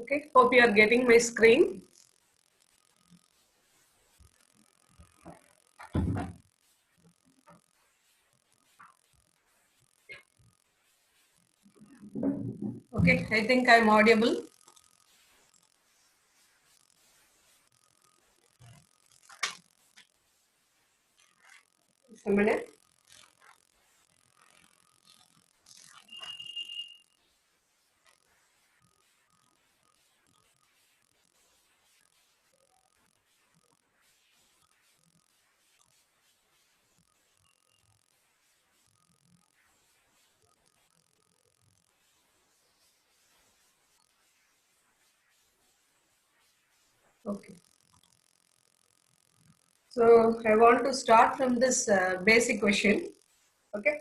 Okay, hope you are getting my screen. Okay, I think I'm audible. Just a minute. Okay. So I want to start from this basic question. Okay.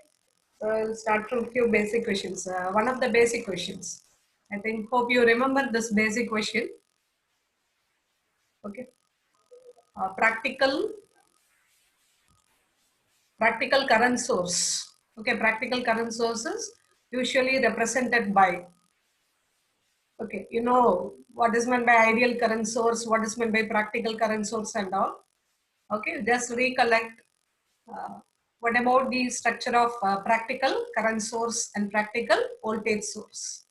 So I'll start from few basic questions. One of the basic questions. I think hope you remember this basic question. Okay. Practical current source. Okay. Practical current sources usually represented by. Okay. You know what is meant by ideal current source, what is meant by practical current source and all. Okay. Just recollect. What about the structure of practical current source and practical voltage source?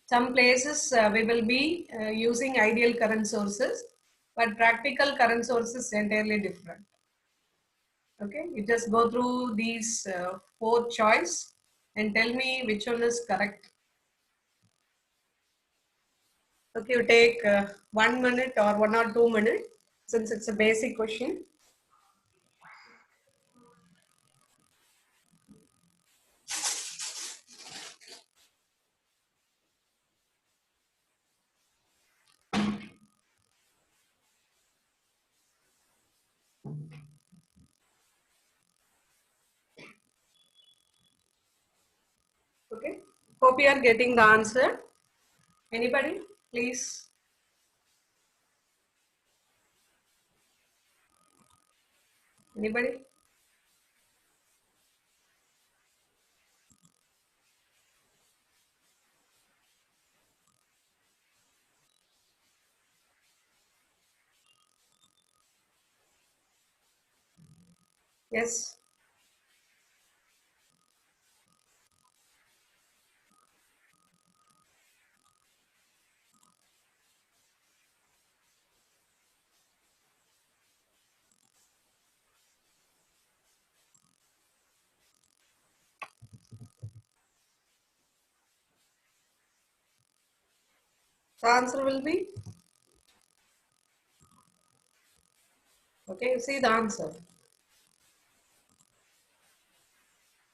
Some places we will be using ideal current sources, but practical current source is entirely different. Okay, you just go through these four choice and tell me which one is correct. Okay, you take 1 minute or 1 or 2 minutes since it's a basic question. Okay, hope you are getting the answer. Anybody, please? Anybody? Yes. The answer will be, okay, you see the answer.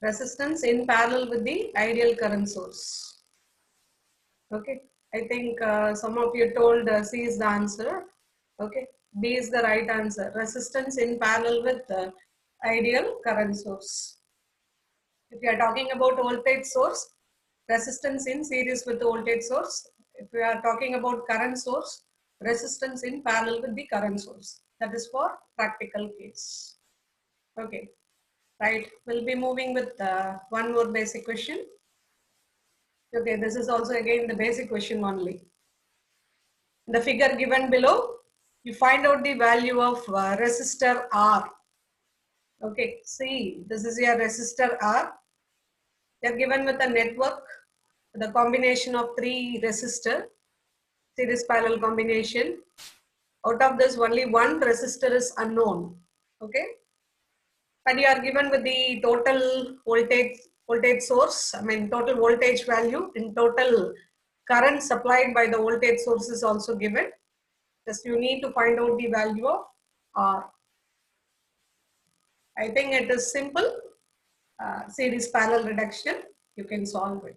Resistance in parallel with the ideal current source. Okay, I think some of you told C is the answer. Okay, B is the right answer. Resistance in parallel with the ideal current source. If you are talking about voltage source, resistance in series with the voltage source. If we are talking about current source, resistance in parallel with the current source. That is for practical case. Okay, right. We'll be moving with one more basic question. Okay, this is also again the basic question only. In the figure given below, you find out the value of resistor R. Okay, see, this is your resistor R. They are given with a network, the combination of three resistor, series parallel combination. Out of this, only one resistor is unknown. Okay, and you are given with the total voltage source. I mean, total voltage value in total current supplied by the voltage source is also given. Just you need to find out the value of R. I think it is simple. Series parallel reduction, you can solve it.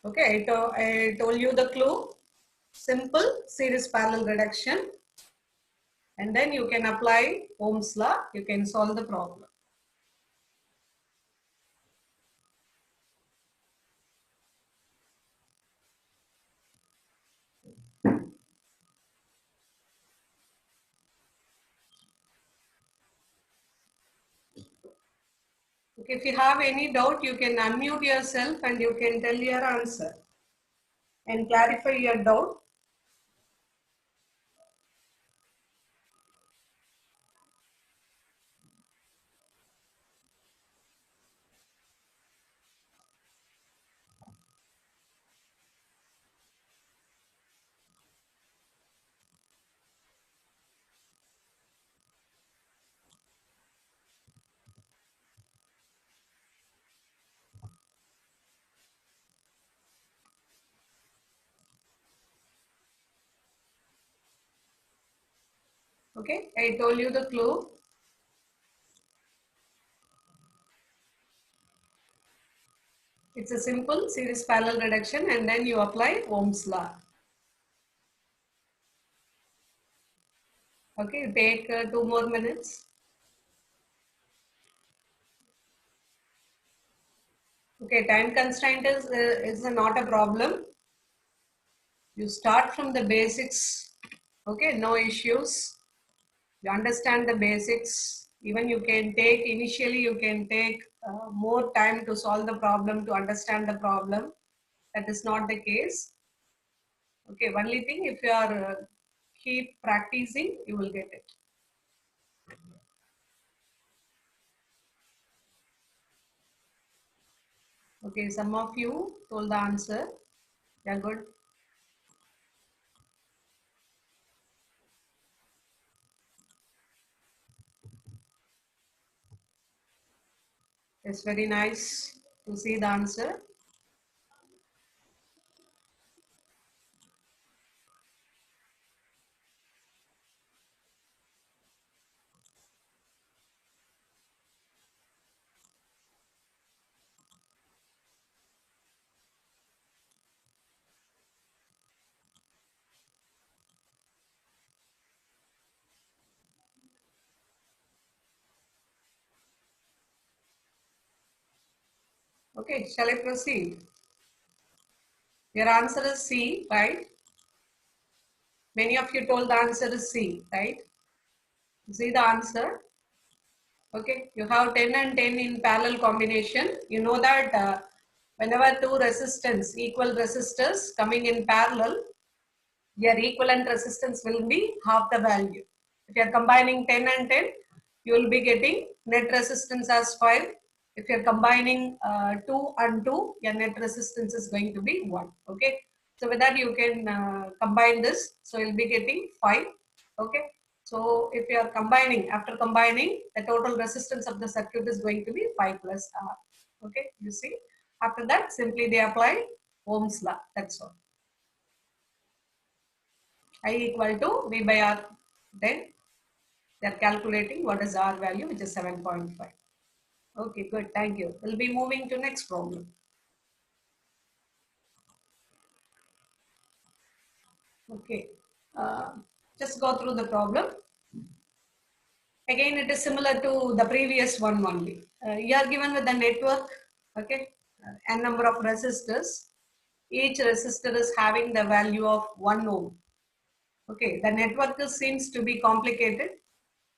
Okay, I told you the clue. Simple series parallel reduction. And then you can apply Ohm's law. You can solve the problem. Okay, if you have any doubt, you can unmute yourself and you can tell your answer and clarify your doubt. Okay, I told you the clue. It's a simple series parallel reduction and then you apply Ohm's law. Okay, take 2 more minutes. Okay, time constraint is not a problem. You start from the basics. Okay, no issues. You understand the basics. Even you can take, initially you can take more time to solve the problem, to understand the problem. That is not the case. Okay, only thing, if you are keep practicing, you will get it. Okay, some of you told the answer. Yeah, good. It's very nice to see the answer. Okay, shall I proceed? Your answer is C, right? Many of you told the answer is C, right? See the answer. Okay, you have 10 and 10 in parallel combination. You know that whenever two resistance, equal resistors coming in parallel, your equivalent resistance will be half the value. If you are combining 10 and 10, you will be getting net resistance as 5. If you are combining 2 and 2, your net resistance is going to be 1. Okay. So with that you can combine this. So you will be getting 5. Okay. So if you are combining, after combining, the total resistance of the circuit is going to be 5 plus R. Okay. You see. After that, simply they apply Ohm's law. That's all. I equal to V by R. Then they are calculating what is R value, which is 7.5. Okay, good. Thank you. We'll be moving to next problem. Okay. Uh, just go through the problem. Again, it is similar to the previous one only. You are given with the network, okay, n number of resistors. Each resistor is having the value of 1 ohm. Okay, the network seems to be complicated,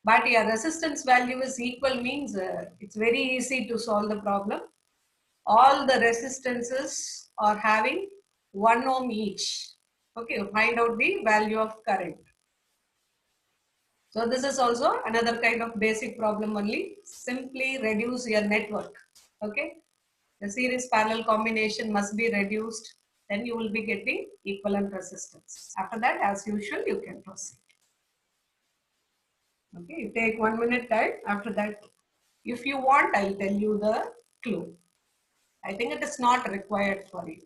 but your resistance value is equal means it's very easy to solve the problem. All the resistances are having 1 ohm each. Okay, find out the value of current. So this is also another kind of basic problem only. Simply reduce your network. Okay, the series parallel combination must be reduced. Then you will be getting equivalent resistance. After that, as usual, you can proceed. Okay, you take 1 minute time. After that, if you want, I'll tell you the clue. I think it is not required for you.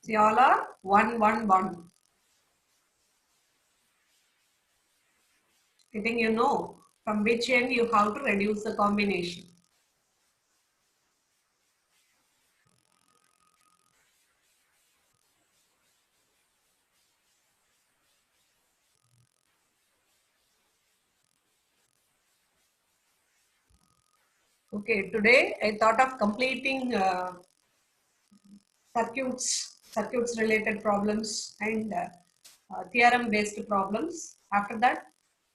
See, all are 1, 1, 1. I think you know from which end you have to reduce the combination. Okay, today I thought of completing circuits related problems and theorem based problems. After that,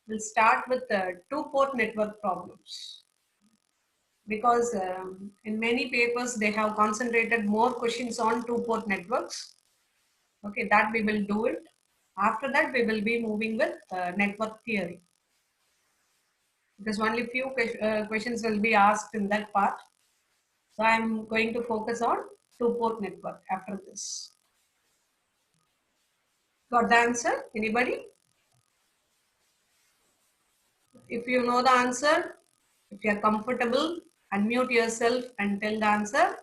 we'll start with two-port network problems because in many papers they have concentrated more questions on two-port networks. Okay, that we will do it. After that, we will be moving with network theory because only few questions will be asked in that part. So I'm going to focus on two-port network after this. Got the answer? Anybody? If you know the answer, if you are comfortable, unmute yourself and tell the answer.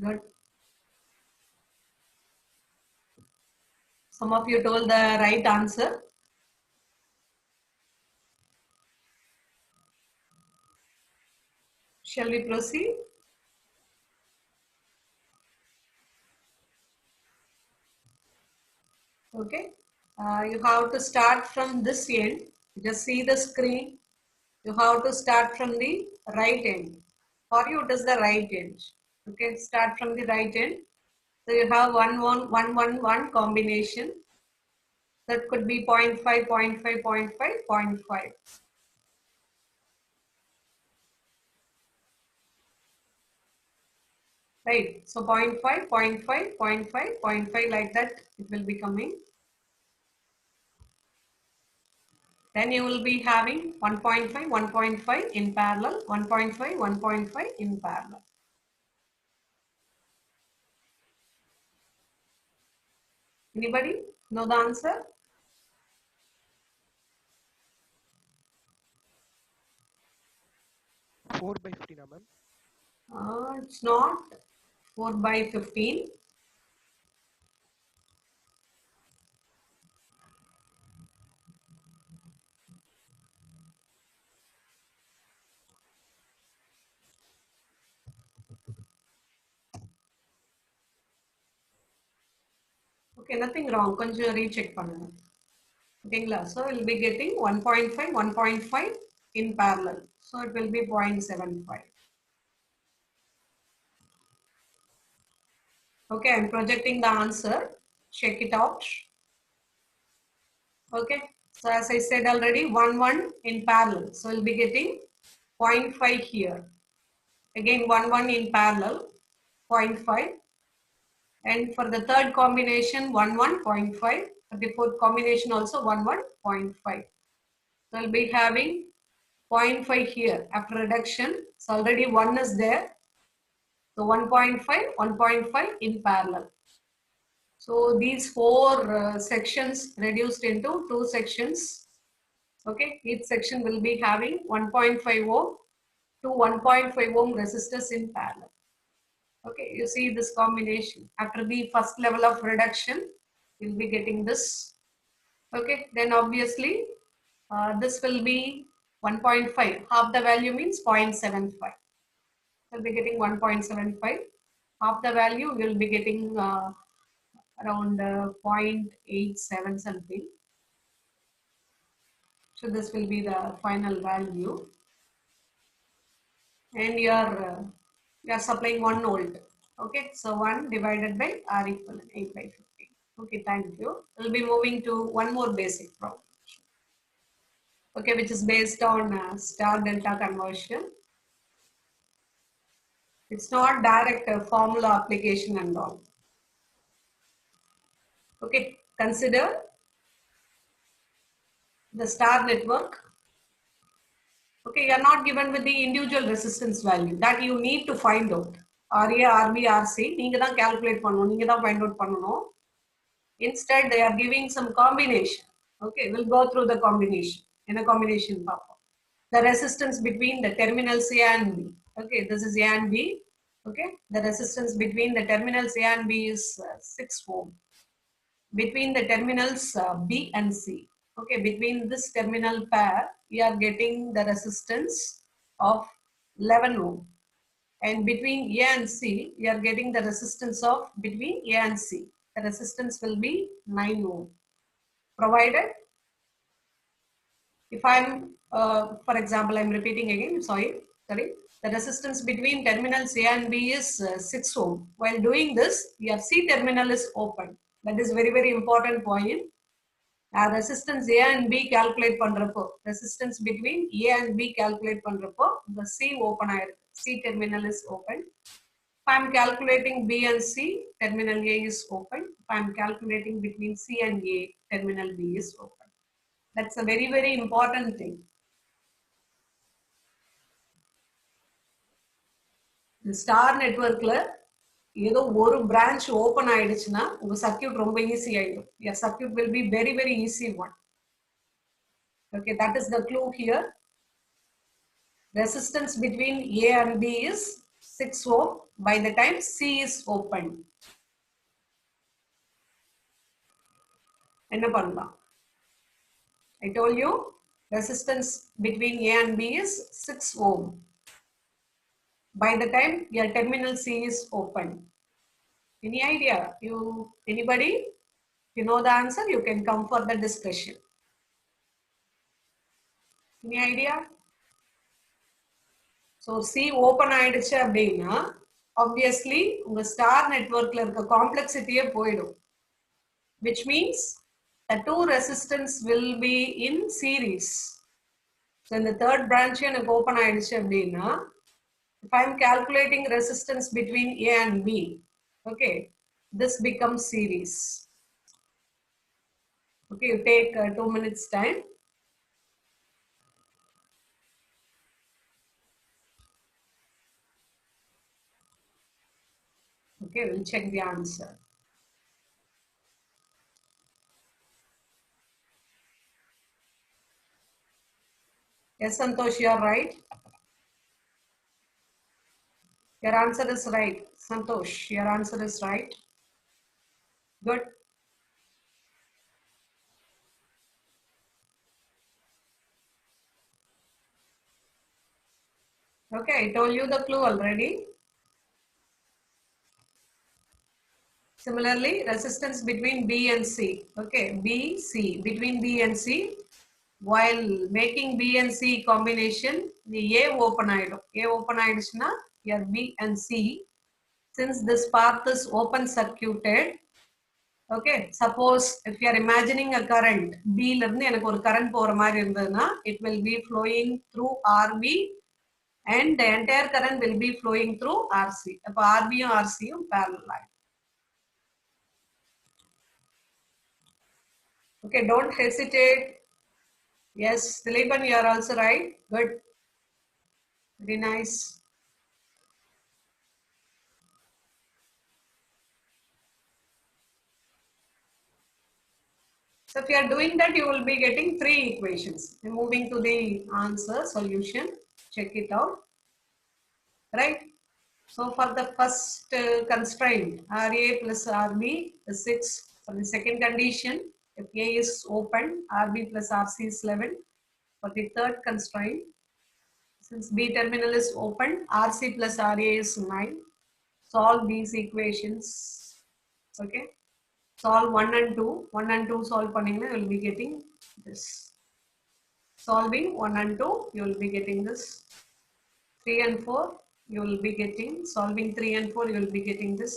Good. Some of you told the right answer. Shall we proceed? Okay. You have to start from this end. Just see the screen. You have to start from the right end. For you, it is the right end. Okay. Start from the right end. So you have 1 1 1 1 combination. That could be 0 0.5, 0 0.5, 0 0.5, 0 0.5. Right. So 0 0.5, 0 0.5, 0 0.5, 0 0.5 like that it will be coming. Then you will be having 1.5, 1.5 in parallel, 1.5, 1.5 in parallel. Anybody know the answer? Four by 15, ma'am. It's not 4 by 15. Okay, nothing wrong. கொஞ்சம் recheck பண்ணுங்க. Okay, so we'll be getting 1.5, 1.5 in parallel. So it will be 0.75. Okay, I'm projecting the answer. Check it out. Okay, so as I said already, 1 1 in parallel. So we'll be getting 0.5 here. Again, 1 1 in parallel, 0.5. And for the third combination, 1 1, 0.5. For the fourth combination also 1 1, 0.5. So we'll be having 0.5 here after reduction. So already 1 is there. So 1.5, 1.5 in parallel. So these four sections reduced into two sections. Okay, each section will be having 1.5 ohm to 1.5 ohm resistors in parallel. Okay, you see this combination. After the first level of reduction, you'll be getting this. Okay, then obviously this will be 1.5. Half the value means 0.75. You'll be getting 1.75. Half the value you'll be getting around 0.87 something. So this will be the final value. And you are supplying 1 volt. Okay, so 1 divided by R equivalent 8 by 15. Okay, thank you. We'll be moving to one more basic problem. Okay, which is based on star delta conversion. It's not direct formula application and all. Okay, consider the star network. Okay, you are not given with the individual resistance value that you need to find out. RA, RB, RC, நீங்க தான் calculate பண்ணணும், நீங்க தான் find out பண்ணணும். Instead, they are giving some combination. Okay, we'll go through the combination. In a combination, papa. The resistance between the terminals A and B. Okay, this is A and B. Okay, the resistance between the terminals A and B is 6 ohm. between the terminals B and C. Okay, between this terminal pair, we are getting the resistance of 11 ohm. And between A and C, we are getting the resistance of between A and C. The resistance will be 9 ohm. Provided, if I'm, for example, I'm repeating again, sorry. The resistance between terminals A and B is 6 ohm. While doing this, your C terminal is open. That is very, very important point. Resistance A and B calculate பண்றப்போ, resistance between A and B calculate பண்றப்போ, the C open ஆயிருக்கு. C terminal is open. If I am calculating B and C, terminal A is open. If I am calculating between C and A, terminal B is open. That's a very, very important thing. The star networkல ஏதோ ஒரு branch open ஆயிடுச்சுன்னா உங்க circuit ரொம்ப easy ஆயிடும். Your circuit will be very, very easy one. Okay, that is the clue here. Resistance between A and B is 6 ohm by the time C is open. என்ன பண்ணலாம்? I told you resistance between A and B is 6 ohm by the time your terminal C is open. Any idea? Anybody? If you know the answer, you can come for the discussion. Any idea? So C open ஆயிடுச்சு அப்படின்னா obviously உங்க star networkல இருக்க complexity போயிடும். Which means the two resistance will be in series. So in the third branch எனக்கு open ஆயிடுச்சு அப்படின்னா if I am calculating resistance between A and B, okay, this becomes series. Okay, you take 2 minutes time. Okay, we'll check the answer. Yes, Santosh, you are right. Your answer is right. Santosh, your answer is right. Good. Okay, I told you the clue already. Similarly, resistance between B and C. Okay, B, C, between B and C. While making B and C combination, the A open ஆயிடும். A open ஆயிடுச்சுன்னா, here B and C. Since this path is open circuited, okay, suppose if you are imagining a current, B ல இருந்து எனக்கு ஒரு current போற மாதிரி இருந்ததுன்னா, it will be flowing through RB and the entire current will be flowing through RC. அப்போ RB யும் RC யும் parallel ஆயிடும். Okay, don't hesitate. Yes, Dileepan, you are also right. Good. Very nice. So if you are doing that, you will be getting 3 equations. Moving to the answer solution, check it out. Right? So for the first constraint, RA plus RB is 6. For the second condition, if A is open, RB plus RC is 11. For the third constraint, since B terminal is open, RC plus RA is 9. Solve these equations. Okay. Solve 1 and 2. 1 and 2 solve பண்ணீங்கன்னா you will be getting this. Solving 1 and 2, you will be getting this. 3 and 4, you will be getting. Solving 3 and 4, you will be getting this.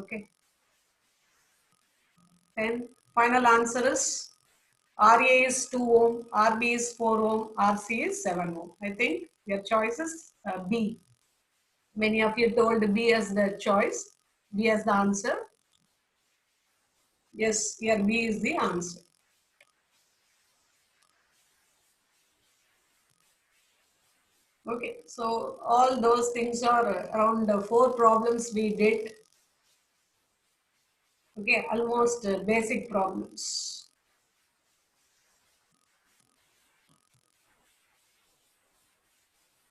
Okay. Then final answer is RA is 2 ohm, RB is 4 ohm, RC is 7 ohm. I think your choice is B. Many of you told B as the choice, B as the answer. Yes, here B is the answer. Okay, so all those things are around the 4 problems we did. Okay, almost basic problems.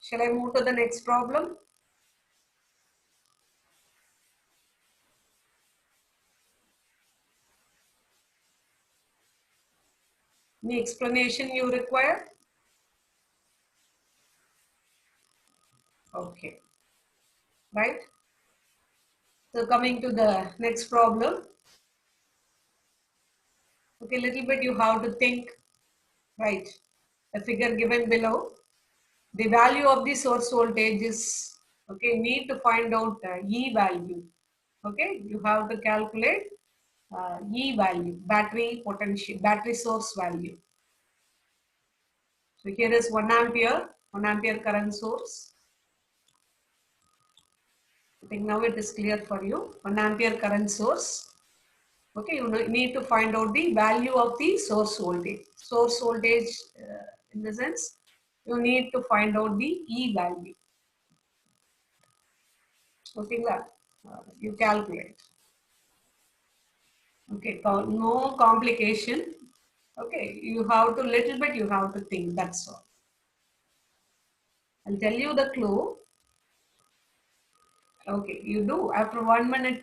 Shall I move to the next problem? Any explanation you require? Okay, right. So coming to the next problem. Okay, little bit you have to think, right? The figure given below. The value of the source voltage is, okay, need to find out E value. Okay, you have to calculate E value, battery potential, battery source value. So here is 1 ampere current source. I think now it is clear for you. 1 ampere current source. Okay, you need to find out the value of the source voltage. Source voltage, in the sense, you need to find out the E value. Okay, you calculate. Okay, no complication. Okay, you have to little bit you have to think. That's all. I'll tell you the clue. Okay, you do. After 1 minute,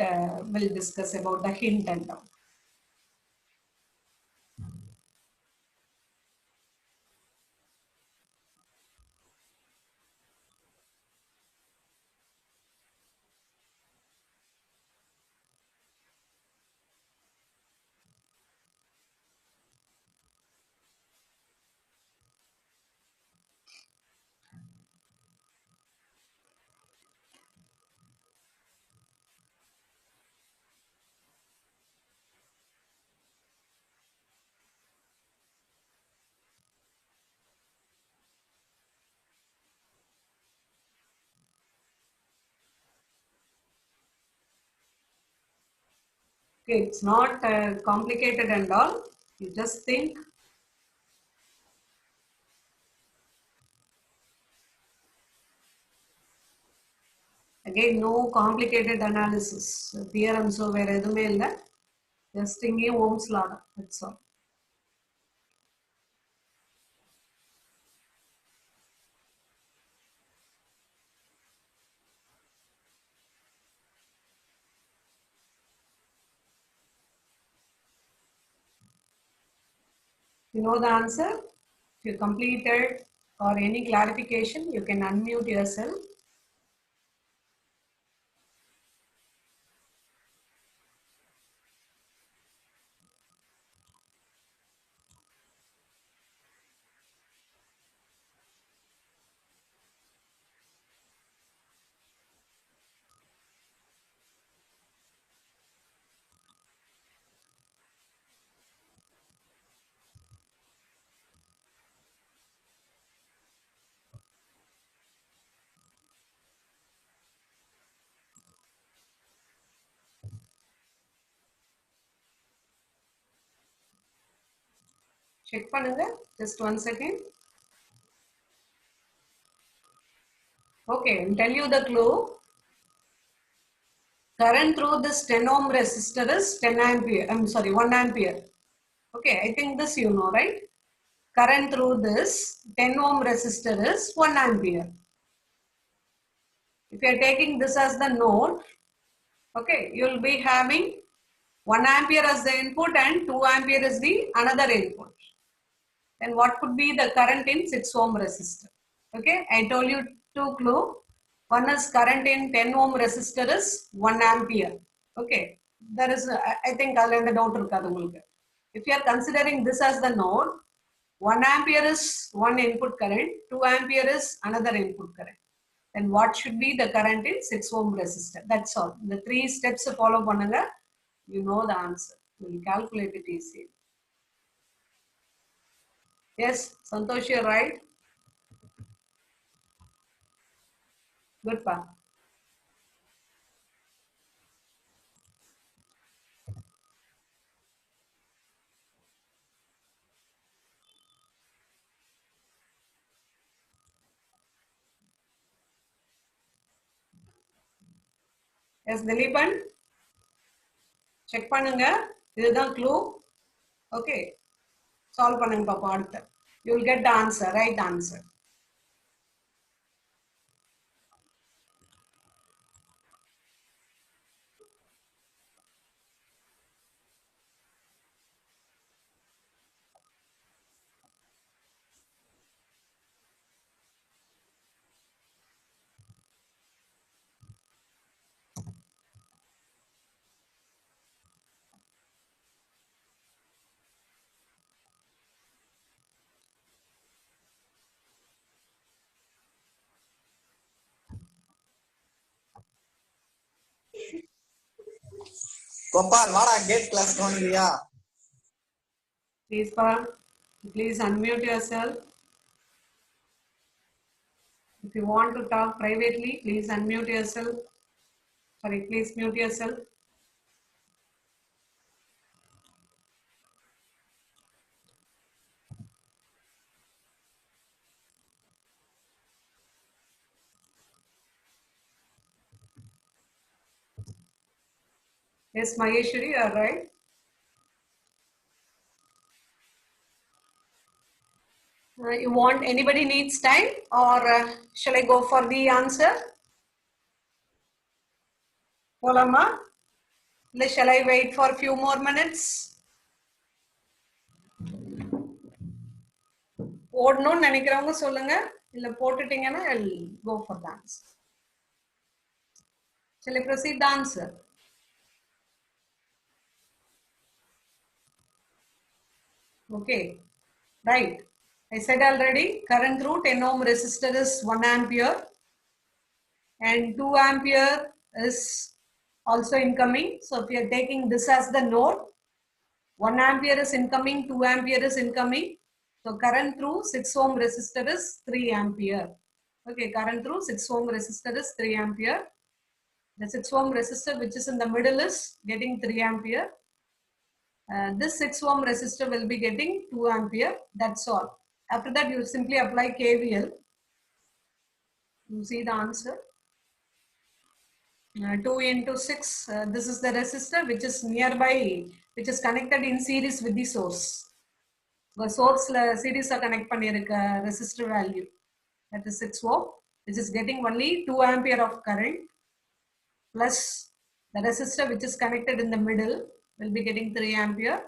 we'll discuss about the hint and all. Okay, it's not complicated and all. You just think. Again, no complicated analysis. Theorem, so where illa. Just thinking Ohm's law. That's all. You know the answer? If you completed or any clarification, you can unmute yourself. Check பண்ணுங்க. Just 1 second. Okay, I'll tell you the clue. Current through this 10 ohm resistor is 10 ampere. I'm sorry, 1 ampere. Okay, I think this you know, right? Current through this 10 ohm resistor is 1 ampere. If you are taking this as the node, okay, you will be having 1 ampere as the input and 2 ampere is the another input. Then what could be the current in 6 ohm resistor? Okay, I told you two clue. One is current in 10 ohm resistor is 1 ampere. Okay, there is, I think I'll end the doubt. If you are considering this as the node, 1 ampere is one input current, 2 ampere is another input current. Then what should be the current in 6 ohm resistor? That's all. The 3 steps follow pannunga, you know the answer. You will calculate it easily. Yes, Santosh, you're right. Good pa. Yes, Dilipan, check பண்ணுங்க. இதுதான் clue. Okay, solve பண்ணுங்க பாப்போம் அடுத்து. You will get the answer, right answer. Gopal, what a gate class only, yeah. Please unmute yourself. If you want to talk privately, please unmute yourself. Sorry, please mute yourself. Yes, Maheshwari, you are right. You want anybody needs time, or shall I go for the answer? Polama? Shall I wait for a few more minutes? ஓடணும்னு நினைக்கிறவங்க சொல்லுங்க, இல்ல போட்டுட்டீங்கன்னா I'll go for the answer. Shall I proceed the answer? Okay, right. I said already, current through 10 ohm resistor is 1 ampere and 2 ampere is also incoming. So if you are taking this as the node, 1 ampere is incoming, 2 ampere is incoming. So current through 6 ohm resistor is 3 ampere. Okay, current through 6 ohm resistor is 3 ampere. The 6 ohm resistor which is in the middle is getting 3 ampere. This 6 ohm resistor will be getting 2 ampere. That's all. After that, you simply apply KVL. You see the answer. 2 into 6. This is the resistor which is nearby, which is connected in series with the source. The source series connect பண்ணிருக்க resistor value. That is 6 ohm, which is getting only 2 ampere of current, plus the resistor which is connected in the middle will be getting 3 ampere.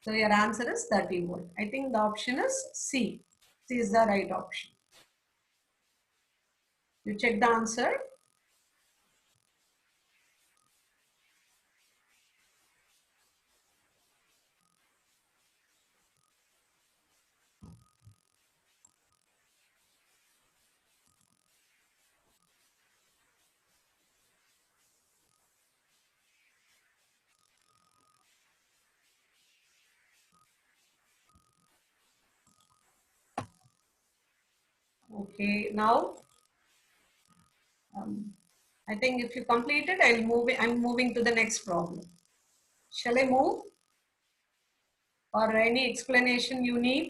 So your answer is 30 volt. I think the option is C. C is the right option. You check the answer. Okay, now I think if you complete it, I'm moving to the next problem. Shall I move? Or any explanation you need?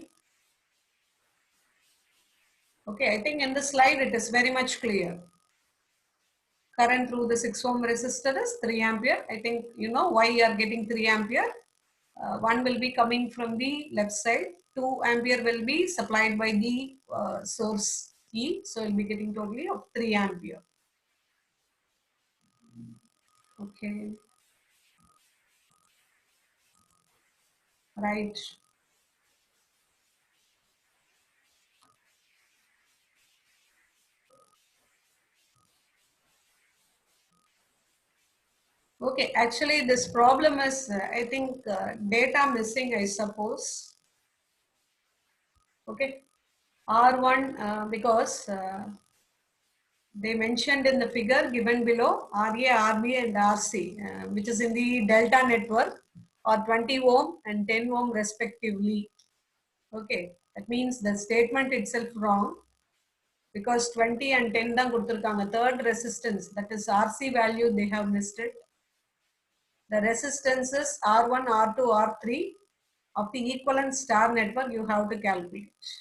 Okay, I think in the slide it is very much clear. Current through the 6 ohm resistor is 3 ampere. I think you know why you are getting 3 ampere. One will be coming from the left side. 2 ampere will be supplied by the source E. So you'll be getting totally of 3 ampere. Okay. Right. Okay, actually this problem is, I think, data missing, I suppose. Okay, R1, because they mentioned in the figure given below RA, RB and RC, which is in the delta network, or 20 ohm and 10 ohm respectively. Okay, that means the statement itself wrong, because 20 and 10 தான் கொடுத்திருக்காங்க. Third resistance, that is RC value, they have missed it. The resistances R1, R2, R3 of the equivalent star network you have to calculate.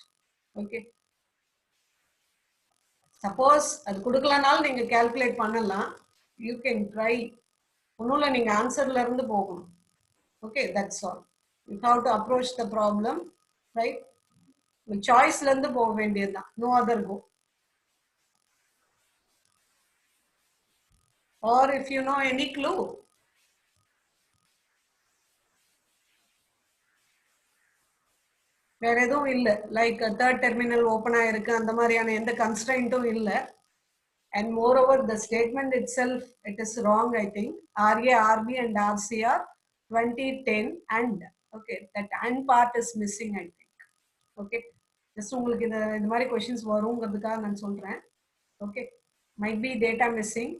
Okay. Suppose அது கொடுக்கலனாலும் நீங்க calculate பண்ணலாம். You can try. ஒண்ணுல நீங்க ஆன்சர்ல இருந்து போகணும். Okay, that's all. You have to approach the problem, right? Choiceல இருந்து போக வேண்டியதுதான். No other go. Or if you know any clue, வேற எதுவும் இல்ல, லைக் தேர்ட் டெர்மினல் ஓபன் ஆயிருக்கு அந்த மாதிரியான எந்த கன்ஸ்ட்ரெயின்ட்டும் இல்ல. And moreover, the statement itself, it is wrong, I think. RA, RB and RC are 20, 10 and, okay, that and part is missing, I think. Okay, just உங்களுக்கு இந்த மாதிரி क्वेश्चंस வரும்ங்கிறதுக்காக நான் சொல்றேன். Okay, might be data missing.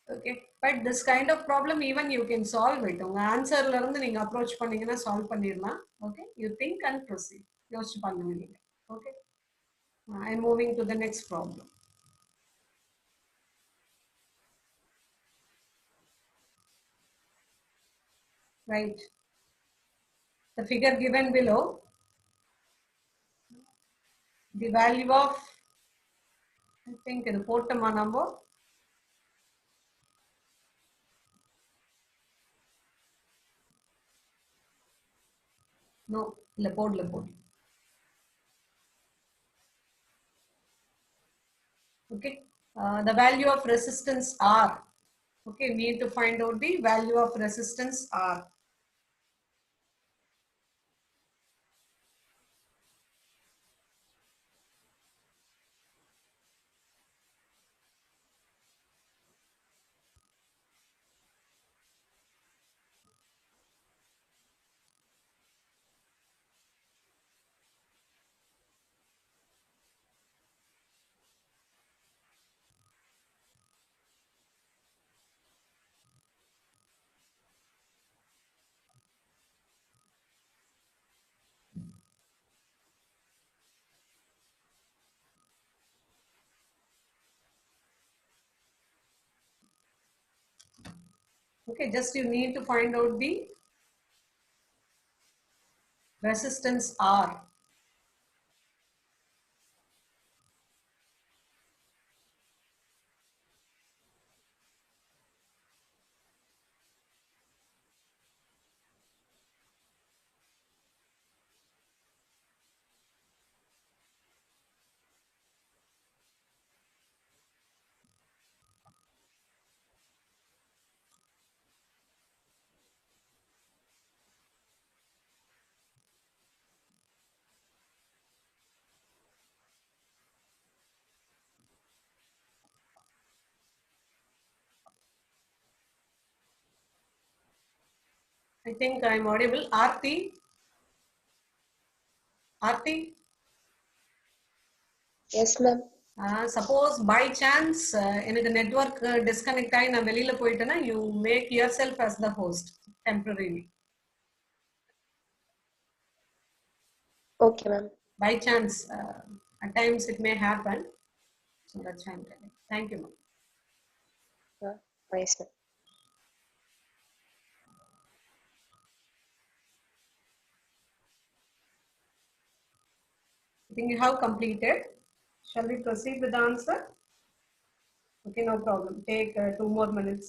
Okay, but this kind of problem even you can solve it. உங்க ஆன்சர்ல இருந்து நீங்க approach பண்ணீங்கன்னா solve பண்ணிடலாம். Okay, you think and proceed. யோசிச்சு பண்ணுங்க நீங்க. Okay, I'm moving to the next problem. Right, the figure given below, the value of, I think இது போட்டோமா நம்ம? No, இல்ல போடல. Okay, the value of resistance R. Okay, we need to find out the value of resistance R. Okay, just you need to find out the resistance R. I think I'm audible. Aarti? Aarti? Yes, ma'am. Suppose by chance எனக்கு network disconnect ஆகி நான் வெளியில போயிட்டேன்னா you make yourself as the host temporarily. Okay, ma'am. By chance, at times it may happen. So that's why I'm telling. Thank you, ma'am. Yes, ma'am. I think you have completed. Shall we proceed with the answer? Okay, no problem. Take 2 more minutes.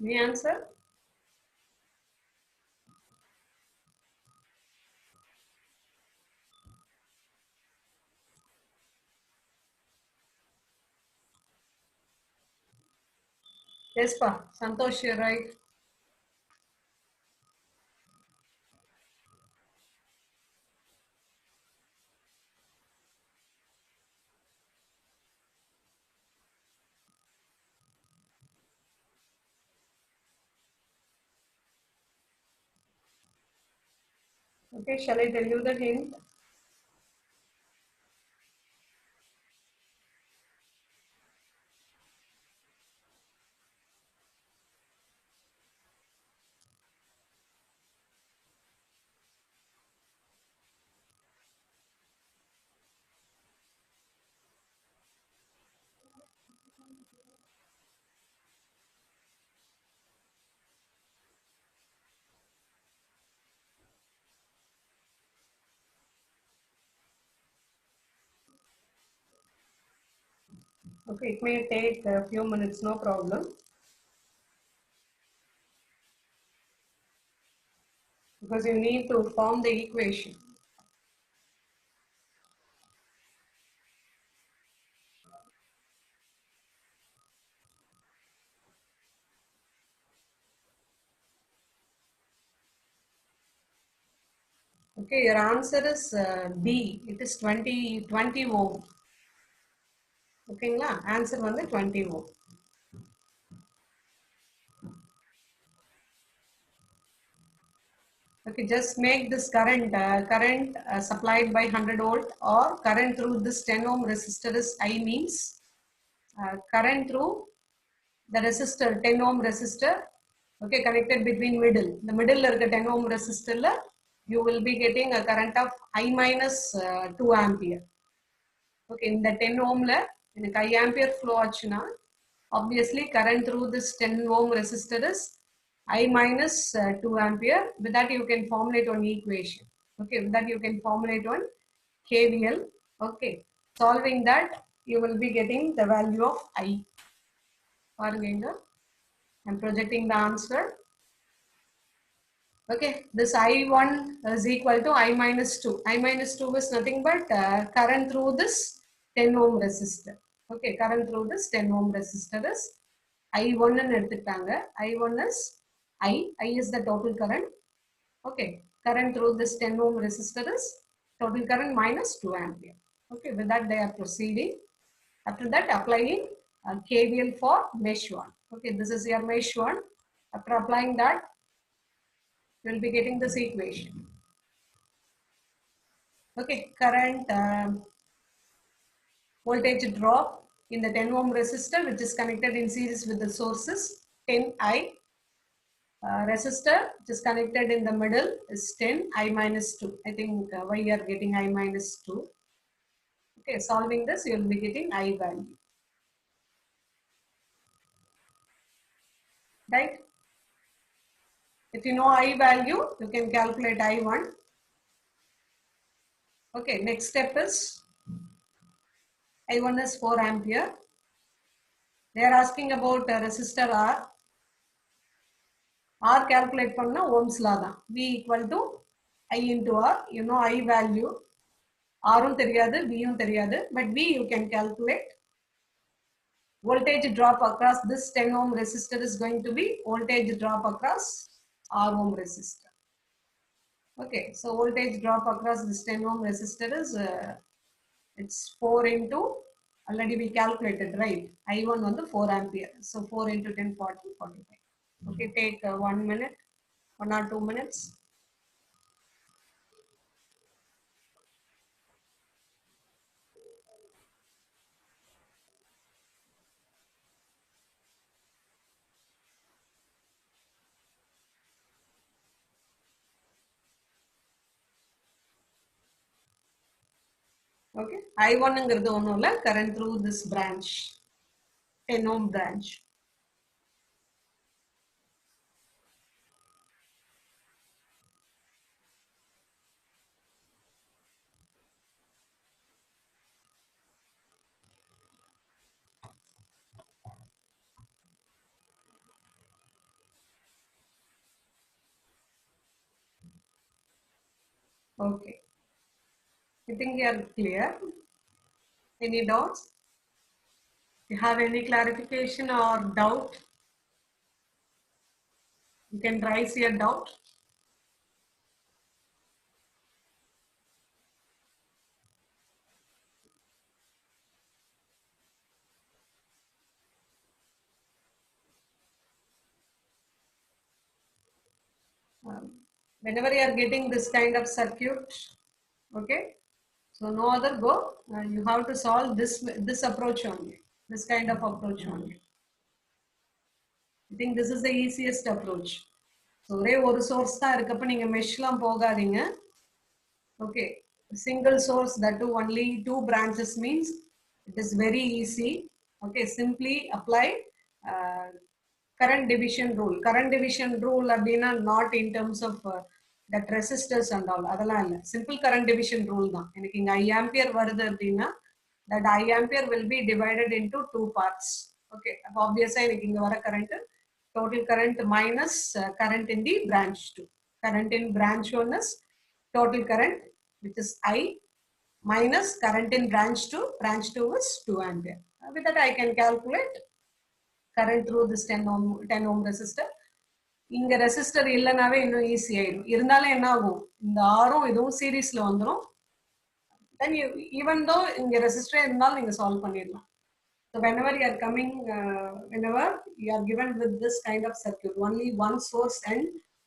The answer? Yes, pa. Santosh, you're right. Okay, shall I tell you the hint? Okay, it may take a few minutes, no problem. Because you need to form the equation. Okay, your answer is B. It is 20 ohm. Okay, answer வந்து 20 ohm. Okay, just make this current supplied by 100 volt or current through this 10 ohm resistor is I means current through the resistor 10 ohm resistor, okay, connected between the middle irukka 10 ohm resistor la you will be getting a current of I minus 2 ampere. Okay, in the 10 ohm la எனக்கு I ampere flow ஆச்சுன்னா obviously current through this 10 ohm resistor is I minus 2 ampere. With that you can formulate one equation. Okay, with that you can formulate one KVL. Okay, solving that you will be getting the value of I. I'm projecting the answer. Okay, this I1 is equal to I minus 2. I minus 2 is nothing but current through this 10 ohm resistor. Okay, current through this 10 ohm resistor is I1 and எடுத்துட்டாங்க. I1 is I is the total current. Okay, current through this 10 ohm resistor is total current minus 2 ampere. Okay, with that they are proceeding. After that, applying KVL for mesh 1. Okay, this is your mesh 1. After applying that, you will be getting this equation. Okay, current voltage drop in the 10 ohm resistor which is connected in series with the sources 10I. Resistor which is connected in the middle is 10 I minus 2. I think why you are getting I minus 2. Okay, solving this you will be getting I value. Right? If you know I value, you can calculate I1. Okay, next step is I1 is 4 ampere. They are asking about resistor R. R calculate பண்ணா ohms law தான். V equal to I into R. You know I value. R உம் தெரியாது, V உம் தெரியாது. But V you can calculate. Voltage drop across this 10 ohm resistor is going to be voltage drop across R ohm resistor. Okay, so voltage drop across this 10 ohm resistor is it's 4 into, already we calculated, right? I1 on the 4 ampere. So 4 into 10, 40, 45. Okay, take 1 minute, 1 or 2 minutes. Okay, I1 ங்கிறது ஒண்ணும் இல்ல, current through this branch, 10 ohm branch. Okay, I think you are clear. Any doubts? If you have any clarification or doubt, you can raise your doubt. Whenever you are getting this kind of circuit, okay, so no other go, you have to solve this approach only, this kind of approach only. I think this is the easiest approach. So ஒரே ஒரு source தான் இருக்கப்ப நீங்க மெஷ்லாம் போகாதீங்க. Okay, single source, that too only 2 branches means it is very easy. Okay, simply apply uh, current division rule. Current division rule அப்படின்னா not in terms of that resistors and all, அதெல்லாம் இல்ல. Simple current division rule தான். எனக்கு இங்க I ampere வருது அப்படின்னா that I ampere will be divided into 2 parts. Okay, obviously எனக்கு இங்க வர current total current minus current in the branch 2. Current in branch 1 is total current which is I minus current in branch 2. Branch 2 is 2 ampere. With that I can calculate current through this 10 ohm resistor. இங்க resistor இல்லனாவே இன்னும் easy ஆயிடும். இருந்தாலும் என்ன ஆகும், இந்த ஆரும் இதுவும் சீரிஸ்ல வந்துரும். then you, even though இங்க ரெசிஸ்டர் இருந்தாலும் நீங்க சால்வ் பண்ணிடலாம். So whenever you are coming, whenever you are given with this kind of circuit, only one source and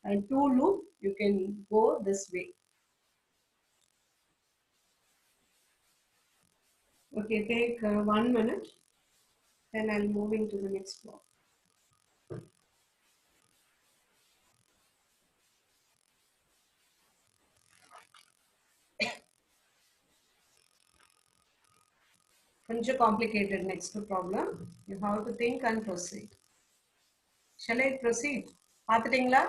and 2 loop, you can go this way. Okay, take 1 minute, then I'll move into the next block. கொஞ்சம் complicated next problem. You have to think and proceed. Shall I proceed? பார்த்துட்டீங்களா?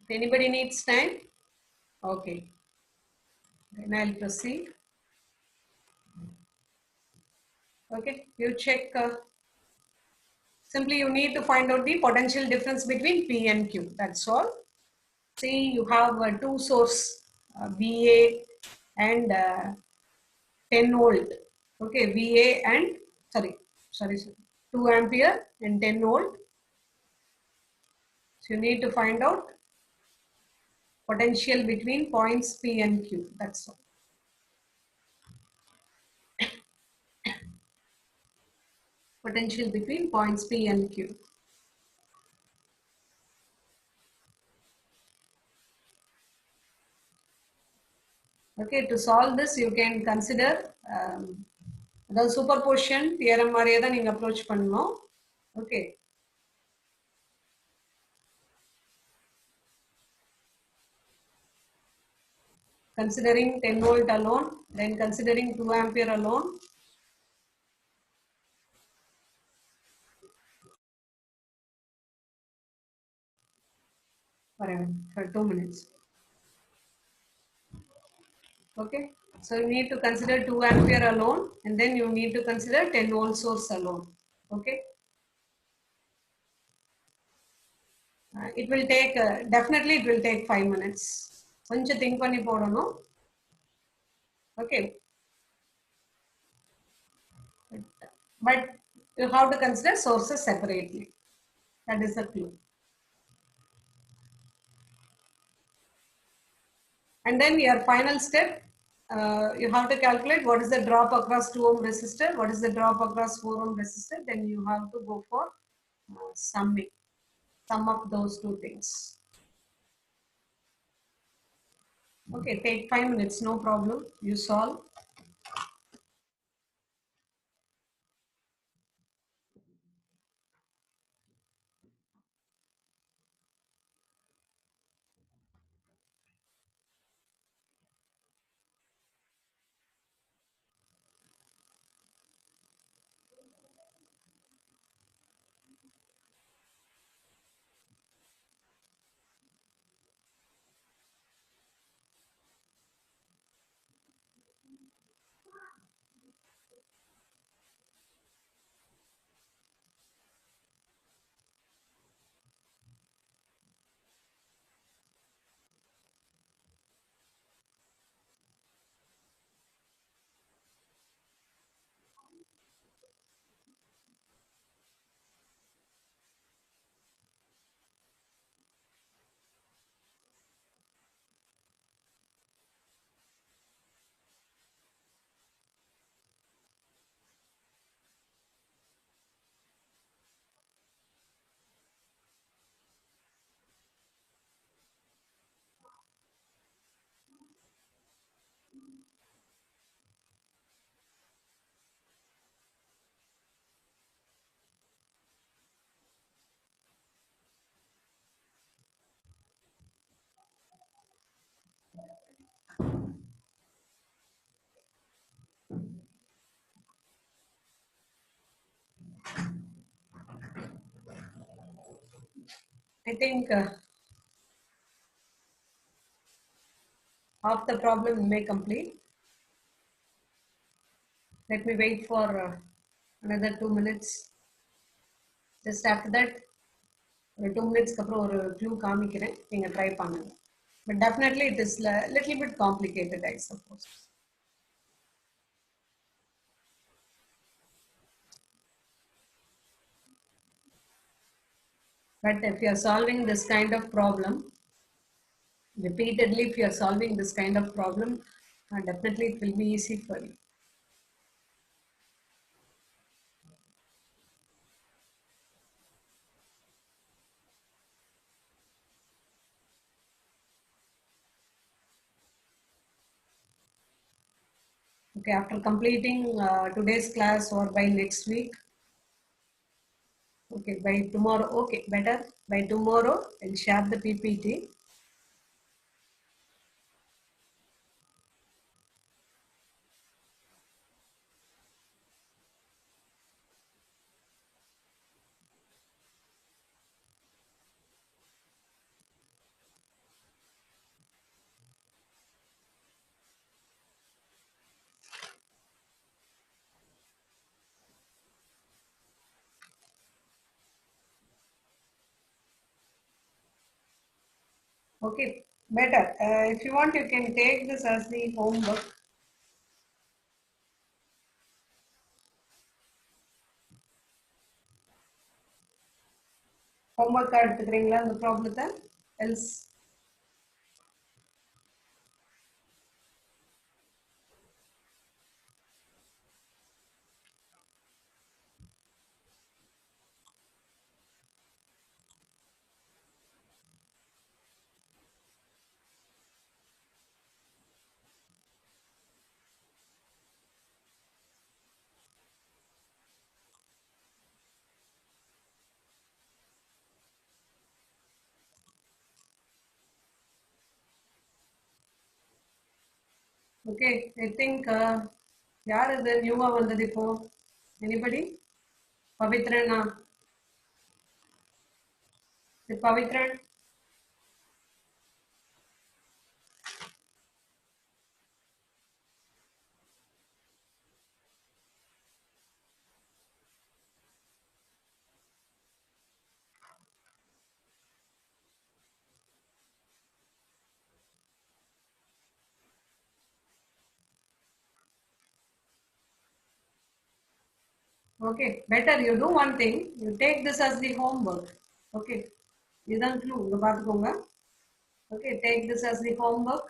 If anybody needs time, okay. Then I'll proceed. Okay, you check. Simply, you need to find out the potential difference between P and Q. That's all. See, you have two source, VA and 10 volt. Okay, VA and sorry, 2 ampere and 10 volt. So you need to find out potential between points P and Q. That's all. Potential between points P and Q. Okay, to solve this, you can consider the superposition theorem மாதிரியே தான் நீங்க approach பண்ணணும். Okay. Considering 10 volt alone, then considering 2 ampere alone. For 2 minutes. Okay, so you need to consider 2 ampere alone, and then you need to consider 10 volt source alone. Okay, it will take definitely it will take 5 minutes. கொஞ்சம் think பண்ணி போடணும். Okay, but you have to consider sources separately. That is the clue. And then your final step, you have to calculate what is the drop across 2 ohm resistor, what is the drop across 4 ohm resistor. Then you have to go for summing, sum of those two things. Okay, take 5 minutes, no problem. You solve. I think half the problem may complete. Let me wait for another 2 minutes. Just after that, 2 minutes அப்புறம் ஒரு clue காமிக்கிறேன், நீங்க try பண்ணுங்க. But definitely it is a little bit complicated, I suppose. But if you are solving this kind of problem, repeatedly, if you are solving this kind of problem, definitely it will be easy for you. Okay, after completing today's class or by next week. Okay, by tomorrow. Okay, better. By tomorrow, I'll share the PPT. Okay, better. If you want, you can take this as the homework. Homework எடுத்துக்கிறீங்களா இந்த ப்ராப்ளத்தை? Else okay, I think யார் இது நியூவா வந்தது இப்போ? Anybody? பவித்ரனா? Pavithran? Okay, better you do one thing. You take this as the homework. Okay, இதுதான் clue. இங்க பார்த்துக்கோங்க. Okay, take this as the homework.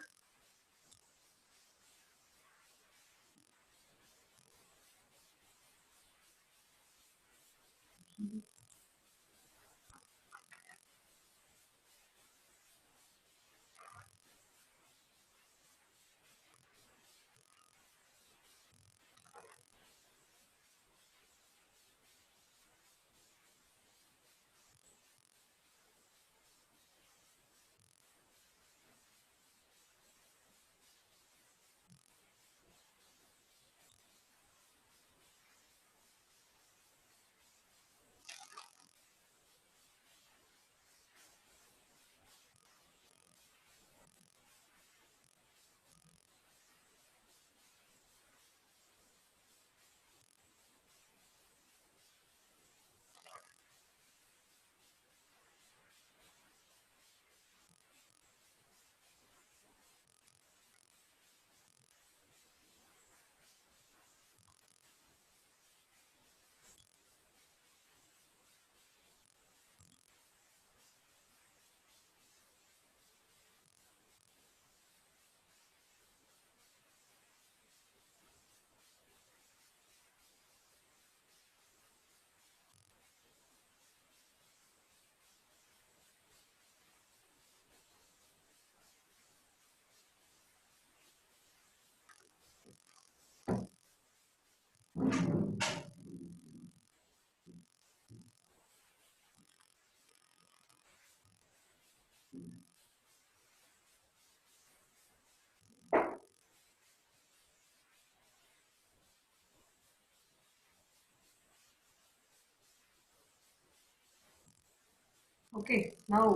Okay, now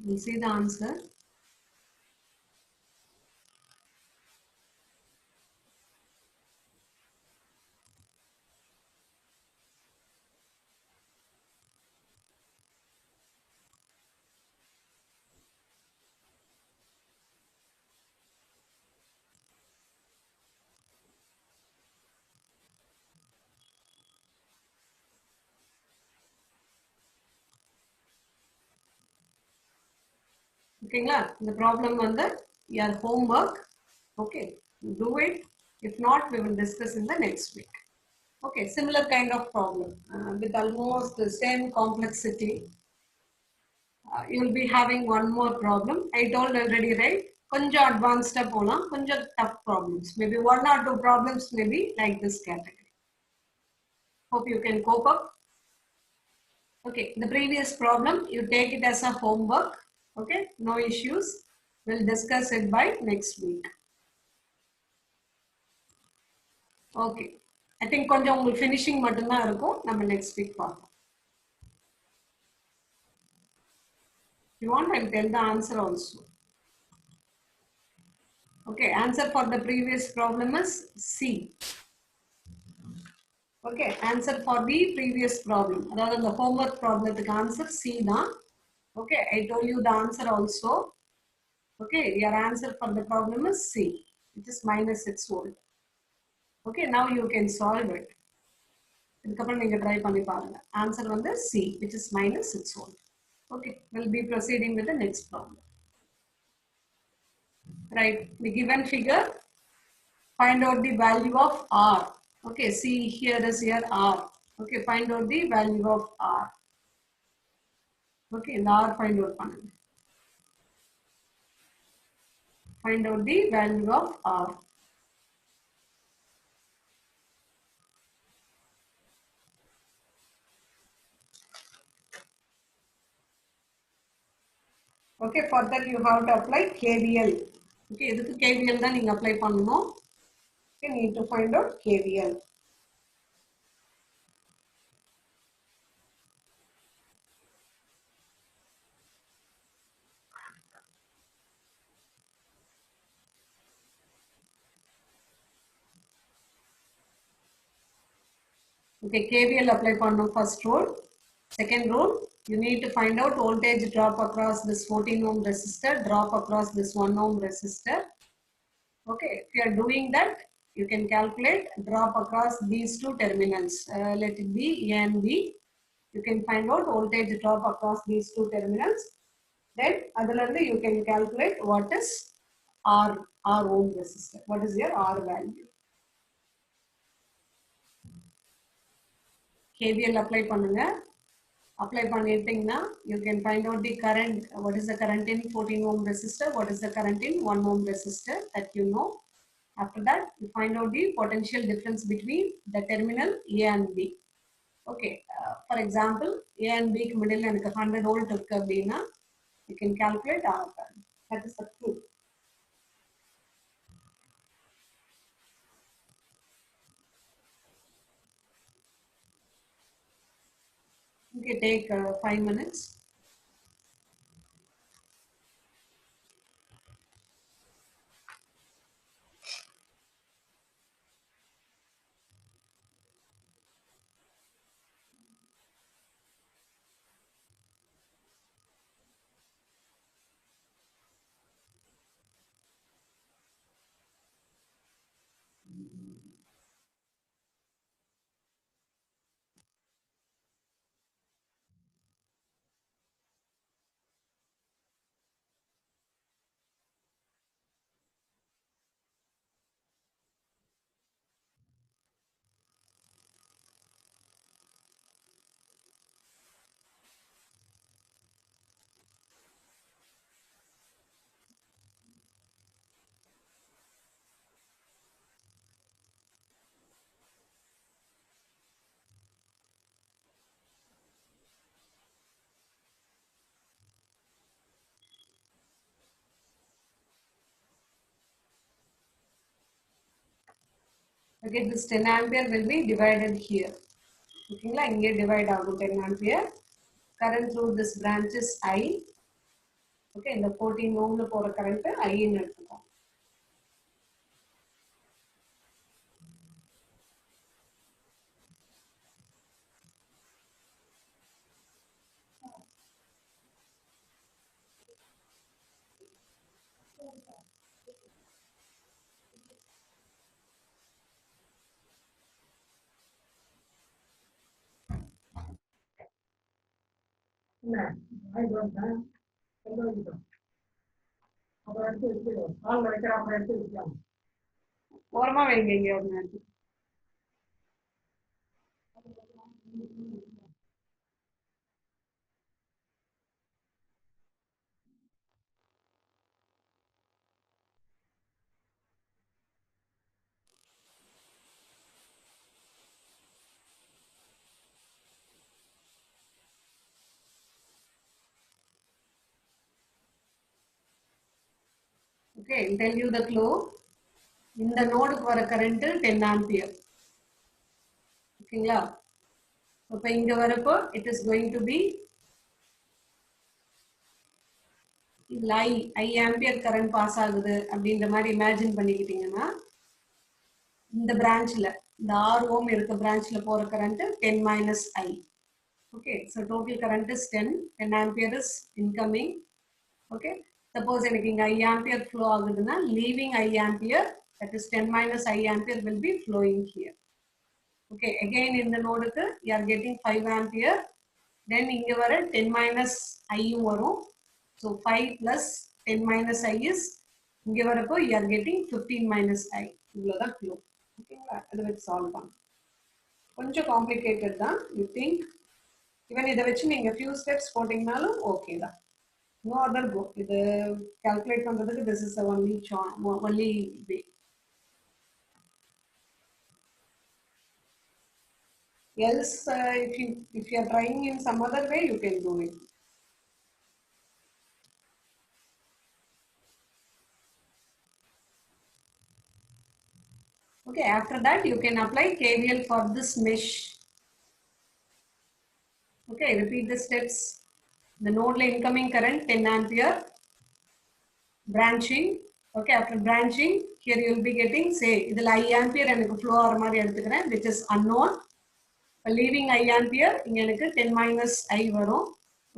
we'll see the answer. ஓகேங்களா? இந்த ப்ராப்ளம் வந்து your homework. Okay, do it. If not, we will discuss in the next week. Okay, similar kind of problem with almost the same complexity. You will be having one more problem. I told already, right? கொஞ்சம் advanced போலாம், கொஞ்சம் tough problems. Maybe 1 or 2 problems may be like this category. Hope you can cope up. Okay, the previous problem, you take it as a homework. Okay, no issues. We'll discuss it by next week. Okay, I think கொஞ்சம் உங்களுக்கு finishing மட்டும்தான் இருக்கும். நம்ம next week பார்ப்போம். If you want, I'll tell the answer also. Okay, answer for the previous problem is C. Okay, answer for the previous problem. Rather the homework problem, the answer C தான். Okay, I told you the answer also. Okay, your answer for the problem is C, which is minus 6 volt. Okay, now you can solve it. இதுக்கப்புறம் நீங்க try பண்ணி பாருங்க. Answer வந்து C, which is minus 6 volt. Okay, we'll be proceeding with the next problem. Right, the given figure, find out the value of R. Okay, see here is here R. Okay, find out the value of R. Okay, இந்த R find out பண்ணுங்க. Find out the value of R. Okay, for that you have to apply KVL. Okay, இதுக்கு KVL தான் நீங்க apply பண்ணணும். You need to find out KVL. Okay, KVL apply பண்ணணும் first rule. Second rule, you need to find out voltage drop across this 14 ohm resistor, drop across this 1 ohm resistor. Okay, if you are doing that, you can calculate drop across these two terminals. Let it be A and B. You can find out voltage drop across these two terminals. Then, adalandi you can calculate what is R ohm resistor. What is your R value? KVL apply பண்ணுங்க. Apply பண்ணிட்டீங்கன்னா, you can find out the current. What is the current in 14 ohm resistor? What is the current in 1 ohm resistor? That you know. After that, you find out the potential difference between the terminal A and B. Okay, for example, A and B middle எனக்கு 100 volt இருக்கு அப்படின்னா, you can calculate R value. That is the truth. Okay, take 5 minutes. Okay, this 10 ampere will be divided here. Okay, இங்கே divide ஆகும் 10 ampere. Current through this branch is I. Okay, இந்த 14 ohmல போற current I ன்னு எடுத்துக்கோம். ஓரமா வைங்க இங்க ஒரு நேரத்துக்கு. Okay, I'll tell you the clue. இந்த நோடுக்கு வர கரண்ட் 10 ஆம்பியர். ஓகேங்களா? அப்ப இங்க வரப்போ it is going to be I ampere current pass ஆகுது அப்படின்ற மாதிரி இமேஜின் பண்ணிக்கிட்டீங்கன்னா இந்த பிரான்ச்ல இந்த 6 ஓம் இருக்க பிரான்ச்ல போற current 10 minus I. Okay, so total current is 10 ampere is incoming. Okay, suppose எனக்கு இங்க I ampere flow ஆகுதுன்னா leaving I ampere, that is 10 minus I ampere will be flowing here. Okay, again in the node you are getting 5 ampere, then இங்க வர 10 minus I வரும். So 5 plus 10 minus I is இங்க வரப்போ you are getting 15 minus I. இவ்வளவுதான் flow. ஓகேங்களா? அது வச்சு solve பண்ணலாம். கொஞ்சம் காம்ப்ளிகேட்டட் தான், you think. Even இதை வச்சு நீங்க few steps போட்டீங்கனாலும் ஓகே தான். No other go. இது calculate பண்றதுக்கு this is the only way. Else, if you are trying in some other way, you can do it. Okay, after that you can apply KVL for this mesh. Okay, repeat the steps. The node incoming current 10 ampere. Branching. Okay, after branching, here you will be getting, say, idhula I ampere enakku flow ஆற மாதிரி எடுத்துக்கிறேன், which is unknown. Leaving I ampere, இங்க எனக்கு 10 minus I வரும்.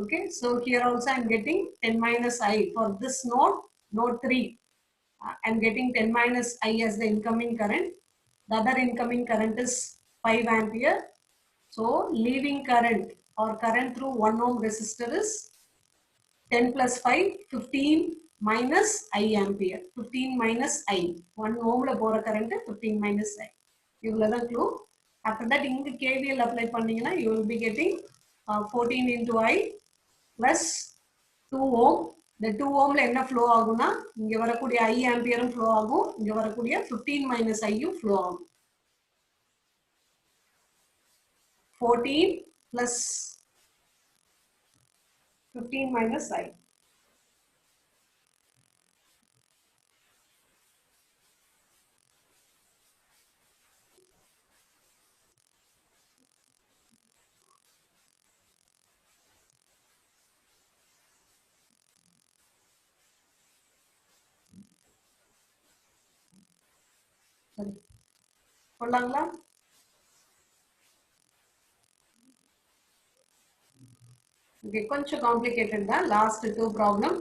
Okay, so here also I'm getting 10 minus I for this node 3. I'm getting 10 minus I as the incoming current. The other incoming current is 5 ampere. So leaving current or current through 1 ohm resistor is 10 plus 5, 15 minus I ampere. 15 minus I. 1 ohm la போற current 15 minus I. இவ்வளவுதான் clue. After that, இங்க KVL apply பண்ணீங்கன்னா you will be getting 14 into I plus 2 ohm. The 2 ohmல என்ன flow ஆகும்னா இங்க வரக்கூடிய I ஆம்பியரும் flow ஆகும், இங்க வரக்கூடிய 15 minus I யும் flow ஆகும். 14 plus 15 minus I. போடலாங்களா? Okay, கொஞ்சம் complicated தான். Last 2 problem.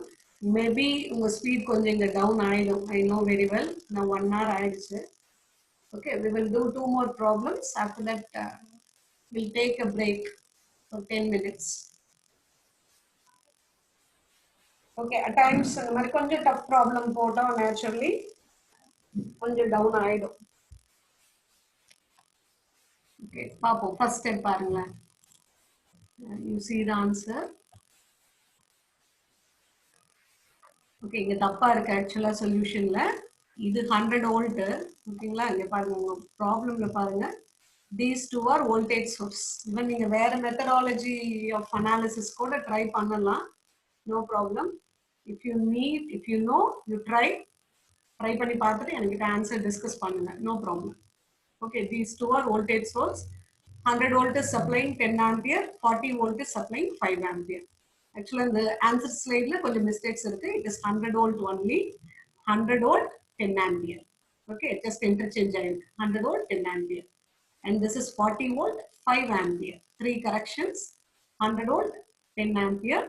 Maybe உங்க speed கொஞ்சம் இங்க down ஆயிடும். I know very well. நான் 1 hour ஆயிடுச்சு. Okay, we will do 2 more problems. After that, we'll take a break for 10 minutes. Okay, at times இந்த மாதிரி கொஞ்சம் tough problem போட்டோம் naturally கொஞ்சம் down ஆயிடும். Okay, பாப்போம். First step பாருங்களேன். You see the answer. Okay, இங்க தப்பா இருக்கு ஆக்சுவலா சொல்யூஷன்ல. இது 100 வோல்ட். ஓகேங்களா? இங்க பாருங்க, உங்க ப்ராப்ளம்ல பாருங்க. These two are voltage source. Even நீங்க வேற methodology of analysis கூட ட்ரை பண்ணலாம். No problem. If you need, if you know, you try. Try பண்ணி பார்த்துட்டு எனக்கு ஆன்சர் டிஸ்கஸ் பண்ணுங்க. No problem. Okay, these two are voltage source. 100 volt is supplying 10 ampere, 40 volt is supplying 5 ampere. Actually, the answer slide la konjam mistakes irukku. It is 100 volt only. 100 volt 10 ampere. Okay, just interchange ஆயிருக்கு. 100 volt 10 ampere. And this is 40 volt 5 ampere. 3 corrections. 100 volt 10 ampere.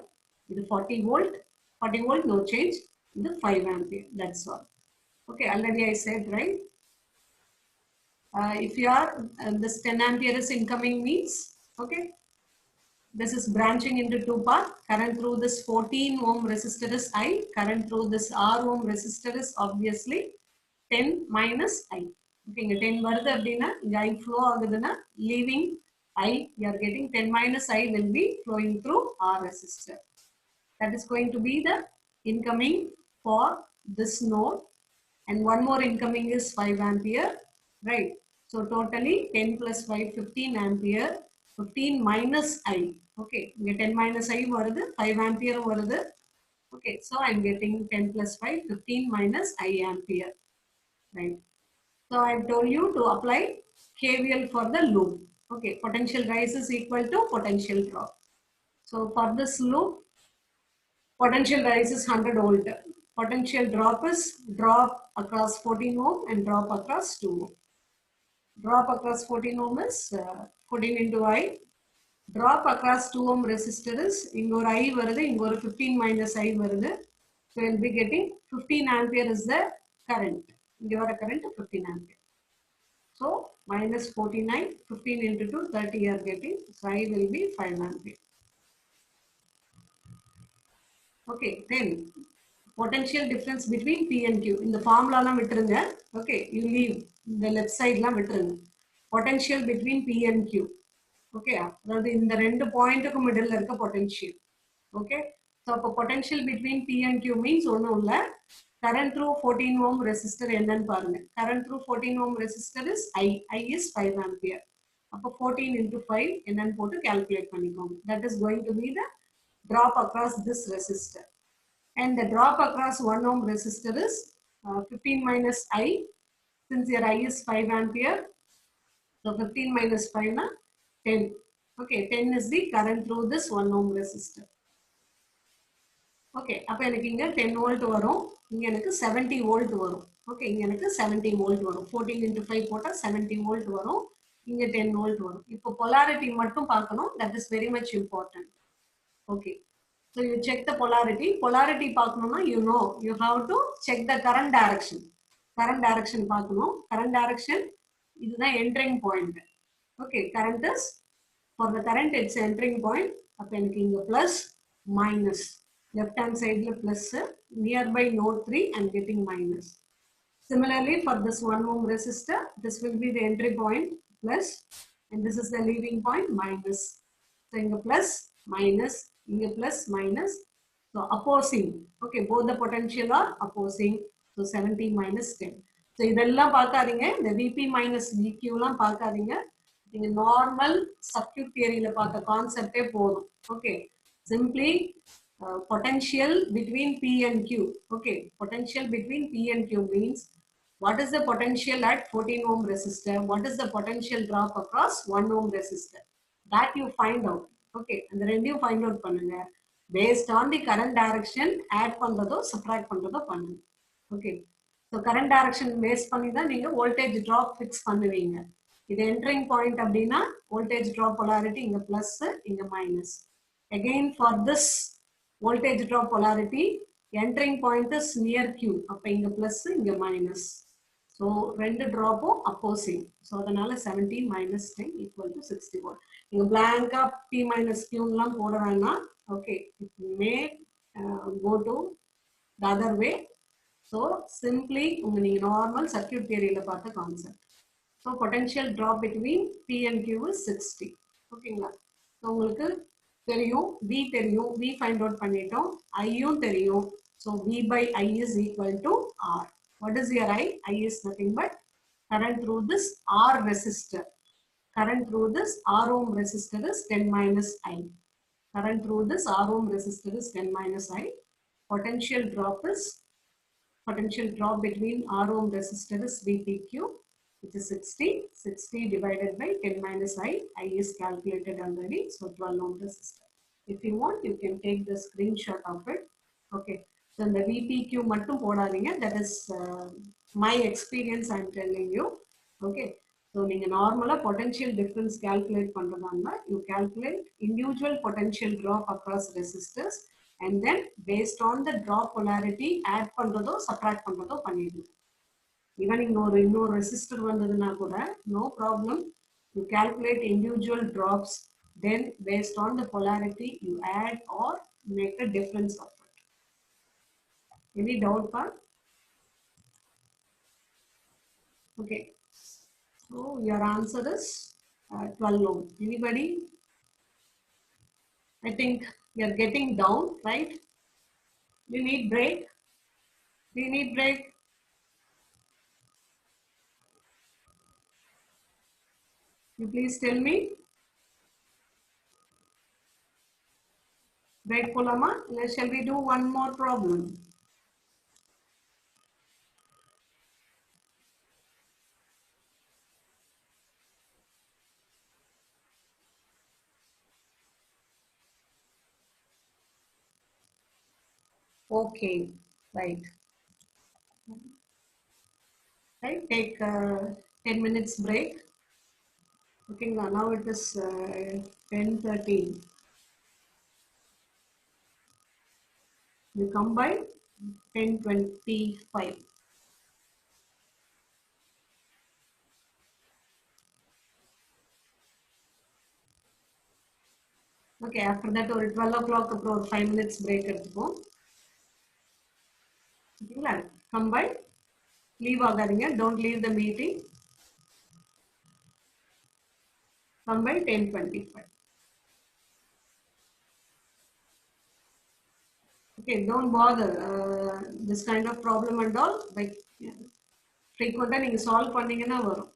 This 40 volt. 40 volt no change. This 5 ampere. That's all. Okay, already I said, right? If you are this 10 ampere is incoming means, okay, this is branching into 2 parts. Current through this 14 ohm resistor is I. Current through this R ohm resistor is obviously 10 minus I. Okay, 10 வருது அப்படின்னா இங்க I flow ஆகுதுன்னா leaving I, you are getting 10 minus I will be flowing through R resistor. That is going to be the incoming for this node, and one more incoming is 5 ampere, right? So totally 10 plus 5, 15 ampere, 15 minus I. Okay, இங்க 10 minus I வருது, 5 ampere வருது. Okay, so I'm getting 10 plus 5, 15 minus I ampere, right? So I've told you to apply KVL for the loop. Okay, potential rise is equal to potential drop. So for this loop, potential rise is 100 volt. Potential drop is drop across 14 ohm and drop across 2 ohm. Drop across 14 ohm is 14 into I. Drop across 2 ohm resistor is இங்க ஒரு I வருது, இங்க ஒரு 15 minus I வருது. So we'll be getting 15 ampere is the current. இங்க வர current 15 ampere. So minus 49, 15 into 2, 30 you are getting. So I will be 5 ampere. Okay, then potential difference between P and Q. In the formula la விட்டுருங்க. Okay, you leave the left side la விட்டுருங்க. Potential between P and Q. Okay, அதாவது இந்த ரெண்டு பாயிண்ட்டுக்கு middle இருக்க potential. Okay, so அப்போ potential between P and Q means ஒன்றும் இல்லை. Current through 14 ohm resistor என்னன்னு பாருங்க. Current through 14 ohm resistor is I. I is 5 ampere. அப்போ 14 into 5 என்னன்னு போட்டு calculate பண்ணிக்கோங்க. That is going to be the drop across this resistor. And the drop across 1 ohm resistor is 15 minus I. Since your I is 5 ampere, so 15 minus 5 na 10. Okay, 10 is the current through this 1 ohm resistor. Okay, அப்ப எனக்கு இங்க 10 volt வரும், இங்க எனக்கு 70 volt வரும். Okay, இங்க எனக்கு 70 volt வரும். 14 into 5 போட்டா 70 volt வரும், இங்க 10 volt வரும். இப்போ polarity மட்டும் பார்க்கணும், that is very much important. Okay, so you check the polarity. Polarity பார்க்கணும்னா you know, you have to check the current direction. Current direction பார்க்கணும். Current direction இதுதான் entering point. Okay, current is, for the current it's entering point. அப்ப எனக்கு இங்க plus minus. Left hand side la plus, nearby node 3 I'm getting minus. Similarly for this 1 ohm resistor, this will be the entry point plus, and this is the leaving point minus. So inga plus minus, inga plus minus. So opposing. Okay, both the potential are opposing. So 70 minus 10. So இதெல்லாம் பார்க்காதீங்க, இந்த VP minus VQ எல்லாம் பார்க்காதீங்க. நீங்க normal circuit தியரியில பார்த்த கான்செப்டே போதும். Okay, simply potential between P and Q. Okay, potential between P and Q means what is the potential at 14 ohm resistor, what is the potential drop across 1 ohm resistor, that you find out. Okay, and the ரெண்டையும் find out பண்ணுங்க. Based on the current direction, add பண்றதோ subtract பண்றதோ பண்ணுங்க. Okay, so current direction base பண்ணி தான் நீங்க voltage drop fix பண்ணுவீங்க. இது entering point அப்படின்னா voltage drop polarity இங்க plus இங்க minus. Again for this voltage drop polarity, entering point is near Q. அப்ப இங்க plus இங்க minus. So ரெண்டு dropம் opposing. So அதனால 17 minus 10 equal to 60 volt. இங்க blank P minus Q எல்லாம் போட வேணாம். Okay, it may go to the other way. So simply நீங்க normal circuit theory ல பார்த்த concept. So potential drop between P and Q is 60. ஓகேங்களா? So உங்களுக்கு தெரியும், V தெரியும், V find out பண்ணிட்டோம், I யும் தெரியும். So V by I is equal to R. What is your I? I is nothing but current through this R resistor. Current through this R ohm resistor is 10 minus I. Current through this R ohm resistor is 10 minus I. Potential drop is, potential drop between R ohm resistor is VPQ, which is 60. 60 divided by 10 minus I. I is calculated already. So 12 ohm resistor. If you want, you can take the screenshot of it. Okay. So the VPQ மட்டும் போடாதீங்க. That is my experience I am telling you. Okay. So நீங்க நார்மலா potential difference calculate பண்றதான்னா, you calculate individual potential drop across resistors, and then based on the drop polarity add பண்றதோ subtract பண்றதோ பண்ணிடுங்க. Even இன்னொரு resistor வந்ததுன்னா கூட no problem, you calculate individual drops, then based on the polarity you add or make a difference of it. Any doubt part? Okay, so your answer is 12 ohm. Anybody? I think you're getting down, right? You need break? Do you need break? You please tell me. Break polama. Shall we do one more problem? Okay, right. Right, take 10 minutes break. Okay, now it is 10:13. We come by 10:25. Okay, after that ஒரு 12 o'clock அப்புறம் ஒரு 5 minutes break எடுத்துப்போம். ஓகேங்களா? Come by, leave ஆகாதீங்க, don't leave the meeting. Come by 10:25. Okay, don't bother. This kind of problem and all, like frequent நீங்க solve பண்ணீங்கன்னா வரும்.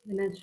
Dinesh.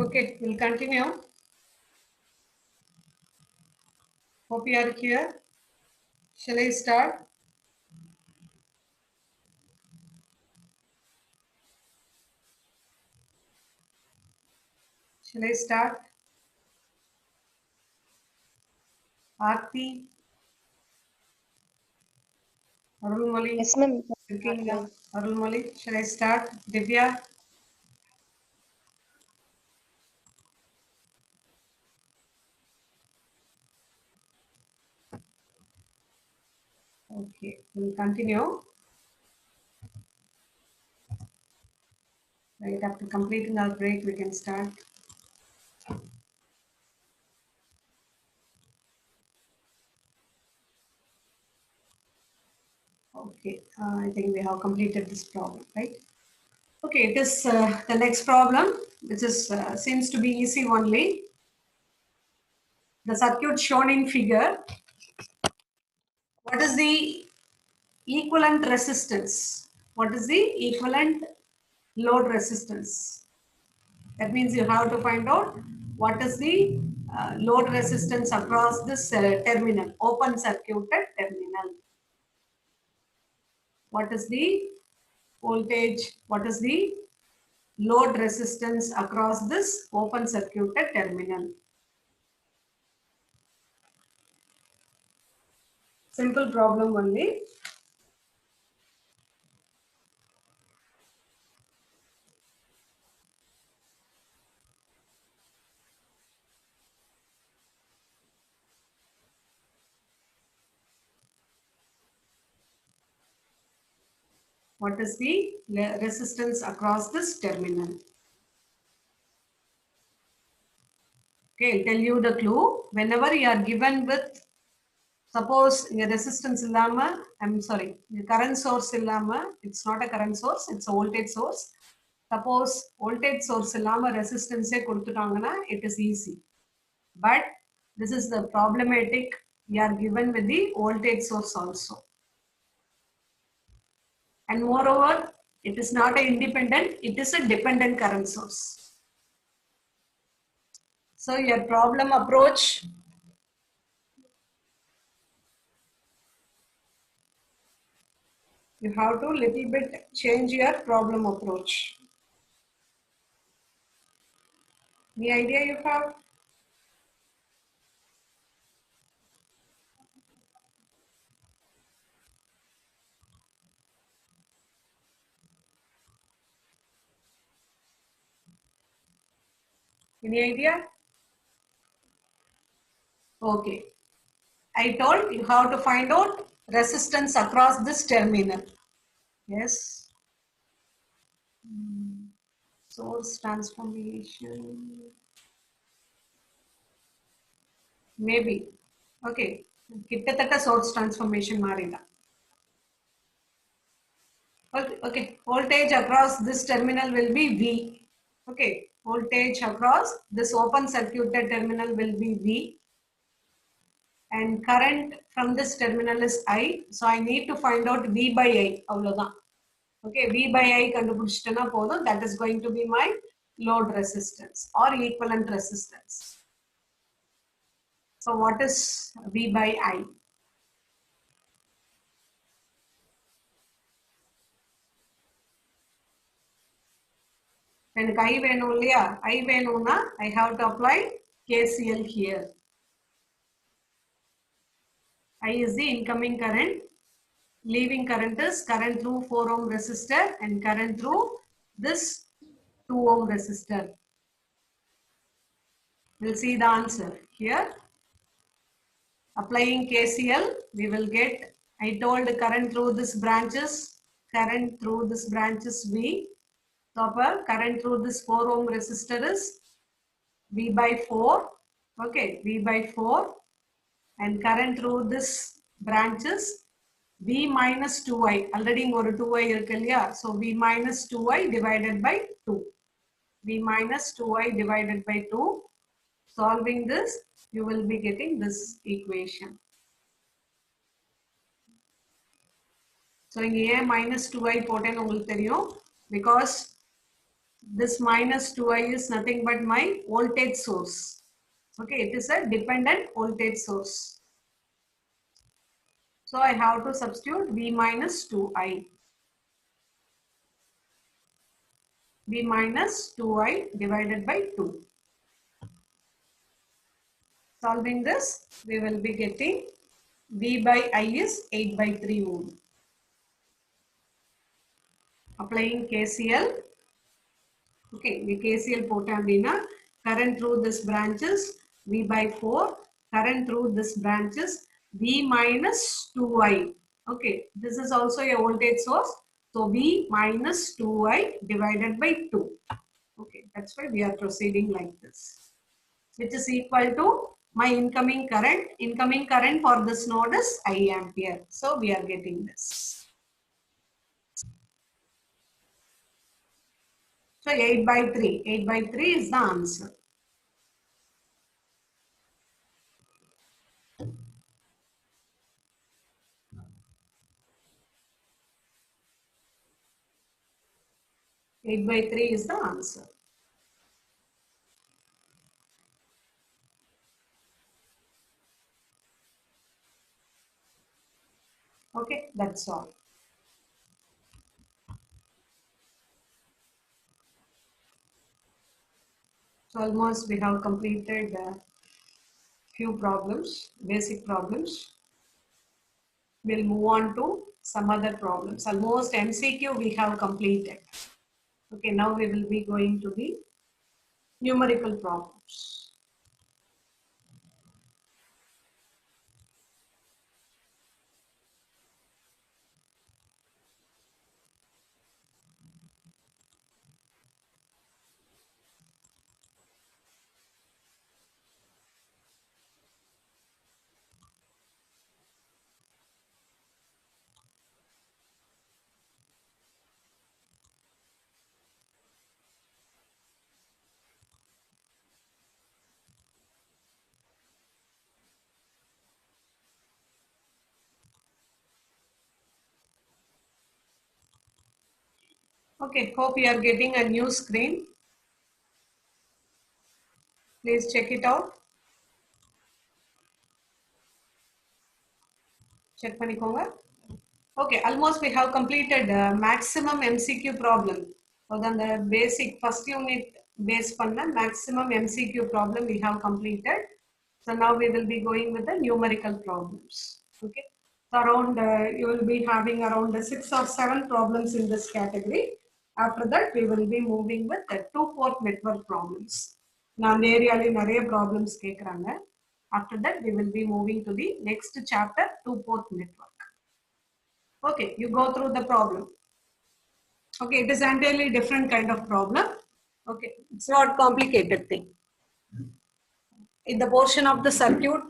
Okay, we'll continue. Hope you are here. Shall I start? Shall I start? Aarti, Arulmoli, Yes, ma'am. Start, Virginia, ma'am. Arulmoli. Shall I start? Divya. Okay, we'll continue. Right after completing our break, we can start. Okay, I think we have completed this problem, right? Okay, it is the next problem, which is seems to be easy only. The circuit shown in figure. What is the equivalent resistance? What is the equivalent load resistance? That means you have to find out what is the load resistance across this terminal, open circuited terminal. What is the voltage? What is the load resistance across this open circuited terminal? Simple problem only. What is the resistance across this terminal? Okay, I'll tell you the clue. Whenever you are given with, suppose your resistance illama, I'm sorry, the current source illama, it's not a current source, it's a voltage source. Suppose voltage source illama resistance கொடுத்துட்டாங்கன்னா, it is easy. But this is the problematic, you are given with the voltage source also. And moreover, it is not an independent, it is a dependent current source. So your problem approach, you have to little bit change your problem approach. Any idea you have? Any idea? Okay. I told you how to find out resistance across this terminal. Yes. Source transformation. Maybe. Okay. கிட்டத்தட்ட source transformation மாறிடலாம். Okay. Voltage across this terminal will be V. Okay. Voltage across this open circuited terminal will be V. And current from this terminal is I. So I need to find out V by I. அவ்வளவுதான். Okay, V by I கண்டுபிடிச்சிட்டேன்னா போதும். That is going to be my load resistance or equivalent resistance. So what is V by I? எனக்கு I வேணும் இல்லையா? I வேணும்னா I have to apply KCL here. I is the incoming current. Leaving current is current through 4 ohm resistor and current through this 2 ohm resistor. We'll see the answer here. Applying KCL, we will get, I told current through this branches, current through this branches V. So current through this 4 ohm resistor is V by 4. Okay, V by 4. And current through this branches V minus 2I. Already ஒரு 2I இருக்கு இல்லையா? So V minus 2I divided by 2. V minus 2I divided by 2. Solving this, you will be getting this equation. So இங்க ஏன் minus 2I போட்டேன்னு உங்களுக்கு தெரியும். Because This minus 2i is nothing but my voltage source. Okay, it is a dependent voltage source. So I have to substitute V minus 2i. V minus 2i divided by 2. Solving this, we will be getting V by I is 8 by 3 ohm. Applying KCL. Okay, the KCL போட்டேன் current through this branches V by 4, current through this branches V minus 2I. Okay, this is also a voltage source. So V minus 2I divided by 2. Okay, that's why we are proceeding like this, which is equal to my incoming current. Incoming current for this node is I ampere. So we are getting this. So 8 by 3. 8 by 3 is the answer. Eight by 3 is the answer. Okay, that's all. So almost we have completed few problems, basic problems. We'll move on to some other problems. Almost MCQ we have completed. Okay, now we will be going to the numerical problems. Okay, hope you are getting a new screen. Please check it out. Check பண்ணிக்கோங்க. Okay, almost we have completed maximum MCQ problem. So then the basic first unit base panna maximum MCQ problem we have completed. So now we will be going with the numerical problems. Okay, so around you will be having around 6 or 7 problems in this category. After that we will be moving with the 2-port network problems. Now the area நிறைய problems கேக்குறாங்க. After that we will be moving to the next chapter, 2-port network. Okay, you go through the problem. Okay, it is entirely different kind of problem. Okay, it's not complicated thing. In the portion of the circuit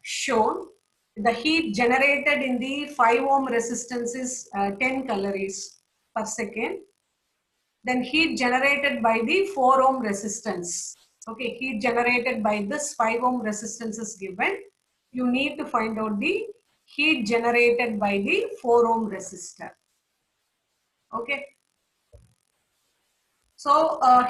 shown, the heat generated in the 5 ohm resistance is 10 calories per second. Then heat generated by the 4 ohm resistance. Okay, heat generated by this 5 ohm resistance is given. You need to find out the heat generated by the 4 ohm resistor. Okay. So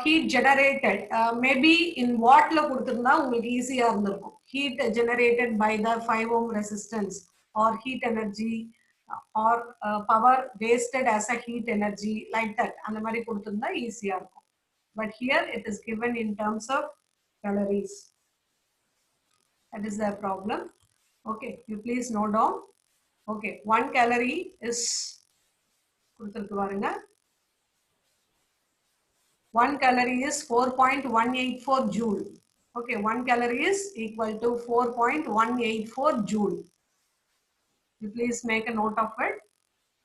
heat generated, maybe in watt la kuduthirundha ungalku easy ah irundirukum. Heat generated by the 5 ohm resistance or heat energy or power wasted as a heat energy, like that andha mari kuduthirundha easy ah irukum. But here it is given in terms of calories. That is the problem. Okay, you please note down. Okay, 1 calorie is kuduthirukku varunga. 1 calorie is 4.184 joule. Okay, 1 calorie is equal to 4.184 joule. You please make a note of it.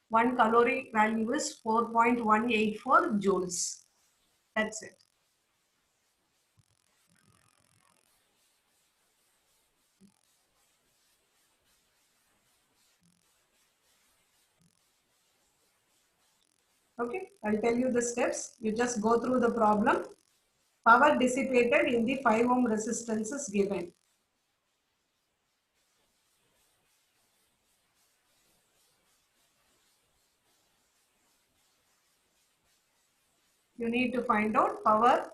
1 calorie value is 4.184 joules. That's it. Okay, I'll tell you the steps. You just go through the problem. Power dissipated in the 5 ohm resistance is given. You need to find out power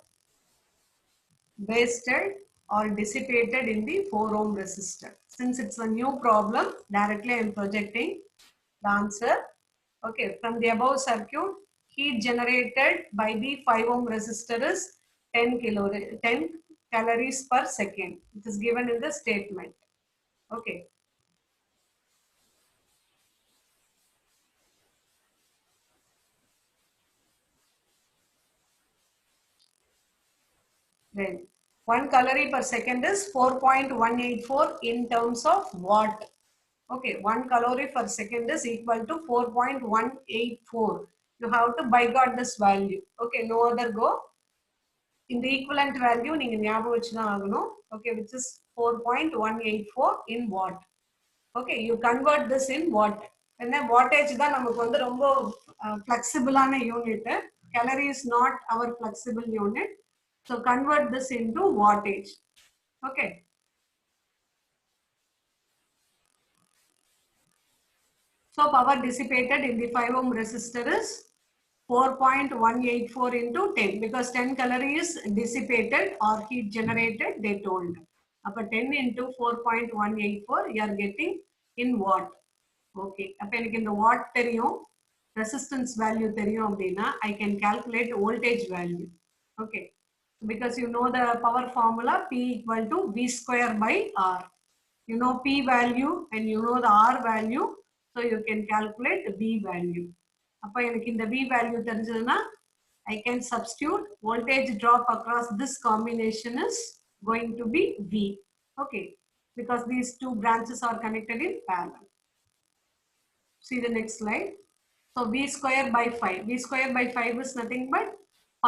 wasted or dissipated in the 4 ohm resistor. Since it's a new problem, directly I am projecting the answer. Okay, from the above circuit, heat generated by the 5 ohm resistor is 10 calories per second. It is given in the statement. Okay. Then 1 calorie per second is 4.184 in terms of watt. Okay, 1 calorie per second is equal to 4.184. You have to bygot this value. Okay, no other go. In the equivalent value, you okay, which is 4.184 in watt. Okay, you convert this in watt. And then wattage தான் நமக்கு வந்து ரொம்ப flexible-ஆன unit. Calorie is not our flexible unit. So convert this into wattage. Okay. So power dissipated in the 5 ohm resistor is 4.184 into 10 because 10 calories dissipated or heat generated, they told. Upper 10 into 4.184, you are getting in watt. Okay. Appa enak in the watt theriyum, resistance value theriyum appadina, I can calculate voltage value. Okay. Because you know the power formula P equal to V square by R. You know P value and you know the R value. So you can calculate V value. அப்ப எனக்கு இந்த V value தெரிஞ்சதுன்னா I can substitute voltage drop across this combination is going to be V. Okay. Because these two branches are connected in parallel. See the next slide. So V square by 5. V square by 5 is nothing but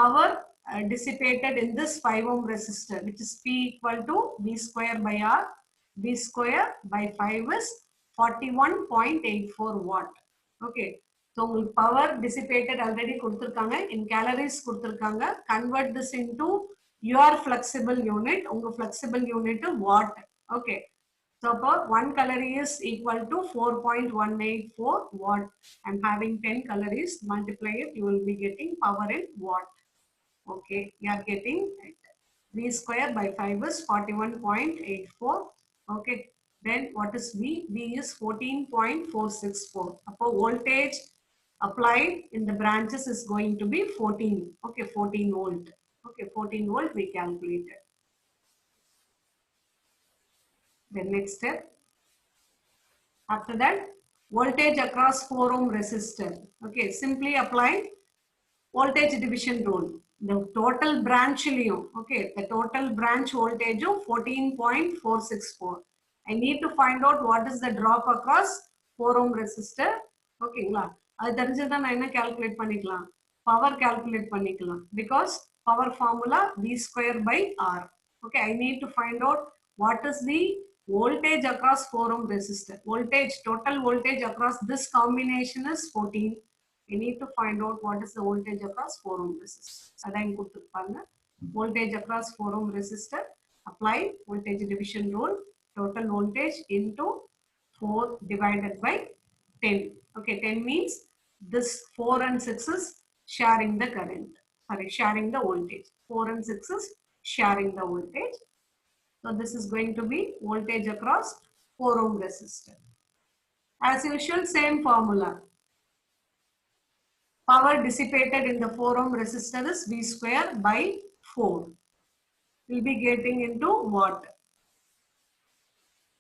power dissipated in this 5 ohm resistor, which is P equal to V square by R. V square by 5 is 41.84 watt. Okay. So power dissipated already kuduthirukanga, in calories kuduthirukanga. Convert this into your flexible unit. Unga flexible unit watt. Okay. So 1 calorie is equal to 4.184 watt. I'm having 10 calories, multiply it, you will be getting power in watt. Okay, you are getting it. V square by 5 is 41.84. Okay, then what is V? V is 14.464. Upper voltage applied in the branches is going to be 14. Okay, 14 volt. Okay, 14 volt we calculated. The next step. After that, voltage across 4 ohm resistor. Okay, simply apply voltage division rule. The total branch, okay, the total branch voltage of 14.464. I need to find out what is the drop across 4 ohm resistor. Okay, அது தெரிஞ்சதா நான் என்ன calculate பண்ணிக்கலாம், power calculate பண்ணிக்கலாம், because power formula V square by R. Okay, I need to find out what is the voltage across 4 ohm resistor. Voltage, total voltage across this combination is 14. You need to find out what is the voltage across 4 ohm resistor. Adha kuduthirupanga. Voltage across 4 ohm resistor. Apply voltage division rule. Total voltage into 4 divided by 10. Okay, 10 means this 4 and 6 is sharing the current. Sorry, sharing the voltage. 4 and 6 is sharing the voltage. So this is going to be voltage across 4 ohm resistor. As usual, same formula. Power dissipated in the 4 ohm resistor is V square by 4. We'll be getting into watt.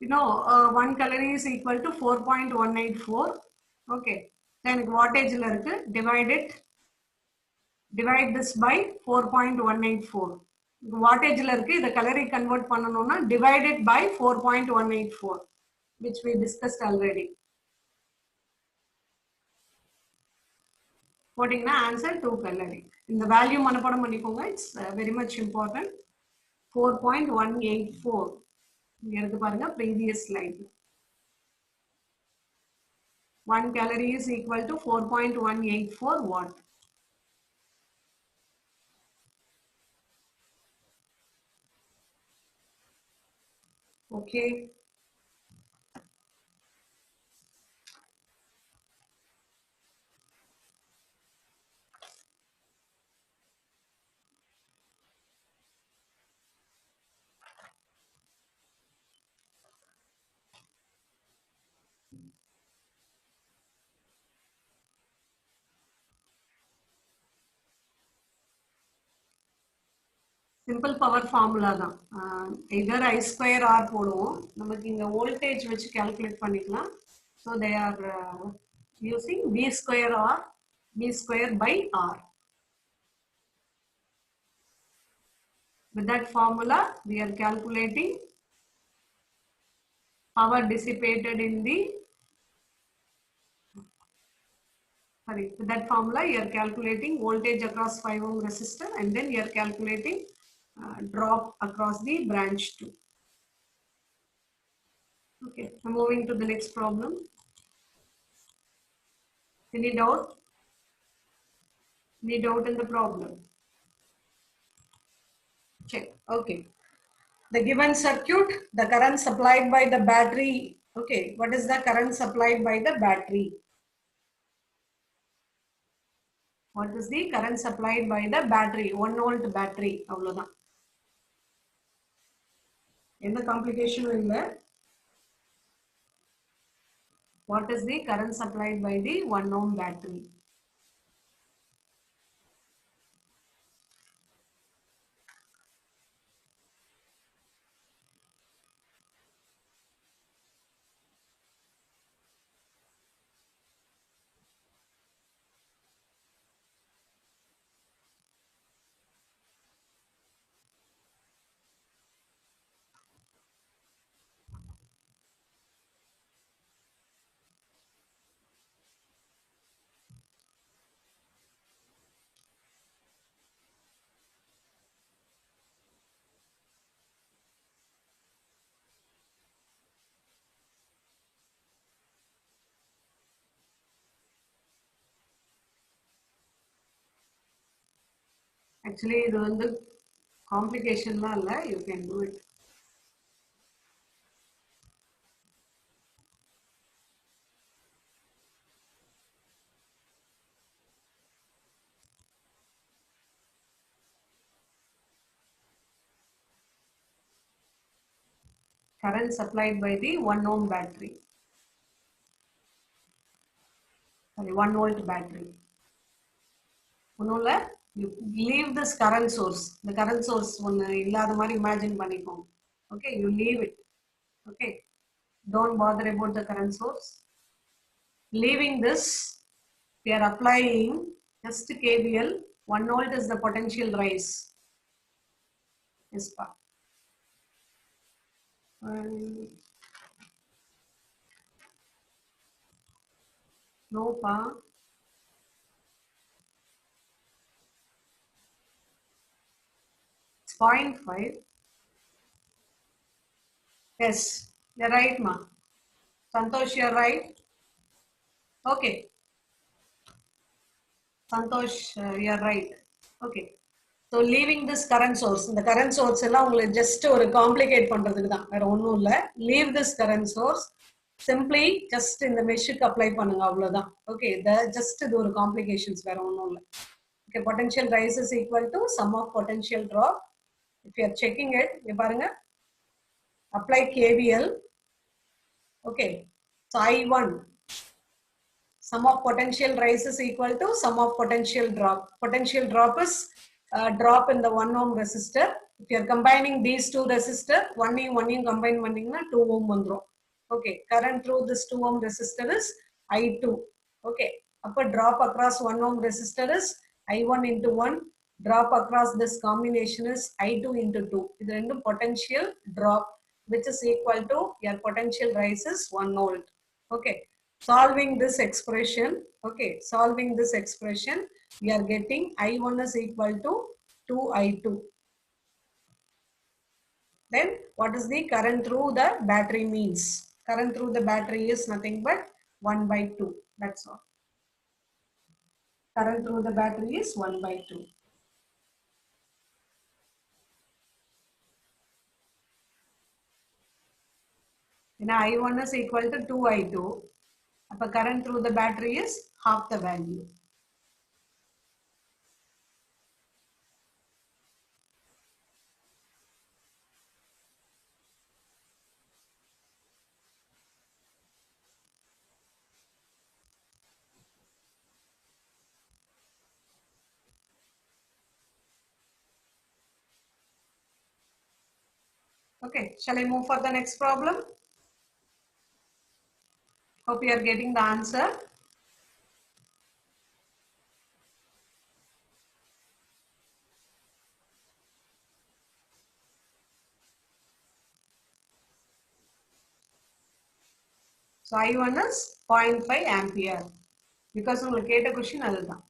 You know, 1 calorie is equal to 4.184. Okay. Then wattage divide this by 4.184. Wattage the calorie convert பண்ணனும்னா divided by 4.184, which we discussed already. Putting the answer 2 calorie. In the value manapadam பண்ணிக்கோங்க, it's very much important. 4.184. இங்க இருக்கு பாருங்க previous slide. 1 calorie is equal to 4.184 watt. Okay. Simple power formula தான். எதர் ஐ square R போடுவோம். நமக்கு இங்கே voltage வச்சு calculate பண்ணிக்கலாம். So they are using P square R P square by R. With that formula, we are calculating power dissipated in the, sorry, with that formula, you are calculating voltage across 5 ohm resistor, and then you are calculating drop across the branch 2. Okay, I'm moving to the next problem. Any doubt? Any doubt in the problem? Check. Okay. The given circuit, the current supplied by the battery. Okay, what is the current supplied by the battery? What is the current supplied by the battery? 1 volt battery. அவ்வளவுதான். எந்த காம்ப்ளிகேஷனும் இல்லை. What is the current supplied by the 1 ohm battery? Actually, இது வந்து காம்ப்ளிகேஷன்லாம் இல்லை. You can do it. Current supplied by the 1 ohm battery. Sorry, 1 volt battery. ஒன்றும் you leave this current source. The current source ஒன்று இல்லாத மாதிரி imagine பண்ணிக்கோங்க. Okay, you leave it. Okay, don't bother about the current source. Leaving this, we are applying just KVL. 1 volt is the potential rise. This part. No pa. It's 0.5. Yes, you're right, ma. Santosh, you're right. Okay. Santosh, you're right. Okay. So leaving this current source, the current source எல்லாம் உங்களுக்கு just ஒரு complicate பண்றதுக்கு தான், வேற ஒன்றும் இல்லை. Leave this current source. Simply just இந்த மெஷ்க்கு apply பண்ணுங்க, அவ்வளவுதான். Okay, just இது ஒரு complications, வேற ஒன்றும் இல்லை. Okay, potential rise is equal to sum of potential drop. If you are checking it, இங்க பாருங்க, apply KVL. Okay, so I1, sum of potential rise is equal to sum of potential drop. Potential drop is drop in the 1 ohm resistor. If you are combining these two resistor, 1 combine பண்ணீங்கன்னா 2 ohm வந்துரும். Okay, current through this 2 ohm resistor is I2. Okay, அப்ப drop across 1 ohm resistor is I1 into 1. Drop across this combination is I2 into 2. இது ரெண்டும் potential drop, which is equal to your potential rise is 1 volt. Okay, solving this expression, okay, solving this expression, we are getting I1 is equal to 2I2. Then what is the current through the battery means? Current through the battery is nothing but 1 by 2. That's all. Current through the battery is 1 by 2. Now I1 is equal to 2I2. Appa current through the battery is half the value. Okay, shall I move for the next problem? Hope you are getting the answer. So I1 is 0.5 ampere. Because உங்களுக்கு கேட்ட question அதுதான்.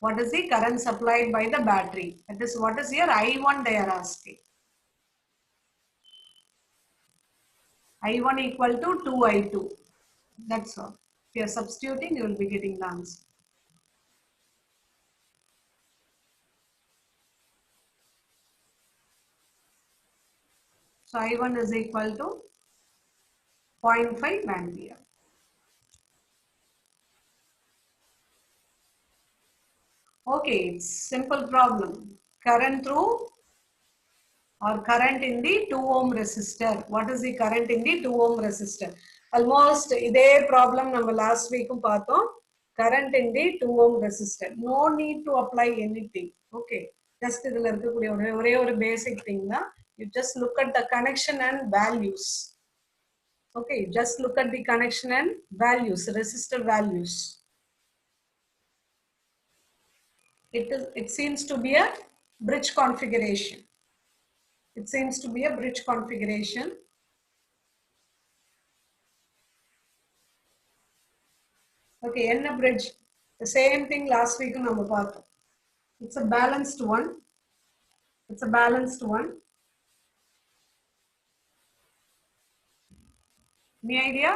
What is the current supplied by the battery? That is, what is your I1 they are asking. I1 equal to 2I2. That's all. If you are substituting, you will be getting the answer. So I1 is equal to 0.5 ampere. Okay, it's simple problem. Current through or current in the 2 ohm resistor. What is the current in the 2 ohm resistor? Almost இதே problem நம்ம last week பார்த்தோம். Current in the 2 ohm resistor. No need to apply anything. Okay. Just இதுல இருக்கக்கூடிய ஒரே ஒரு basic thing தான். You just look at the connection and values. Okay, just look at the connection and values, resistor values. It seems to be a bridge configuration. It seems to be a bridge configuration. Okay, N bridge. The same thing last week நம்ம பார்த்தோம். It's a balanced one. It's a balanced one. Any idea?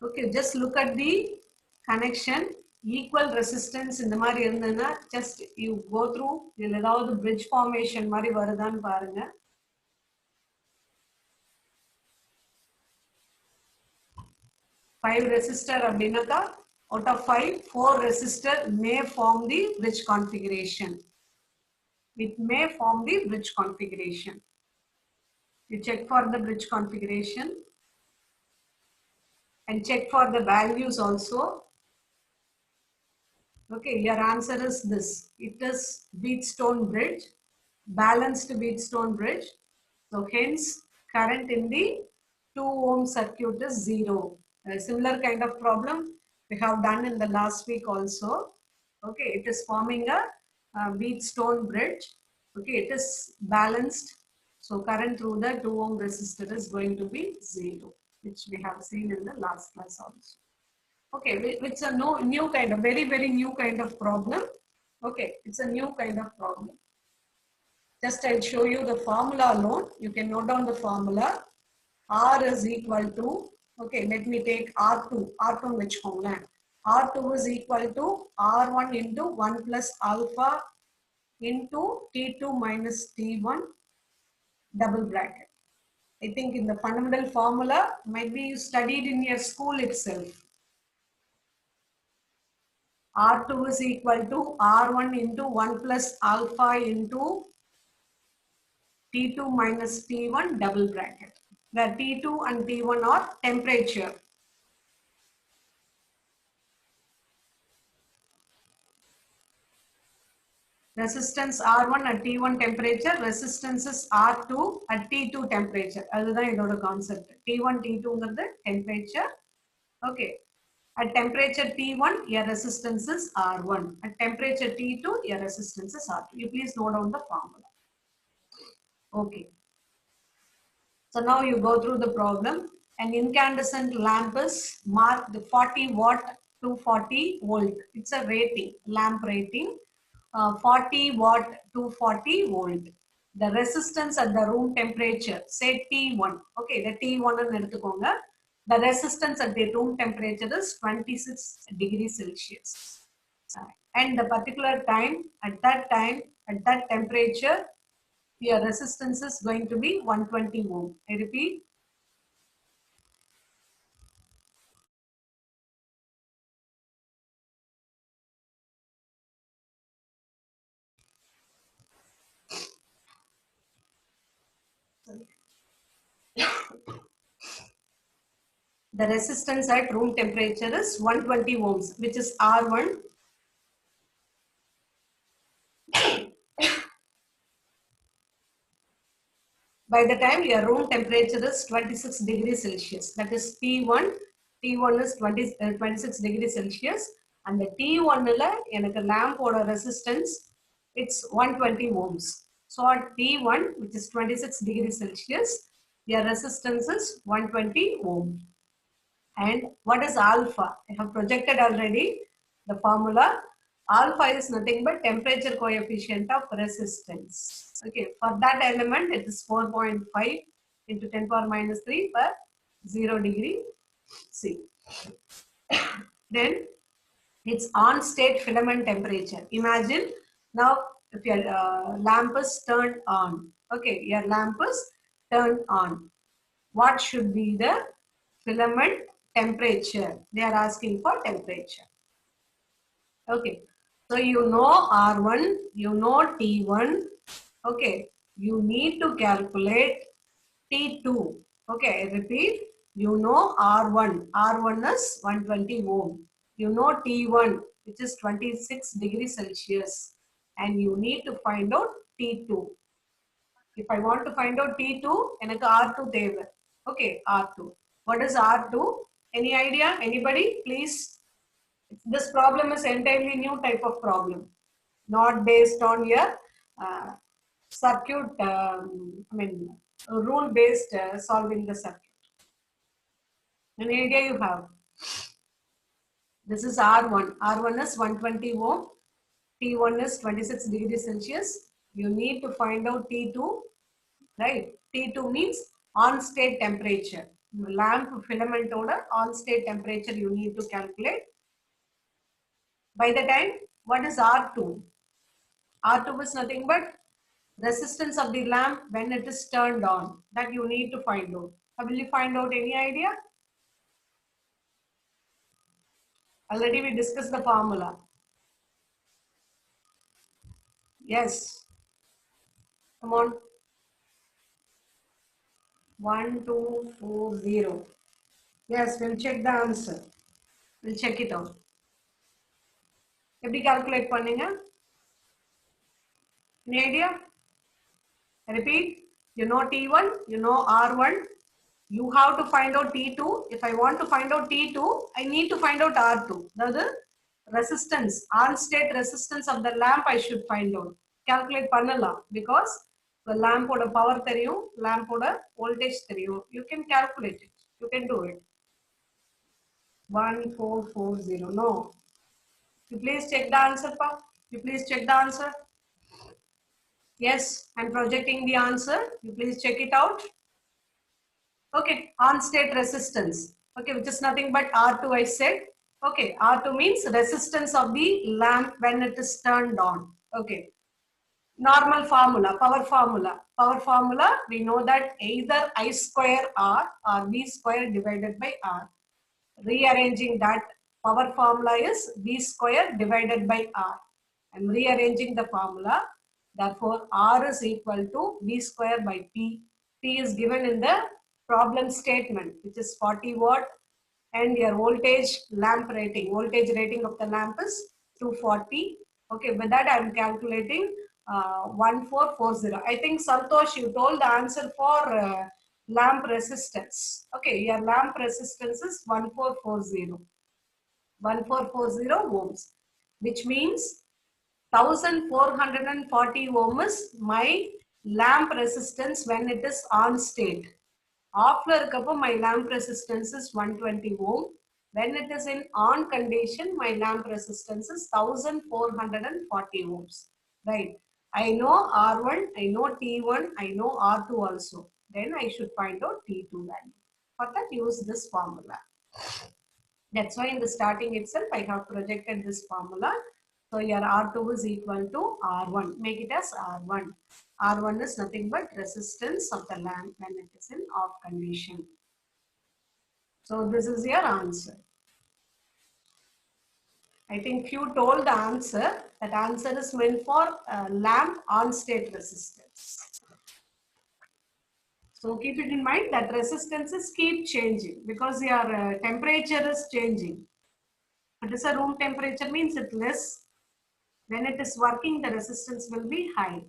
Okay, just look at the connection. Equal resistance இந்த மாதிரி இருந்ததுன்னா just you go through இதுல ஏதாவது bridge formation மாதிரி வருதான்னு பாருங்க. 5 resistor அப்படின்னாக்கா out of 5, 4 resistor may form the bridge configuration. It may form the bridge configuration. You check for the bridge configuration and check for the values also. Okay, your answer is this. It is Wheatstone bridge, balanced Wheatstone bridge. So hence current in the 2 ohm circuit is 0. A similar kind of problem we have done in the last week also. Okay, it is forming a Wheatstone bridge. Okay, it is balanced. So current through the 2 ohm resistor is going to be 0, which we have seen in the last class also. Okay, it's a new kind of very new kind of problem. Okay, it's a new kind of problem. Just I'll show you the formula alone. You can note down the formula. R is equal to, okay, let me take R2. R2 which formula? R2 is equal to R1 into 1 plus alpha into T2 minus T1 double bracket. I think in the fundamental formula, might be you studied in your school itself. R2 is equal to R1 into 1 plus alpha into T2 minus T1 double bracket. The T2 and T1 are temperature. Resistance R1 at T1 temperature, resistance is R2 at T2 temperature. அதுதான் இதோட concept. T1, T2 ங்கிறது temperature. Okay. At temperature T1, your resistance is R1. At temperature T2, your resistance is R2. You please note down the formula. Okay. So now you go through the problem. An incandescent lamp is marked 40 watt to 40 volt. It's a rating, lamp rating. 40 watt to 40 volt. The resistance at the room temperature, say T1. Okay, the T1 and எடுத்துக்கோங்க. The resistance at the room temperature is 26 degrees Celsius. And the particular time, at that temperature, your resistance is going to be 120 ohm. I repeat. The resistance at room temperature is 120 ohms, which is R1. By the time your room temperature is 26 degrees Celsius, that is T1. T1 is 26 degrees Celsius. And the T1 is lamp or resistance, it's 120 ohms. So at T1, which is 26 degrees Celsius, your resistance is 120 ohm. And what is alpha? I have projected already the formula. Alpha is nothing but temperature coefficient of resistance. Okay, for that element it is 4.5 into 10 power minus 3 per 0 degree C. Then its on state filament temperature. Imagine now if your lamp is turned on. Okay, your lamp is turned on. What should be the filament temperature? They are asking for temperature. Okay. So you know R1, you know T1. Okay. You need to calculate T2. Okay. I repeat. You know R1. R1 is 120 ohm. You know T1, which is 26 degrees Celsius. And you need to find out T2. If I want to find out T2, எனக்கு R2 தேவை. Okay, R2. What is R2? Any idea? Anybody? Please. This problem is entirely new type of problem. Not based on your uh, circuit, rule based solving the circuit. Any idea you have? This is R1. R1 is 120 ohm. T1 is 26 degrees Celsius. You need to find out T2. Right? T2 means on state temperature. Lamp filament order on state temperature you need to calculate. By the time, what is R2? R2 is nothing but resistance of the lamp when it is turned on. That you need to find out. Will you find out any idea? Already we discussed the formula. Yes. Come on. 1240. Yes, we'll check the answer. We'll check it out. எப்படி calculate பண்ணீங்க? Any idea? Repeat. You know T1, you know R1. You have to find out T2. If I want to find out T2, I need to find out R2. The resistance, on-state resistance of the lamp I should find out. Calculate பண்ணலாம் because the lamp ஓட power தெரியும், lamp ஓட voltage தெரியும். You can calculate it. You can do it. 1440. No. You please check the answer, pa. You please check the answer. Yes, I'm projecting the answer. You please check it out. Okay, on state resistance. Okay, which is nothing but R2 I said. Okay, R2 means resistance of the lamp when it is turned on. Okay, normal formula, power formula. Power formula, we know that either I square R or V square divided by R. Rearranging that, power formula is V square divided by R. I'm rearranging the formula. Therefore, R is equal to V square by P. P is given in the problem statement, which is 40 watt, and your voltage lamp rating, voltage rating of the lamp is 240. Okay, with that I am calculating 1440. I think Santosh, you told the answer for lamp resistance. Okay, your lamp resistance is 1440. 1440 ohms, which means 1440 ohm is my lamp resistance when it is on state. After my lamp resistance is 120 ohm. When it is in on condition, my lamp resistance is 1440 ohms. Right? I know R1, I know T1, I know R2 also. Then I should find out T2 value. For that, use this formula. That's why in the starting itself, I have projected this formula. So your R2 is equal to R1. Make it as R1. R1 is nothing but resistance of the lamp when it is in off condition. So this is your answer. I think you told the answer. That answer is meant for lamp on state resistance. So keep it in mind that resistances keep changing because your temperature is changing. It is a room temperature means it's less. When it is working, the resistance will be high.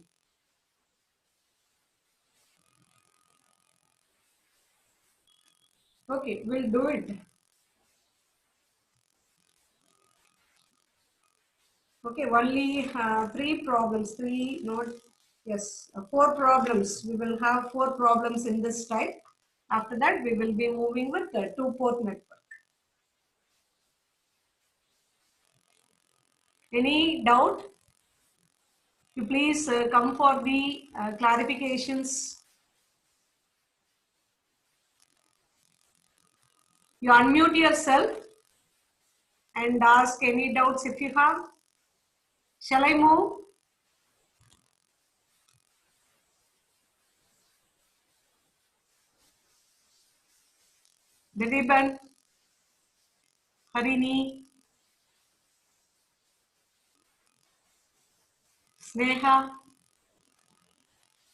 Okay, we'll do it. Okay, only three problems, three, not, yes, four problems. We will have four problems in this type. After that, we will be moving with the two-port network. Any doubt? You please come for the clarifications. You unmute yourself and ask any doubts if you have. Shall I move? Didiban, Harini, Sneha,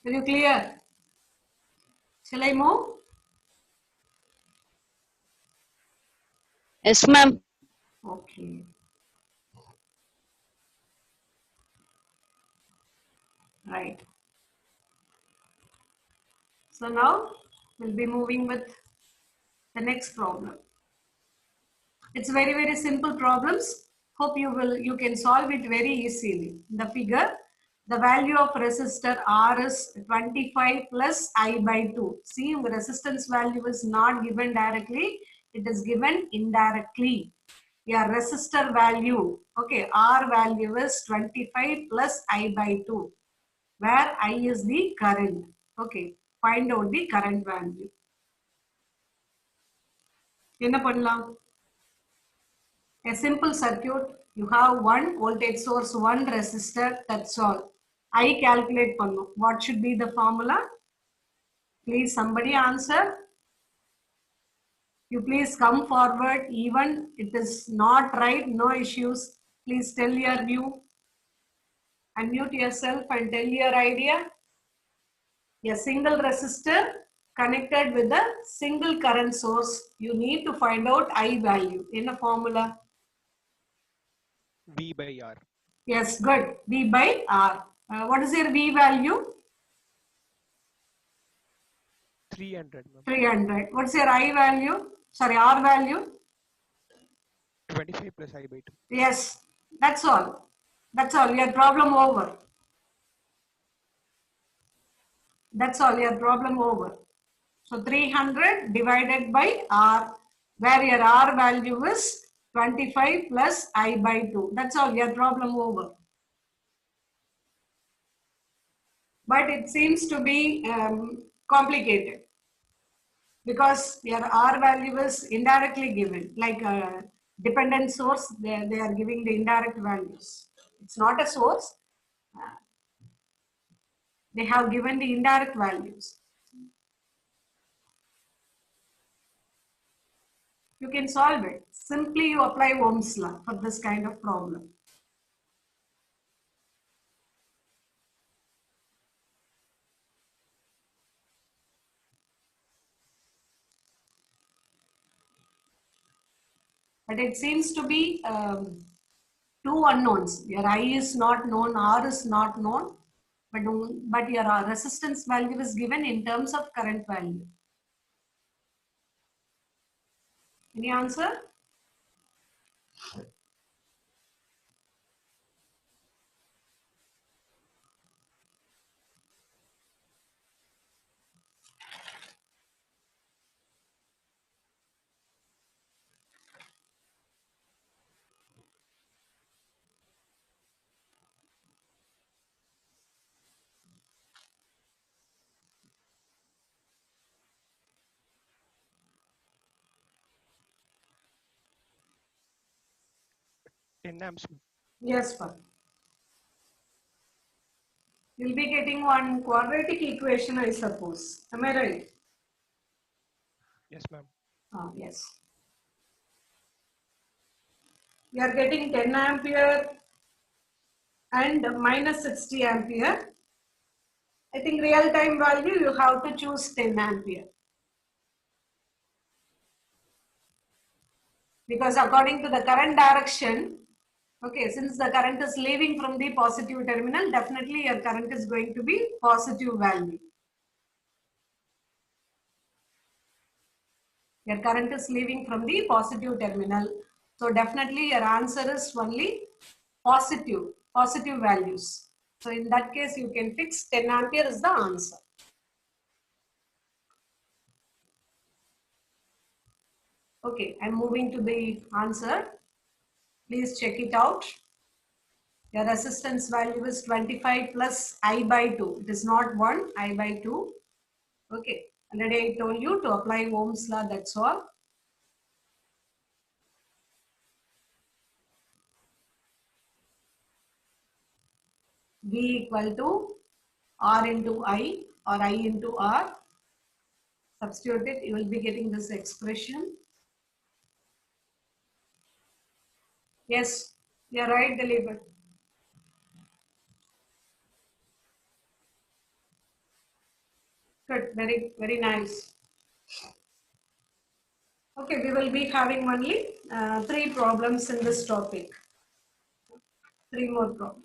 are you clear? Shall I move? Yes, ma'am. Okay, right. So now we'll be moving with the next problem. It's very simple problems. Hope you can solve it very easily. The figure, the value of resistor R is 25 plus I by 2. See, the resistance value is not given directly, it is given indirectly. Yeah, resistor value, okay, R value is 25 plus I by 2, where I is the current. Okay, find out the current value. என்ன பண்ணலாம்? A simple circuit, you have one voltage source, one resistor, that's all. I calculate பண்ணணும். What should be the formula? Please somebody answer. You please come forward, even it is not right, no issues. Please tell your view. Unmute yourself and tell your idea. A single resistor connected with a single current source. You need to find out I value in a formula. V by R. Yes, good. V by R. What is your V value? 300, ma'am. 300. What's your I value? Sorry, R value? 25 plus I by 2. Yes, that's all. That's all. Your problem over. That's all. Your problem over. So 300 divided by R, where your R value is 25 plus I by 2. That's all. Your problem over. But it seems to be complicated because your R value is indirectly given, like a dependent source, they are giving the indirect values. It's not a source. They have given the indirect values. You can solve it. Simply you apply Ohm's law for this kind of problem. But it seems to be two unknowns. Your I is not known, R is not known, but your resistance value is given in terms of current value. Any answer? Ten amps. Yes, sir. You'll be getting one quadratic equation, I suppose. Am I right? Yes, ma'am. Yes. You are getting 10 ampere and minus 60 ampere I think real time value you have to choose 10 ampere. Because according to the current direction, okay, since the current is leaving from the positive terminal, definitely your current is going to be positive value. Your current is leaving from the positive terminal. So definitely your answer is only positive values. So in that case, you can fix 10 ampere is the answer. Okay, I'm moving to the answer. Please check it out. Your resistance value is 25 plus I by 2. It is not 1, I by 2. Okay, already I told you to apply Ohm's law, that's all. V equal to R into I or I into R. Substitute it, you will be getting this expression. Yes, you're right, Dilip. Good, very nice. Okay, we will be having only 3 problems in this topic. 3 more problems.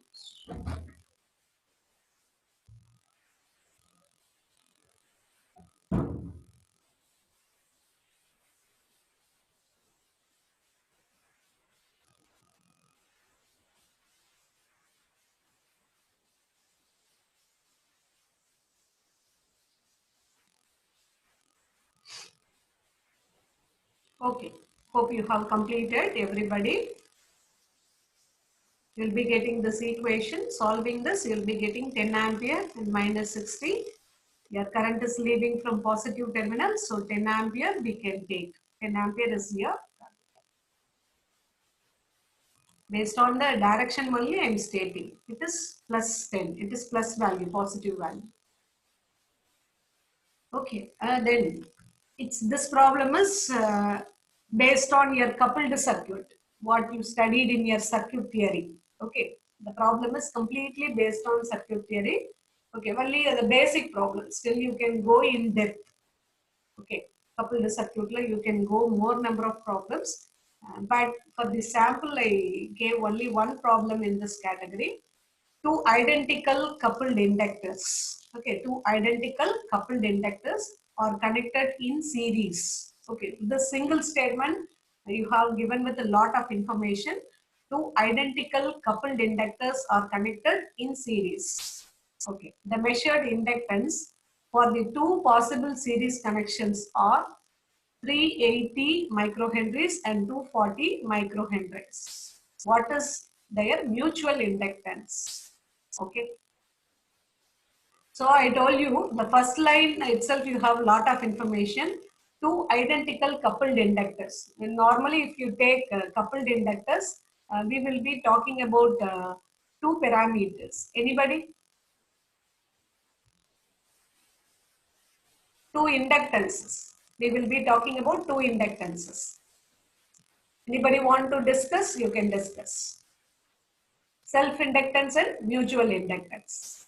Okay, hope you have completed, everybody. You'll be getting this equation. Solving this, you'll be getting 10 ampere and minus 60. Your current is leaving from positive terminal, so 10 ampere we can take. 10 ampere is here. Based on the direction only I am stating. It is plus 10. It is plus value, positive value. Okay, then this problem is based on your coupled circuit, what you studied in your circuit theory. Okay, the problem is completely based on circuit theory. Okay, only the basic problem. Still you can go in depth. Okay, coupled circuit, you can go more number of problems. But for the sample, I gave only one problem in this category. Two identical coupled inductors. Okay, two identical coupled inductors are connected in series. Okay, the single statement you have given with a lot of information. Two identical coupled inductors are connected in series. Okay, the measured inductance for the two possible series connections are 380 microhenries and 240 microhenries. What is their mutual inductance? Okay. So I told you the first line itself you have a lot of information. Two identical coupled inductors. And normally if you take coupled inductors, we will be talking about two parameters. Anybody? Two inductances. We will be talking about two inductances. Anybody want to discuss? You can discuss. Self-inductance and mutual inductance.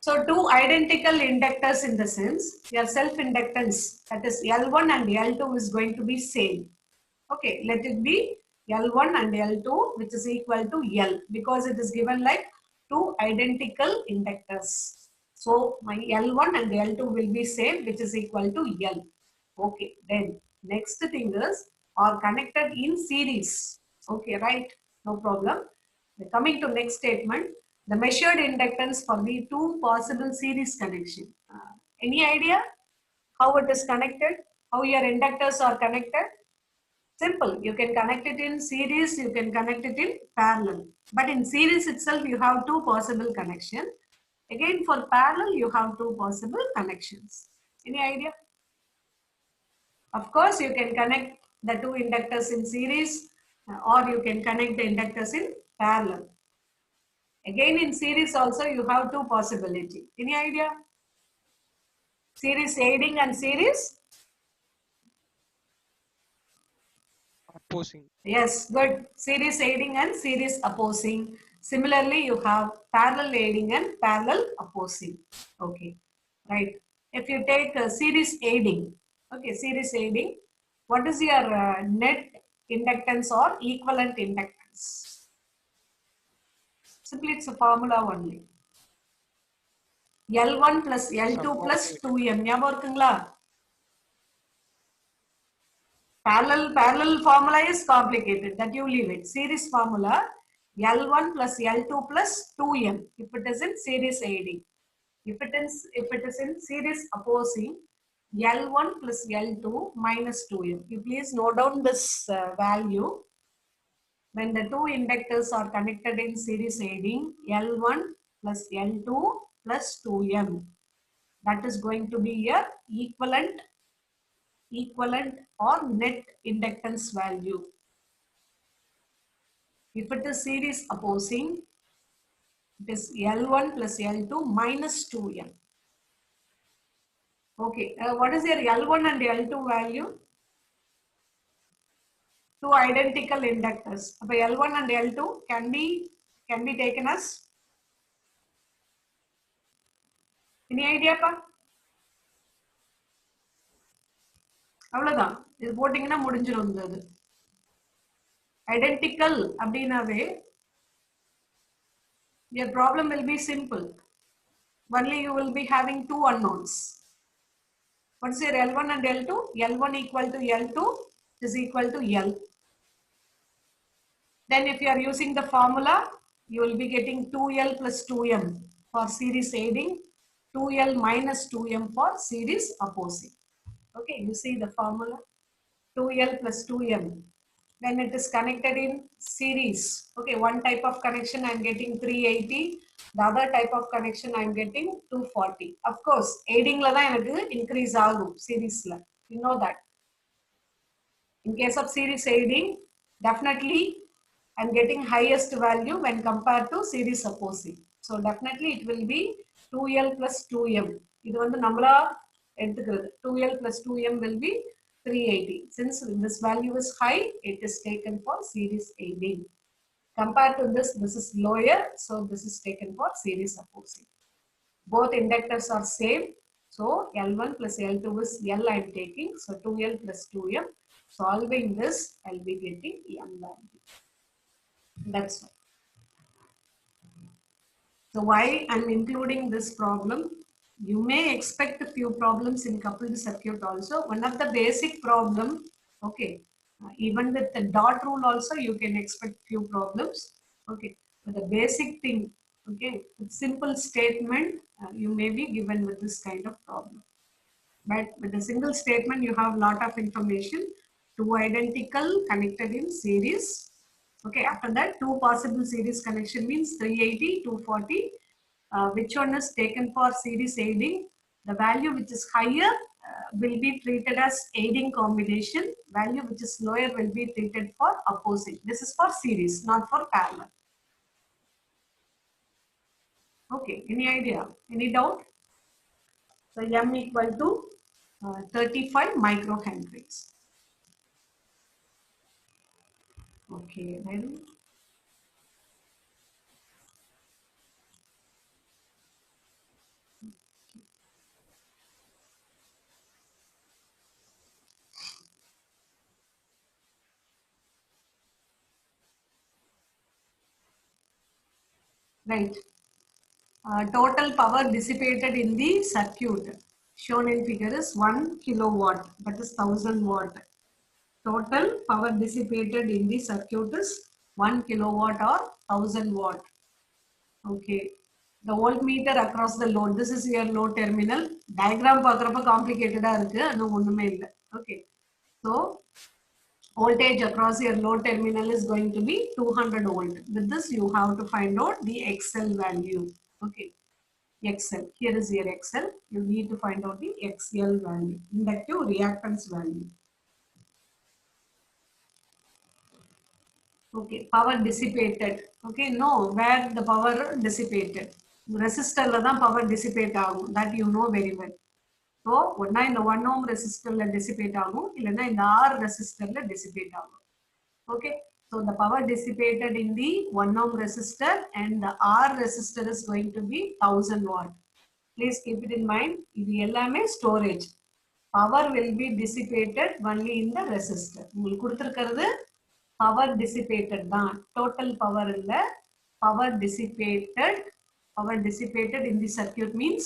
So two identical inductors in the sense, your self-inductance, that is L1 and L2 is going to be same. Okay, let it be L1 and L2 which is equal to L because it is given like two identical inductors. So my L1 and L2 will be same which is equal to L. Okay, then next thing is are connected in series. Okay, right? No problem. Coming to next statement, the measured inductance for the two possible series connection. Any idea how it is connected? How your inductors are connected? Simple. You can connect it in series, you can connect it in parallel. But in series itself, you have two possible connections. Again, for parallel, you have two possible connections. Any idea? Of course, you can connect the two inductors in series or you can connect the inductors in parallel. Again, in series also, you have two possibilities. Any idea? Series aiding and series? Opposing. Yes, good. Series aiding and series opposing. Similarly, you have parallel aiding and parallel opposing. Okay, right. If you take series aiding, okay, series aiding, what is your net inductance or equivalent inductance? Simply it's a formula only. L1 plus L2 Sum of plus the 2M. ஞாபகம் இருக்குங்களா? Parallel formula is complicated. That you leave it. Series formula L1 plus L2 plus 2M. If it is in series aiding. If it is in series opposing, L1 plus L2 minus 2M. You please note down this value. When the two inductors are connected in series aiding, L1 plus L2 plus 2M. That is going to be a equivalent or net inductance value. If it is series opposing, it is L1 plus L2 minus 2M. Okay, what is your L1 and L2 value? Two identical inductors. So L1 and L2 can be taken as, any idea pa? அவ்வளவுதான். இது போட்டீங்கன்னா முடிஞ்சிரும் இது. Identical அப்படினாவே your problem will be simple. Only you will be having two unknowns. What is your L1 and L2? L1 equal to L2 is equal to L. Then if you are using the formula, you will be getting 2L plus 2M for series aiding, 2L minus 2M for series opposing. Okay, you see the formula, 2L plus 2M. When it is connected in series, okay, one type of connection I am getting 380, the other type of connection I am getting 240. Of course, aiding la dhaan enakku increase agum series la. You know that. In case of series aiding, definitely I'm getting highest value when compared to series opposing. So definitely it will be 2L plus 2M. இது வந்து நம்மளா எடுத்துக்கிறது. 2L plus 2M will be 380. Since this value is high, it is taken for series aiding. Compared to this is lower, so this is taken for series opposing. Both inductors are same. So L1 plus L2 is L I am taking. So 2L plus 2M. Solving this, I'll be getting M value. That's all. So why I'm including this problem? You may expect a few problems in coupled circuit also. One of the basic problem, okay, even with the dot rule also you can expect few problems. Okay, but the basic thing, okay, with simple statement, you may be given with this kind of problem. But with a single statement, you have lot of information. Two identical connected in series. Okay, after that, two possible series connection means 380, 240. Which one is taken for series aiding? The value which is higher will be treated as aiding combination. Value which is lower will be treated for opposing. This is for series, not for parallel. Okay, any idea? Any doubt? So M equal to 35 microhenries. Okay, then right. Total power dissipated in the circuit shown in figure is 1 kilowatt, that is 1000 watt. Total power dissipated in the circuit is 1 kilowatt or 1000 watt. Okay. The voltmeter across the load. This is your load terminal. Diagram பார்க்கறப்ப complicated இருக்கு. ஆனா ஒண்ணுமே இல்ல. Okay. So voltage across your load terminal is going to be 200 volt. With this you have to find out the XL value. Okay. XL. Here is your XL. You need to find out the XL value. Inductive reactance value. Okay, power dissipated. Okay, no, where the power dissipated. Resistor la dhaan power dissipate agum. That you know very well. So, ஒண்ணா இந்த 1 ohm resistor la dissipate agum. இல்லனா இந்த R resistor la dissipate agum. Okay, So the power dissipated in the 1 ohm resistor and the R resistor is going to be 1000 watt. Please keep it in mind. இது எல்லாமே storage. Power will be dissipated only in the resistor. உங்களுக்கு கொடுத்திருக்கிறது power dissipated தான். Total power இல்ல. Power dissipated. Power dissipated in the circuit means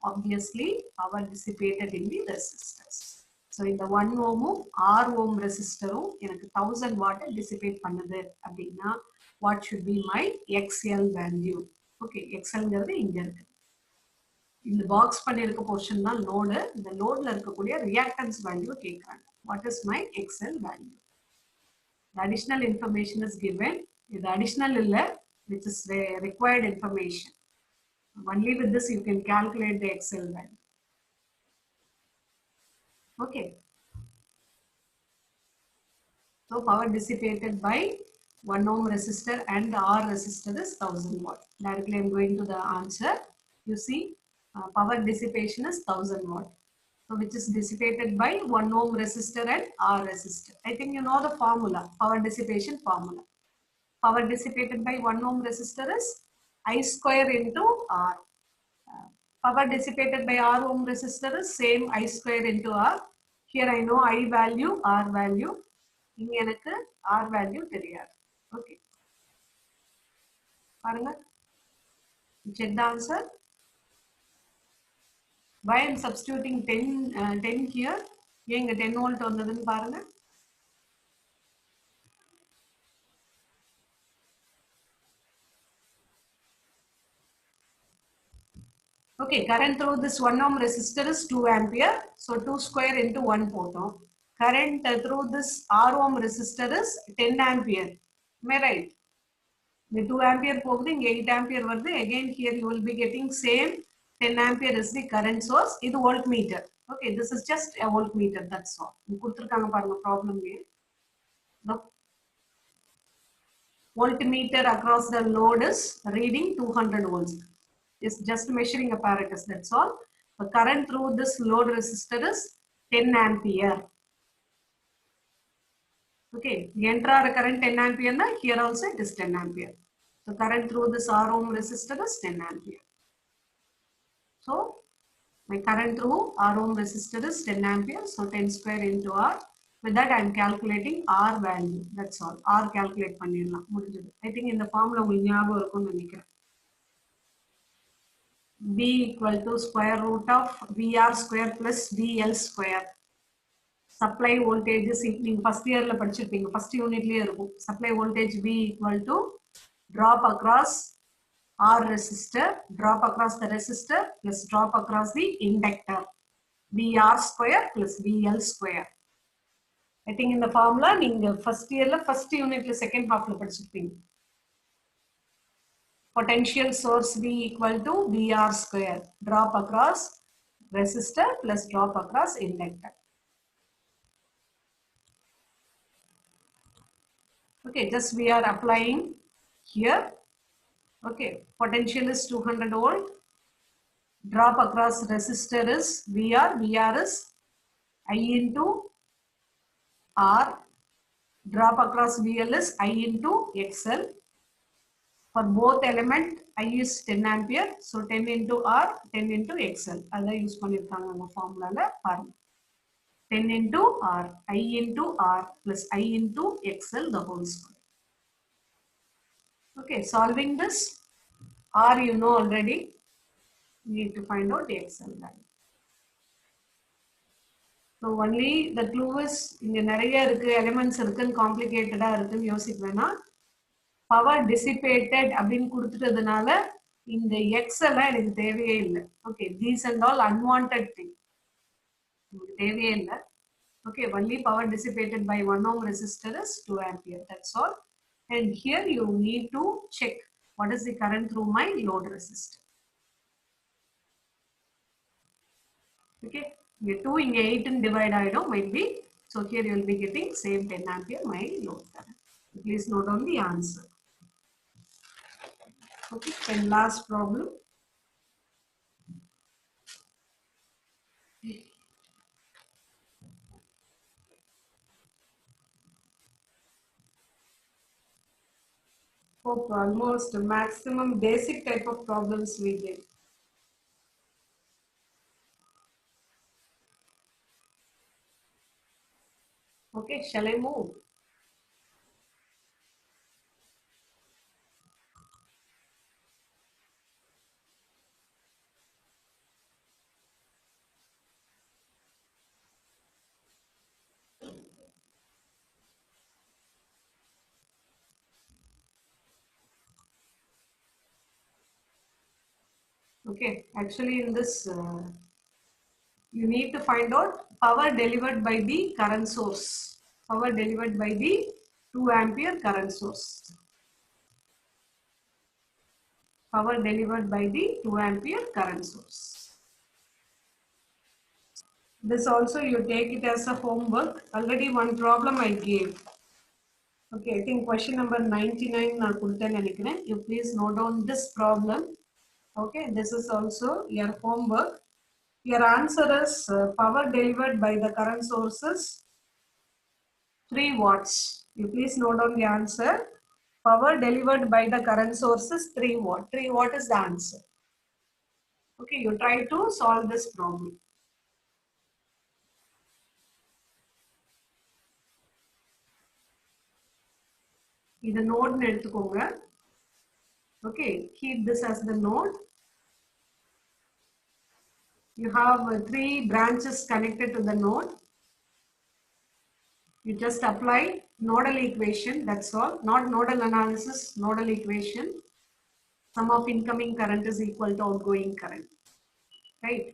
obviously power dissipated in the resistors. So இந்த 1 ohm 6 ohm ரெசிஸ்டரும் எனக்கு 1000 watt dissipate பண்ணுது அப்படின்னா what should be my XL value? Okay, XLங்கிறது இங்க இருக்கு. இந்த பாக்ஸ் பண்ணிருக்க போர்ஷன் தான் லோடு. இந்த லோட்ல இருக்கக்கூடிய ரியாக்டன்ஸ் வேல்யூ கேக்குறாங்க. What is my XL value? The additional information is given. இது additional இல்ல, which is required information. Only with this you can calculate the XL value. Okay. So power dissipated by 1 ohm resistor and the R resistor is 1000 watt. Directly I am going to the answer. You see, power dissipation is 1000 watt. So which is dissipated by 1 ohm resistor and R resistor. I think you know the formula, power dissipation formula. Power dissipated by 1 ohm resistor is I square into R. Power dissipated by R ohm resistor is same I square into R. Here I know I value, R value. இங்க எனக்கு R value தெரியாது. Okay. பாருங்க. Check the answer. Why I am substituting 10 here? ஏங்க 10 volt வந்ததுன்னு பாருங்க. Okay, current through this 1 ohm resistor is 2 ampere. So 2 square into 1 photon. Current through this R ohm resistor is 10 ampere. Am I right? The 2 ampere போகுது, இங்க 8 ampere வருது. Again here you will be getting same 10 ampere is the current source. இது voltmeter. Okay, this is just a voltmeter. That's all. கொடுத்திருக்காங்க பாருங்க problem here. The voltmeter across the load is reading 200 volts. It's just measuring apparatus. That's all. The current through this load resistor is 10 ampere. Okay, enter current 10 ampere. Na, here also it is 10 ampere. The current through this R ohm resistor is 10 ampere. So my current through R ohm resistor is 10 ampere. So 10 square into R. With that I am calculating R value. That's all. R calculate பண்ணிடலாம். முடிஞ்சது. I think in the formula உங்களுக்கு ஞாபகம் இருக்கும்னு நினைக்கிறேன். B equal to square root of VR square plus VL square. Supply voltage is in first year la படிச்சிருப்பீங்க. First unit லயே இருக்கும். Supply voltage V equal to drop across R resistor, drop across the resistor plus drop across the inductor. VR square plus VL square. I think in the formula நீங்க first year la first unit la second half la படிச்சிருப்பீங்க. Potential source V equal to VR square. Drop across resistor plus drop across inductor. Okay, just we are applying here. Okay, potential is 200 volt. Drop across resistor is VR. VR is I into R. Drop across VL is I into XL. For both element, I use 10 ampere. So 10 into R, 10 into XL. That's use பண்ணிருக்காங்க அந்த formula பாருங்க. 10 into R, I into R plus I into XL the whole square. Okay, solving this, R you know already. You need to find out the XL value. So only the clue is இங்க நிறைய இருக்கு elements இருக்குன்னு complicated இருக்குன்னு யோசிக்க வேணாம். Power dissipated அப்படின்னு கொடுத்துட்டதுனால இந்த X எல்லாம் எனக்கு தேவையே இல்லை. Okay, these and all unwanted thing. தேவையே இல்லை. Okay, only power dissipated by 1 ohm resistor is 2 ampere. That's all. And here you need to check what is the current through my load resistor. Okay, இங்க 2 இங்க 8 and divide ஆயிடும் might be. So here you will be getting same 10 ampere my load current. Please note down the answer. Okay, and last problem. Hope almost maximum basic type of problems we did. Okay, shall I move? Okay, actually in this, you need to find out power delivered by the current source. Power delivered by the 2 ampere current source. Power delivered by the 2 ampere current source. This also you take it as a homework. Already one problem I gave. Okay, I think question number 99 நான் கொடுத்தேன்னு நினைக்கிறேன். You please note down this problem. Okay, this is also your homework. Your answer is power delivered by the current sources 3 watts. You please note down the answer. Power delivered by the current source is 3 watt. 3 watt is the answer. Okay, you try to solve this problem. இது நோட்னு எடுத்துக்கோங்க. Okay, keep this as the node. You have 3 branches connected to the node. You just apply nodal equation, that's all. Not nodal analysis, nodal equation. Sum of incoming current is equal to outgoing current. Right?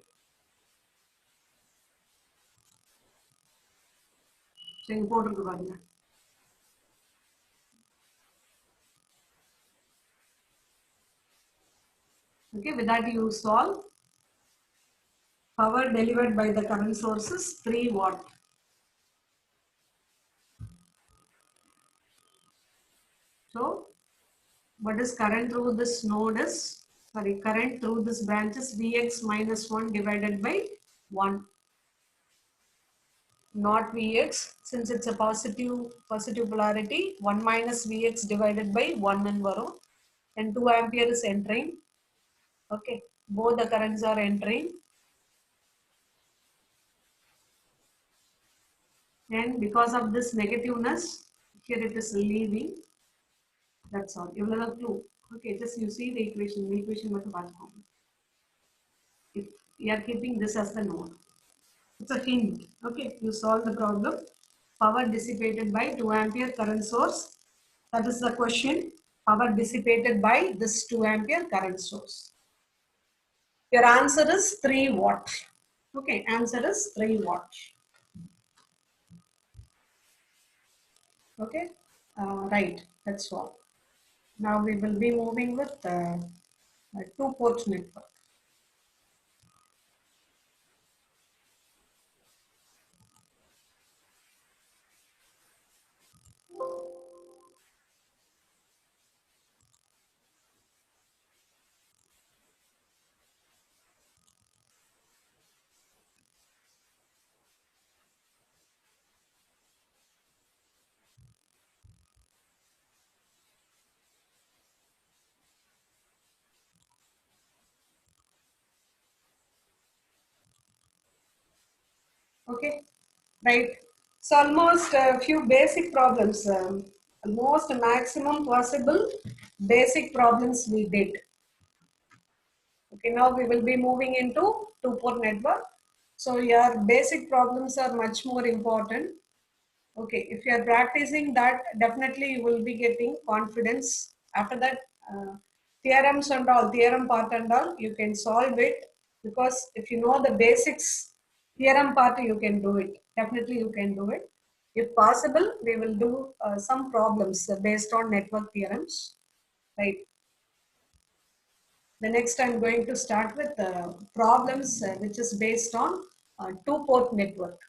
So, இங்க போட்டிருக்கு பாருங்க. Okay, with that you solve. Power delivered by the current source is 3 watt. So, what is current through this node is, sorry, current through this branch is Vx minus 1 divided by 1. Not Vx, since it's a positive polarity, 1 minus Vx divided by 1 and varum. And 2 ampere is entering. Okay, both the currents are entering. And because of this negativeness, here it is leaving. That's all. You will have a clue. Okay, just you see the equation. The equation what about if you are keeping this as the node. It's a hint. Okay, you solve the problem. Power dissipated by 2 ampere current source. That is the question. Power dissipated by this 2 ampere current source. Your answer is 3 watt. Okay, answer is 3 watt. Okay, right, that's all. Now we will be moving with a 2-port network. Okay, right. So almost a few basic problems, almost maximum possible basic problems we did. Okay, now we will be moving into 2-port network. So your basic problems are much more important. Okay, if you are practicing that, definitely you will be getting confidence. After that, theorems and all, theorem part and all, you can solve it, because if you know the basics, theorem part you can do it. Definitely you can do it. If possible, we will do some problems based on network theorems, right? The next I'm going to start with problems which is based on 2-port network.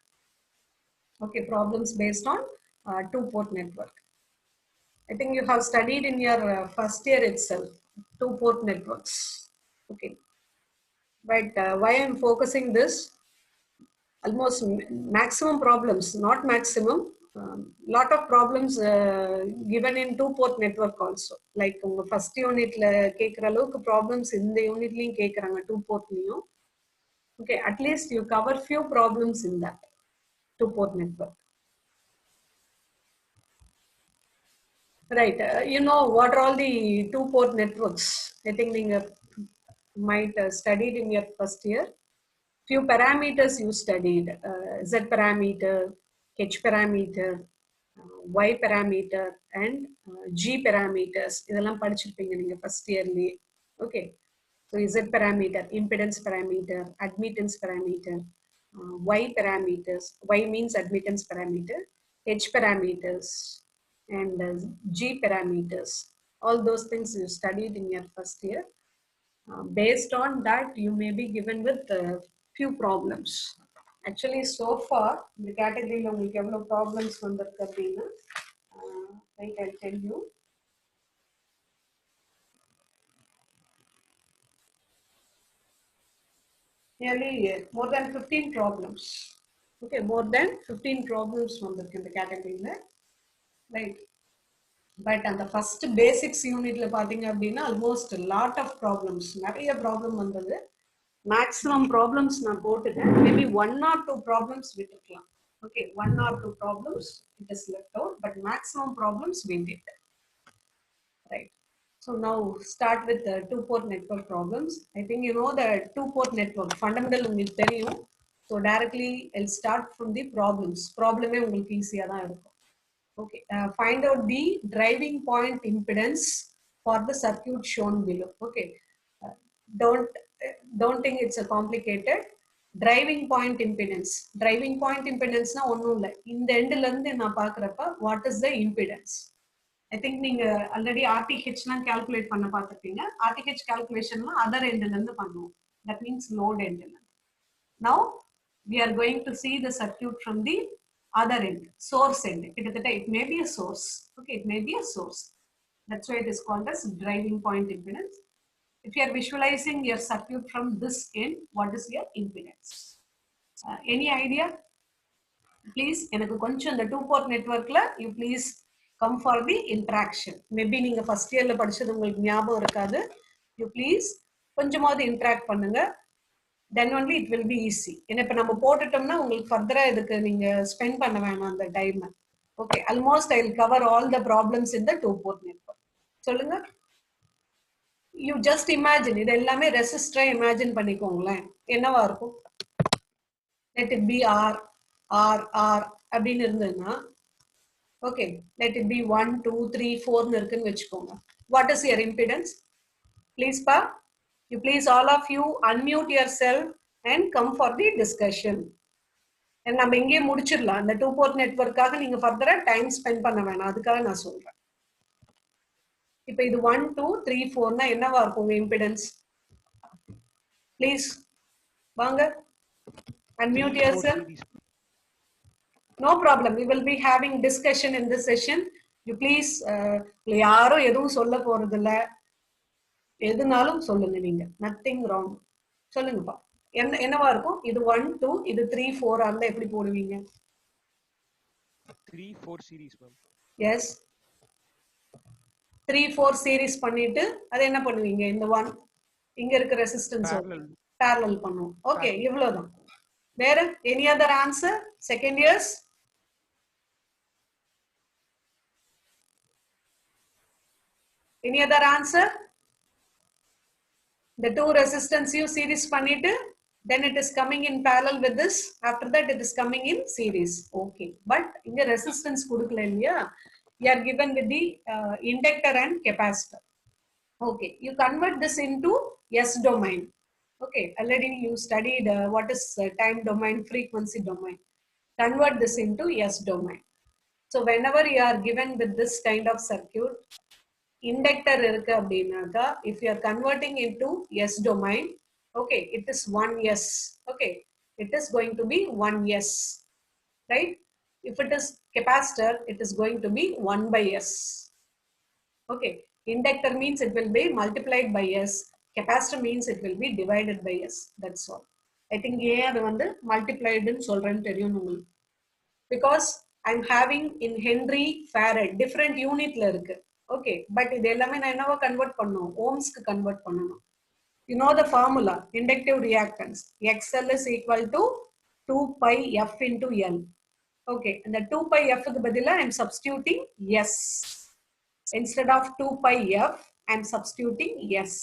Okay, problems based on 2-port network. I think you have studied in your first year itself, 2-port networks. Okay, but why I'm focusing this, almost maximum problems, not maximum, lot of problems given in two-port network also. Like உங்க first unitல கேக்குற அளவுக்கு problems இந்த unitலயும் கேக்குறாங்க two-portலயும். Okay, at least you cover few problems in that two-port network. Right. You know what are all the two-port networks? I think you might studied in your first year. Few parameters you studied: Z parameter, H parameter, Y parameter, and G parameters. இதெல்லாம் படிச்சிருப்பீங்க நீங்க first yearly. Okay. So Z parameter, impedance parameter, admittance parameter, Y parameters. Y means admittance parameter, H parameters, and G parameters. All those things you studied in your first year. Based on that, you may be given with few problems. Actually, so far, the category உங்களுக்கு எவ்வளவு problems வந்திருக்கு அப்படின்னா, wait, I'll tell you. Nearly more than 15 problems. Okay, more than 15 problems வந்திருக்கு இந்த categoryல, right? But அந்த first basics unitல பாத்தீங்க அப்படின்னா almost a lot of problems, நிறைய problem வந்தது. Maximum problems நான் போட்டுட்டேன். Maybe one or two problems விட்டுக்கலாம். Okay, one or two problems it is left out, but maximum problems we did. Right. So now start with the two-port network problems. I think you know the two-port network fundamental உங்களுக்கு தெரியும். So directly I'll start from the problems. Problem உங்களுக்கு ஈஸியா தான் இருக்கும். Okay. Find out the driving point impedance for the circuit shown below. Okay. Uh, don't think it's a complicated. Driving point impedance. Driving point impedance na ஒண்ணும் இல்ல. இந்த எண்ட்ல இருந்து நான் பார்க்கறப்ப what is the impedance? I think நீங்க already RTH லாம் calculate பண்ண பார்த்திருப்பீங்க. RTH calculation லாம் other end ல இருந்து பண்ணுவோம். That means load end ல. Now we are going to see the circuit from the other end, source end. It may be a source. Okay, it may be a source. That's why it is called as driving point impedance. If you are visualizing your circuit from this end, what is your impedance? Any idea? Please, எனக்கு கொஞ்சம் இந்த two-port networkல you please come for the interaction. Maybe நீங்க first yearல படிச்சது உங்களுக்கு ஞாபகம் இருக்காது. You please கொஞ்சமாவது interact பண்ணுங்க. Then only it will be easy. ஏன்னா இப்ப நம்ம போட்டுட்டோம்னா உங்களுக்கு ஃபர்தரா இதுக்கு நீங்க ஸ்பெண்ட் பண்ண வேணாம் அந்த time. Okay, almost I will cover all the problems in the two-port network. சொல்லுங்க. You just imagine, இது எல்லாமே ரெசிஸ்டரை இமேஜின் பண்ணிக்கோங்களேன். என்னவா இருக்கும்? Let it be R, R, R அப்படின்னு இருந்ததுன்னா, okay, let it be 1, 2, 3, 4 இருக்குன்னு வச்சுக்கோங்க. What is your impedance? Please, Pa, you please all of you unmute yourself and come for the discussion. நம்ம இங்கே முடிச்சிடலாம். அந்த two-port networkகாக நீங்க ஃபர்தரா டைம் ஸ்பெண்ட் பண்ண வேணாம். அதுக்காக நான் சொல்றேன். இப்போ இது 1, 2, 3, 4னா என்னவா இருக்கும் உங்க impedance? Please, வாங்க. Unmute yourself. No problem. We will be having discussion in this session. You please, யாரும் எதுவும் சொல்ல போறது இல்ல. எதுனாலும் சொல்லுங்க நீங்க. Nothing wrong. சொல்லுங்கப்பா. என்னவா இருக்கும்? இது 1, 2, இது 3, 4 அந்த எப்படி போடுவீங்க? 3, 4 series, ma'am. Yes. 3, 4 series பண்ணிட்டு அது என்ன பண்ணுவீங்க? இந்த 1 இங்க இருக்க ரெசிஸ்டன்ஸ் parallel பண்ணுவோம். Okay, இவ்வளவுதான். வேற any other answer? Second years? Any other answer? The two resistance you series பண்ணிட்டு then it is coming in parallel with this. After that it is coming in series. Okay, but இங்க resistance கொடுக்கல இல்லையா? You are given with the inductor and capacitor. Okay, you convert this into S domain. Okay, already you studied what is time domain, frequency domain. Convert this into S domain. So whenever you are given with this kind of circuit, inductor இருக்கு அப்படின்னாக்கா, if you are converting into S domain, okay, it is 1S. Okay, it is going to be 1S, right? If it is capacitor, it is going to be 1 by S. Okay, inductor means it will be multiplied by S. Capacitor means it will be divided by S. That's all. I think ஏன் அது வந்து multiplied ன்னு சொல்றேன்னு தெரியும் உங்களுக்கு. Because I'm having in Henry Farad different unitல இருக்கு. Okay, but இது எல்லாமே நான் என்னவா கன்வெர்ட் பண்ணனும்? ஓம்ஸ்க்கு கன்வெர்ட் பண்ணனும். You know the formula, inductive reactance. XL is equal to 2 pi F into L. Okay, and the 2 pi F க்கு பதிலா I'm substituting S. Instead of 2 pi F, I'm substituting S.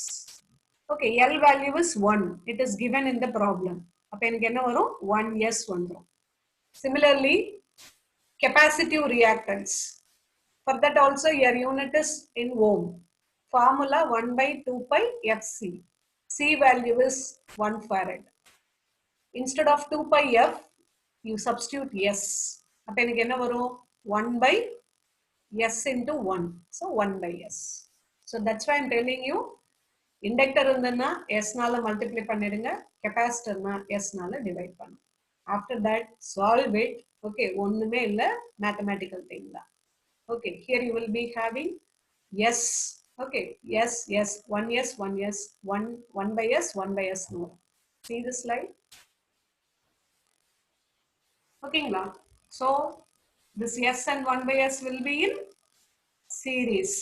Okay, L value is 1. It is given in the problem. அப்ப எனக்கு என்ன வரும்? 1S வந்துரும். Similarly, capacitive reactance. For that also your unit is in ohm. Formula 1 by 2 pi Fc. C value is 1 farad. Instead of 2 pi F, you substitute S. அப்ப எனக்கு என்ன வரும்? 1 by S into 1. So 1 by S. So that's why I'm telling you, inductor இருந்தனா S நால multiply பண்ணிடுங்க, capacitor na S நால divide பண்ணுங்க. After that, solve it. Okay, ஒண்ணுமே இல்ல, mathematical thing தான். Okay, here you will be having S. Okay, yes, yes, 1S, 1S, 1 by S, 1 by S. No. See the slide? Okay, so this S and 1 by S will be in series.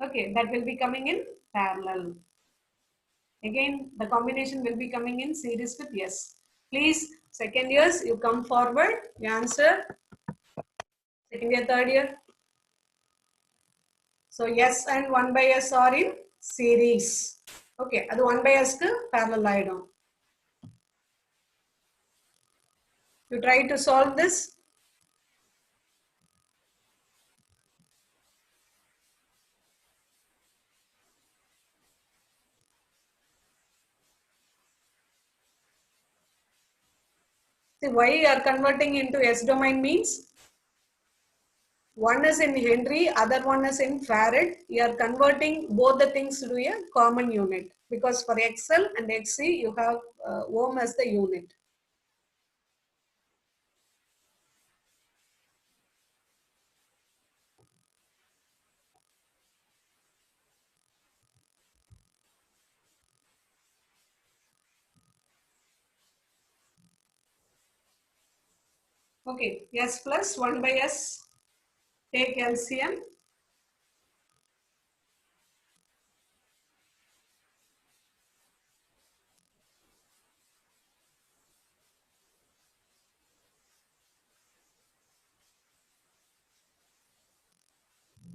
Okay, that will be coming in parallel. Again, the combination will be coming in series with S. Please, second years, you come forward, you answer. Second year, third year. So S and 1 by S are in series. Okay, அது 1 by S க்கு parallel ஆயிடும். You try to solve this. See, why you are converting into S domain means one is in Henry, other one is in Farad. You are converting both the things to a common unit because for XL and XC you have ohm as the unit. Okay, S plus 1 by S. Take LCM.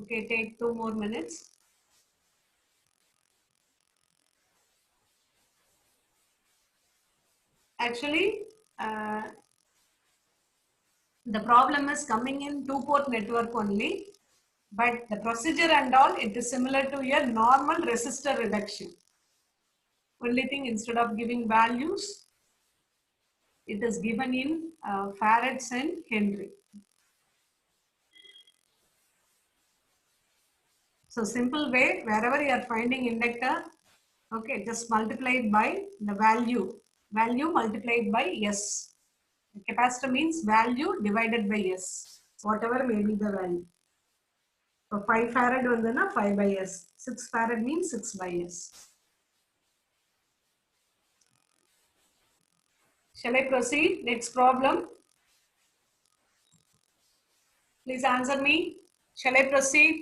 Okay, take 2 more minutes. Actually, the problem is coming in 2-port network only, but the procedure and all, it is similar to your normal resistor reduction. Only thing, instead of giving values, it is given in farads and Henry. So simple way, wherever you are finding inductor, okay, just multiply it by the value multiplied by S. The capacitor means value divided by S, whatever may be the value. So 5 farad vandana 5 by S, 6 farad means 6 by S. Shall I proceed? Next problem. Please answer me. Shall I proceed?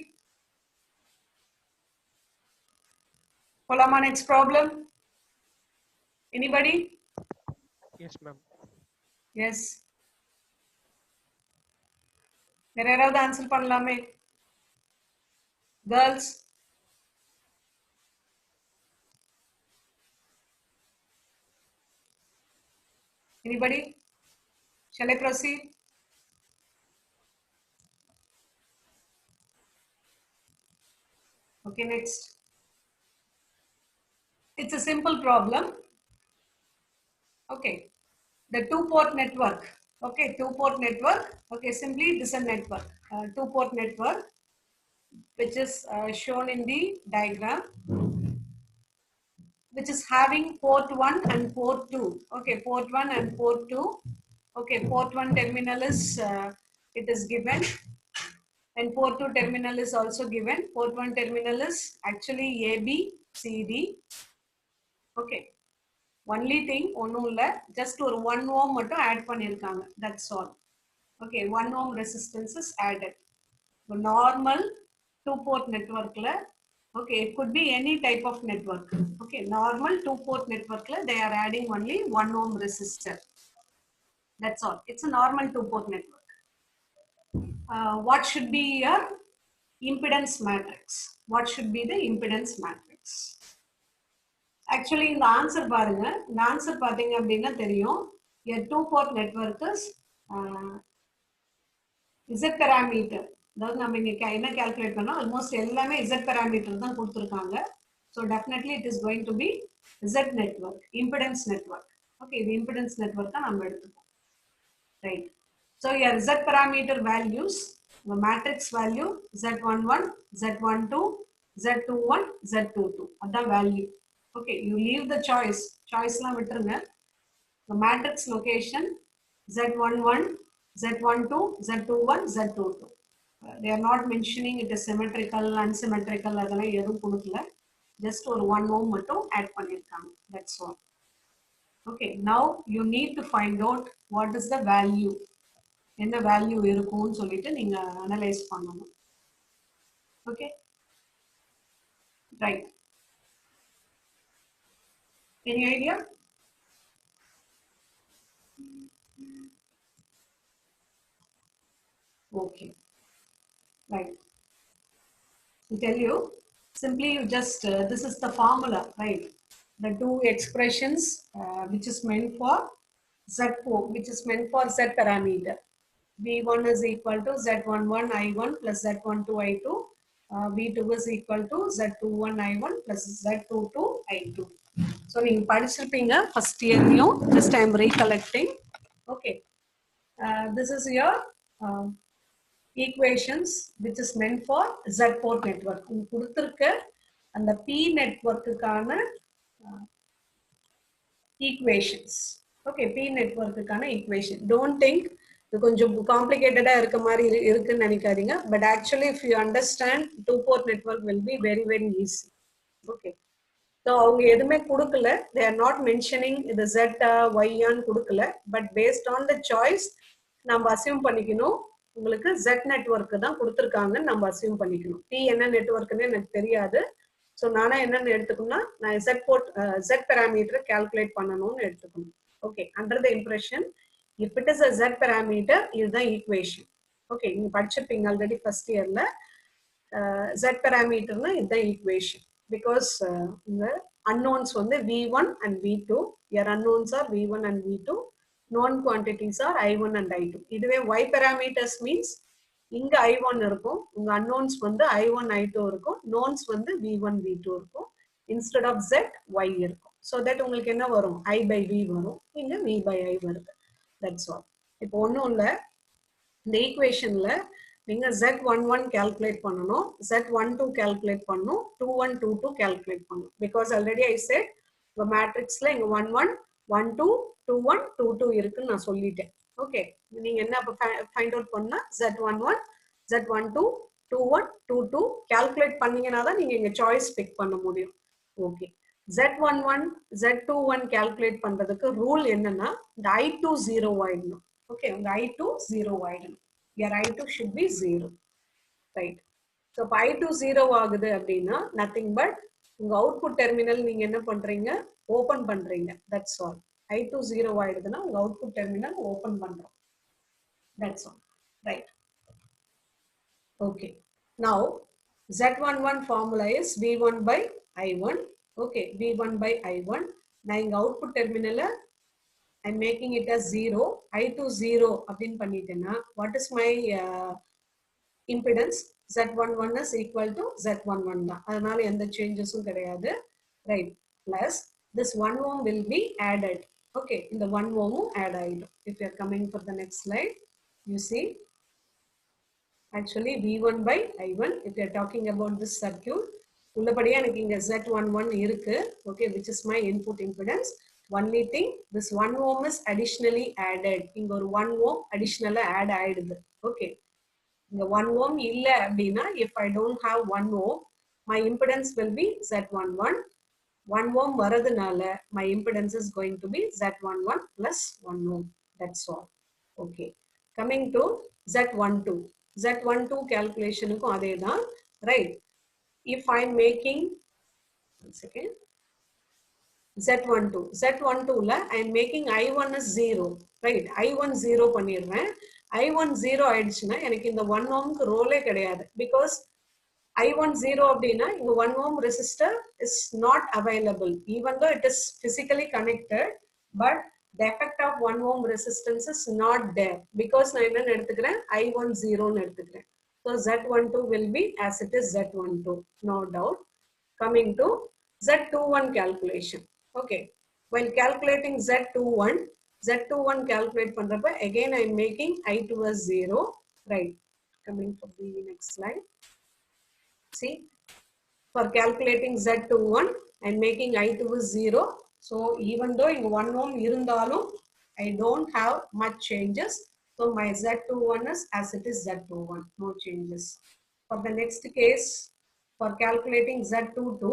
Polama, next problem. Anybody? Yes, ma'am. Yes. வேற யாராவது answer பண்ணலாமே? Girls. Anybody? Shall I proceed? Okay, next. It's a simple problem. Okay. The 2-port network. Okay, 2-port network. Okay, simply it is a network. 2-port network, which is shown in the diagram, which is having port 1 and port 2. Okay, port 1 and port 2. Okay, port 1 terminal is, it is given. And port 2 terminal is also given. Port 1 terminal is actually AB, CD. Okay. Only thing, just ஒரு 1 ohm மட்டும் add பண்ணிருக்காங்க. That's all. Okay, 1 ohm resistance is added. The normal two-port network, okay, it could be any type of network. Okay, normal two-port network, they are adding only 1 ohm resistor. That's all. It's a normal two-port network. What should be your impedance matrix? What should be the impedance matrix? Actually, இந்த answer பாருங்க. இந்த answer பாத்தீங்க அப்படின்னா தெரியும். A two-port network is Z parameter. அதாவது நம்ம இங்க என்ன கால்குலேட் பண்ணோம், ஆல்மோஸ்ட் எல்லாமே Z parameter தான் கொடுத்துருக்காங்க. So definitely it is going to be Z network, impedance network. Okay, the impedance network தான் நம்ம எடுத்துப்போம். Right. So your Z parameter values, the matrix value Z11, Z12, Z21, Z22. அதான் value. Okay, you leave the choice. Choiceலாம் விட்டுருங்க. The matrix location Z11, Z12, Z21, Z22. They are not mentioning it is symmetrical, unsymmetrical, அதெல்லாம் எதுவும் கொடுக்கல. Just ஒரு 1 ohm மட்டும் add பண்ணிருக்காங்க. That's all. Okay, now you need to find out what is the value. என்ன value இருக்கும்னு சொல்லிட்டு நீங்க அனலைஸ் பண்ணணும். Okay, right. Any idea? Okay, right. I tell you, simply you just this is the formula, right? The two expressions which is meant for Z4, which is meant for Z parameter. V1 is equal to Z11 I1 plus Z12 I2. V2 is equal to Z21 I1 plus Z22 I2. So நீங்க படிச்சிருப்பீங்க first year-லயும். Just I am recollecting. Okay, this is your equations which is meant for Z port network. உங்களுக்கு கொடுத்திருக்க அந்த P network-க்கான equations. Okay, P network-க்கான equation. Don't think இது கொஞ்சம் காம்ப்ளிகேட்டடா இருக்க மாதிரி இருக்குன்னு நினைக்காதீங்க. But actually if you understand, two port network will be very very easy. Okay. So அவங்க எதுவுமே கொடுக்கல. They are not mentioning இது Z Y ஆன்னு கொடுக்கல. But based on the choice நம்ம assume பண்ணிக்கணும். உங்களுக்கு Z network தான் கொடுத்திருக்காங்கன்னு நம்ம assume பண்ணிக்கணும். P என்ன நெட்வொர்க்னு எனக்கு தெரியாது. ஸோ நானா என்னன்னு எடுத்துக்கணும்னா நான் Z parameter calculate பண்ணணும்னு எடுத்துக்கணும். Okay, under the impression if it is a Z parameter இதுதான் equation. ஓகே, நீங்க படிச்சிருப்பீங்க ஆல்ரெடி ஃபர்ஸ்ட் இயர்ல. Z parameterனா இதுதான் equation. Because இந்த unknowns வந்து V1 and V2. Your unknowns are V1 and V2. Known quantities are I1 and I2. இதுவே Y parameters means இங்க I1 இருக்கும், உங்க unknowns வந்து I1 I2 இருக்கும், knowns வந்து V1 V2 இருக்கும். Instead of Z Y இருக்கும். So that உங்களுக்கு என்ன வரும், I by V வரும், இங்க V by I வருது. That's all. இப்போ ஒண்ணும் இல்ல, இந்த ஈக்குவேஷன்ல நீங்க Z11 calculate பண்ணணும், Z12 calculate பண்ணணும், 21 22 calculate பண்ணணும். Because already I said the matrixல இங்க 11 12 21 22 இருக்குன்னு நான் சொல்லிட்டேன். ஓகே, நீங்க என்ன அப்ப ஃபைண்ட் அவுட் பண்ணா Z11 Z12 21 22 calculate பண்ணீங்கன்னா தான் நீங்க இங்க சாய்ஸ் பிக் பண்ண முடியும். ஓகே, Z11 Z21 calculate பண்றதுக்கு ரூல் என்னன்னா இந்த I2 0 ஆயிடணும். ஓகே, உங்க I2 0 ஆயிடணும். Your I2 should be 0. Right. So if I2 0 ஆகுது அப்படின்னா nothing but உங்க அவுட்புட் டெர்மினல் நீங்க என்ன பண்றீங்க, ஓபன் பண்றீங்க. That's all. I2 0 ஆயிடுதுன்னா உங்க அவுட்புட் டெர்மினல் ஓபன் பண்றோம். That's all. Right. Okay. Now Z11 formula is V1 by I1. Okay, V1 by I1. நான் இங்க output terminal I'm making it as 0. I2 0 அப்படின்னு பண்ணிட்டேன்னா what is my impedance? Z11 is equal to Z11 தான். அதனால எந்த சேஞ்சஸும் கிடையாது. Right. Plus this 1 ohm will be added. Okay, இந்த 1 ohm add ஆயிடும். If you are coming for the next slide, you see actually V1 by I1. If you are talking about this circuit, உள்ளபடியா எனக்கு இங்க Z11 இருக்கு. Okay, which is my input impedance. Only thing, this 1 ohm is additionally added. இங்க ஒரு 1 ohm additional add ஆயிடுது. Okay. இந்த 1 ohm இல்ல அப்படின்னா if I don't have 1 ohm, my impedance will be Z11. 1 ohm வரதுனால my impedance is going to be Z11 plus 1 ohm. That's all. Okay. Coming to Z12. Z12 calculation க்கு அதேதான், right? If I'm making, one second, Z12. Z12 ல I'm making I1 is 0, right? I1 0 பண்ணிடுறேன். I1 0 ஆயிடுச்சுன்னா எனக்கு இந்த 1 ohmக்கு ரோலே கிடையாது. Because I1 0 அப்படின்னா இங்க 1 ohm resistor is not available. Even though it is physically connected, but the effect of 1 ohm resistance is not there. Because நான் என்ன எடுத்துக்கிறேன்? I1 0 ன்னு எடுத்துக்கிறேன். So Z12 will be as it is Z12. No doubt. Coming to Z21 calculation. Okay. While calculating Z21 calculate பண்றப்ப again I am making I2 as 0. Right. Coming to the next slide. See, for calculating Z21 and making I2 is 0. So even though in 1 ohm irundalum, I don't have much changes. So my Z21 is as it is Z21, no changes. For the next case, for calculating Z22,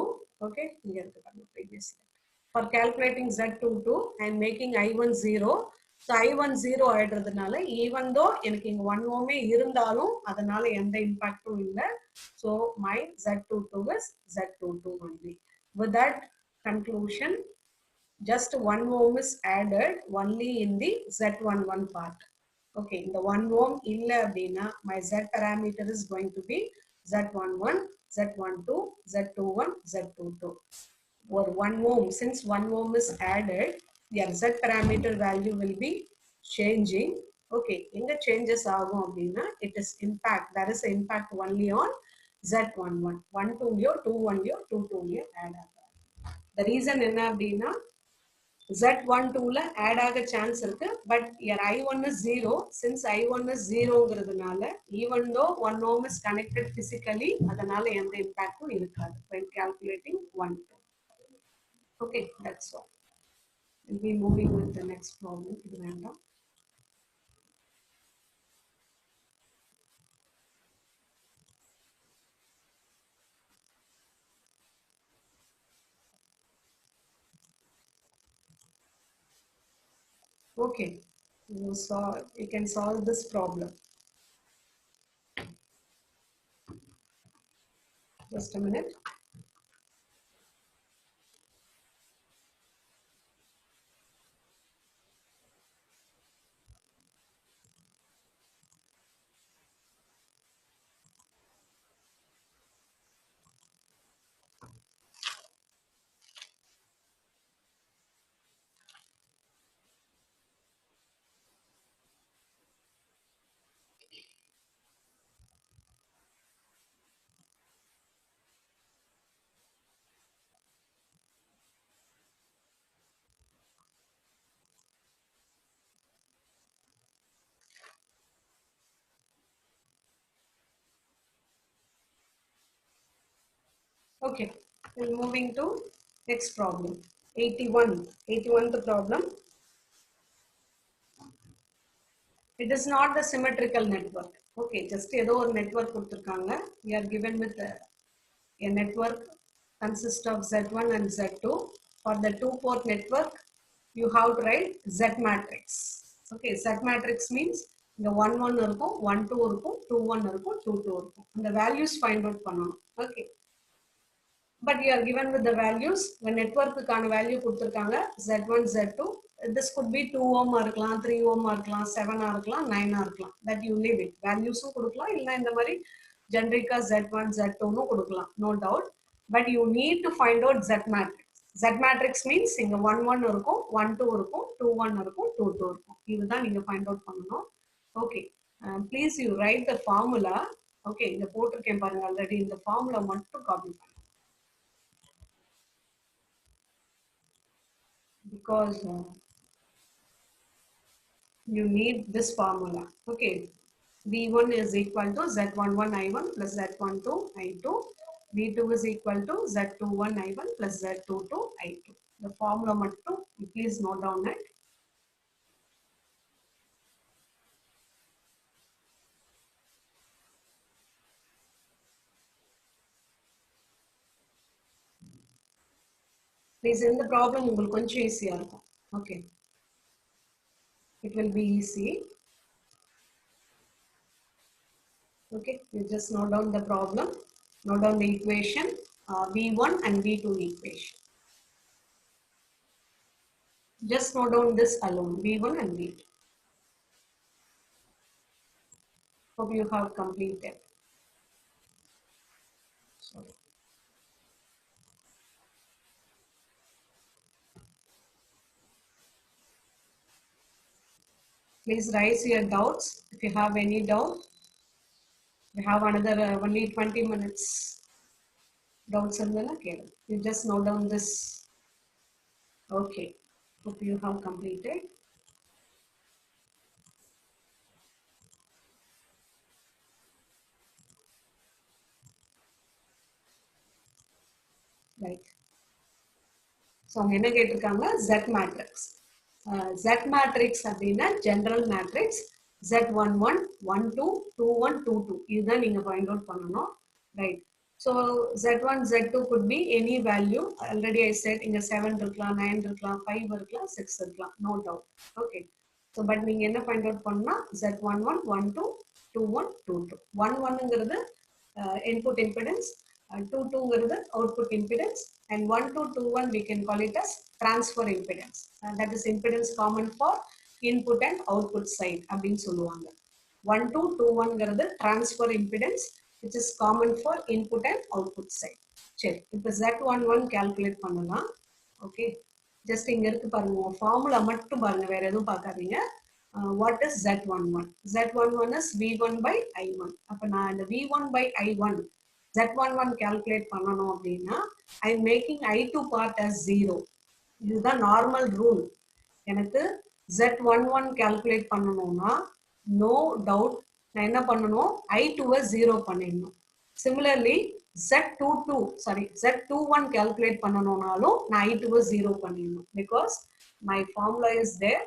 okay, here the previous slide. For calculating Z22 and making I1 0. So I1 0 ஆயிடுறதுனால even though எனக்கு இங்க 1 ohm இருந்தாலும் அதனால எந்த இம்பாக்டும் இல்லை. So my Z22 is Z22 only. With that conclusion, just 1 ohm is added only in the Z11 part. Okay, in the 1 ohm illa abdina, my Z parameter is going to be Z11, Z12, Z21, Z22. Or 1 ohm, since 1 ohm is added, your Z parameter value will be changing. Okay, in the changes agum abdina, it is impact, there is an impact only on Z11, 1 2 liyo 2 1 liyo 2 2 liyo add agum. The reason enna abdina, Z12 la add aga chance irukku, but your I1 is 0. Since I1 is 0 ங்கிறதுனால, even though 1 ohm is connected physically, அதனால எந்த இம்பாக்டும் இருக்காது when calculating 1 2. Okay, that's all. We'll be moving with the next problem. Okay, you can solve this problem. Just a minute. Okay, we're moving to next problem. 81th problem. It is not the symmetrical network. Okay, just ஏதோ ஒரு network கொடுத்திருக்காங்க. We are given with a network consists of Z1 and Z2. For the two-port network, you have to write Z matrix. Okay, Z matrix means the 1 1 இருக்கும், 1 2 இருக்கும், 2 1 இருக்கும், 2 2 இருக்கும். And the values find out பண்ணணும். Okay. But you are given with the values. When network கான value கொடுத்திருக்காங்க Z1, Z2. This could be 2 ohm இருக்கலாம், 3 ohm இருக்கலாம், 7 இருக்கலாம், 9 இருக்கலாம். That you leave it. Values கொடுக்கலாம், இல்ல இந்த மாதிரி generic Z1, Z2 னு கொடுக்கலாம். No doubt. But you need to find out Z matrix. Z matrix means இங்க 1 1 இருக்கும், 1 2 இருக்கும், 2 1 இருக்கும், 2 2 இருக்கும். இதுதான் நீங்க find out பண்ணணும். Okay. Please you write the formula. Okay, இங்க போட்டிருக்கேன் பாருங்க already. இந்த formula மட்டும் copy பண்ணுங்க. Because you need this formula. Okay, V1 is equal to Z11 I1 plus Z12 I2. V2 is equal to Z21 I1 plus Z22 I2. The formula mattum you please note down it. Please in the problem உங்களுக்கு கொஞ்சம் ஈஸியா இருக்கும். Okay, it will be easy. Okay, you just note down the problem, note down the equation, V1 and V2 equation. Just note down this alone, V1 and V2. Hope you have completed. Sorry. Please raise your doubts. If you have any doubt, we have another only 20 minutes. Doubts and then okay. You just note down this. Okay. Hope you have completed. Right. So அவங்க என்ன கேட்டிருக்காங்க Z matrix. Z matrix அப்படின்னா general matrix Z11, 12, 21, 22 இதுதான் நீங்க find out பண்ணணும். Right. So Z1, Z2 could be any value. Already I said இங்க 7 இருக்கலாம், 9 இருக்கலாம், 5 இருக்கலாம், 6 இருக்கலாம். No doubt. Okay. So but நீங்க என்ன find out பண்ணா Z11, 12, 21, 22. 11ங்கிறது input impedance. 22 output impedance, and 1221 we can call it as transfer impedance. That is impedance common for input and output side. 1221 transfer impedance, which is common for input and output side. Check. If Z11 calculate பண்ணலாம். Okay. Just இங்க இருக்கு பாருங்க formula மட்டும் பாருங்க வேற எதுவும் பார்க்காதீங்க. What is Z11? Z11 is V1 by I1. அப்ப நான் இந்த V1 by I1 Z11 calculate பண்ணனும் அப்படின்னா I am making I2 part as 0. இதுதான் normal rule. எனக்கு Z11 calculate பண்ணனும்னா no doubt நான் என்ன பண்ணனும் I2 0 பண்ணிடணும். Similarly Z21 calculate பண்ணனும்னாலும் நான் I2 0 பண்ணிடணும் because my formula is there.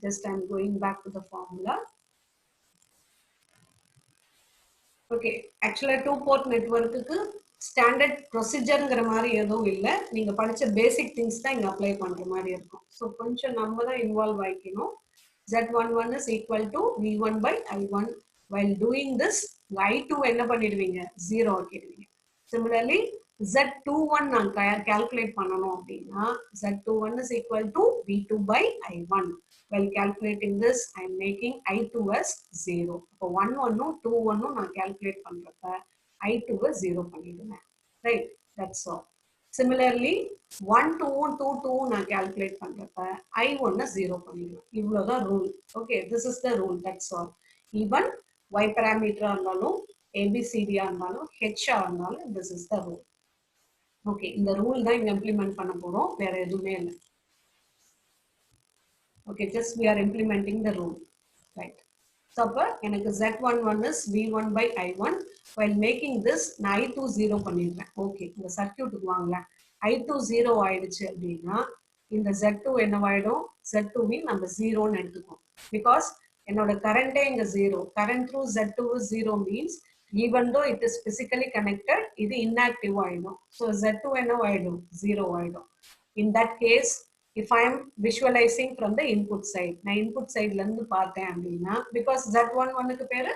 Just I am going back to the formula. Okay, actually two-port network standard procedure மாதிரி எதுவும் இல்ல நீங்க படிச்ச basic things தான் இங்க apply பண்ற மாதிரி இருக்கும். So கொஞ்சம் நம்ம தான் involve ஆயிக்கணும். Z11 is equal to V1 by I1. While doing this, I2 என்ன பண்ணிடுவீங்க 0 ஆக்கிடுவீங்க. Similarly, Z21 நான் calculate பண்ணனும் அப்படின்னா Z21 is equal to V2 by I1. While calculating this, I am making I2 as 0. So 1 1 2 1 நான் calculate பண்றப்ப I2 as 0 பண்ணிடுவேன். Right? That's all. Similarly, 1 2 2 2 நான் calculate பண்றப்ப I1 as 0 பண்ணிடுவேன். இவ்வளவுதான் rule. Okay, this is the rule. That's all. Even Y parameter இருந்தாலும் ABCD இருந்தாலும் H இருந்தாலும் this is the rule. Okay, இந்த rule தான் இங்க implement பண்ண போறோம். வேற எதுவுமே இல்லை. Okay, just we are implementing the rule, right? So, எனக்கு Z11 is V1 by I1. While making this, நான் I2 0 பண்ணிடுறேன். Okay, இந்த சர்க்யூட்டுக்கு வாங்கல. I2 0 ஆயிடுச்சு அப்படின்னா இந்த Z2 என்னவாயிடும்? Z2 நம்ம 0ன்னு எடுத்துக்கோம். Because என்னோட current இங்க 0. Current through Z2 is 0 means even though it is physically connected, இது inactive ஆயிடும். So Z2 என்னவாயிடும்? 0 ஆயிடும். In that case, if I am visualizing from the input side, நான் input side ல இருந்து பார்த்தேன் அப்படின்னா because Z11 க்கு பேரு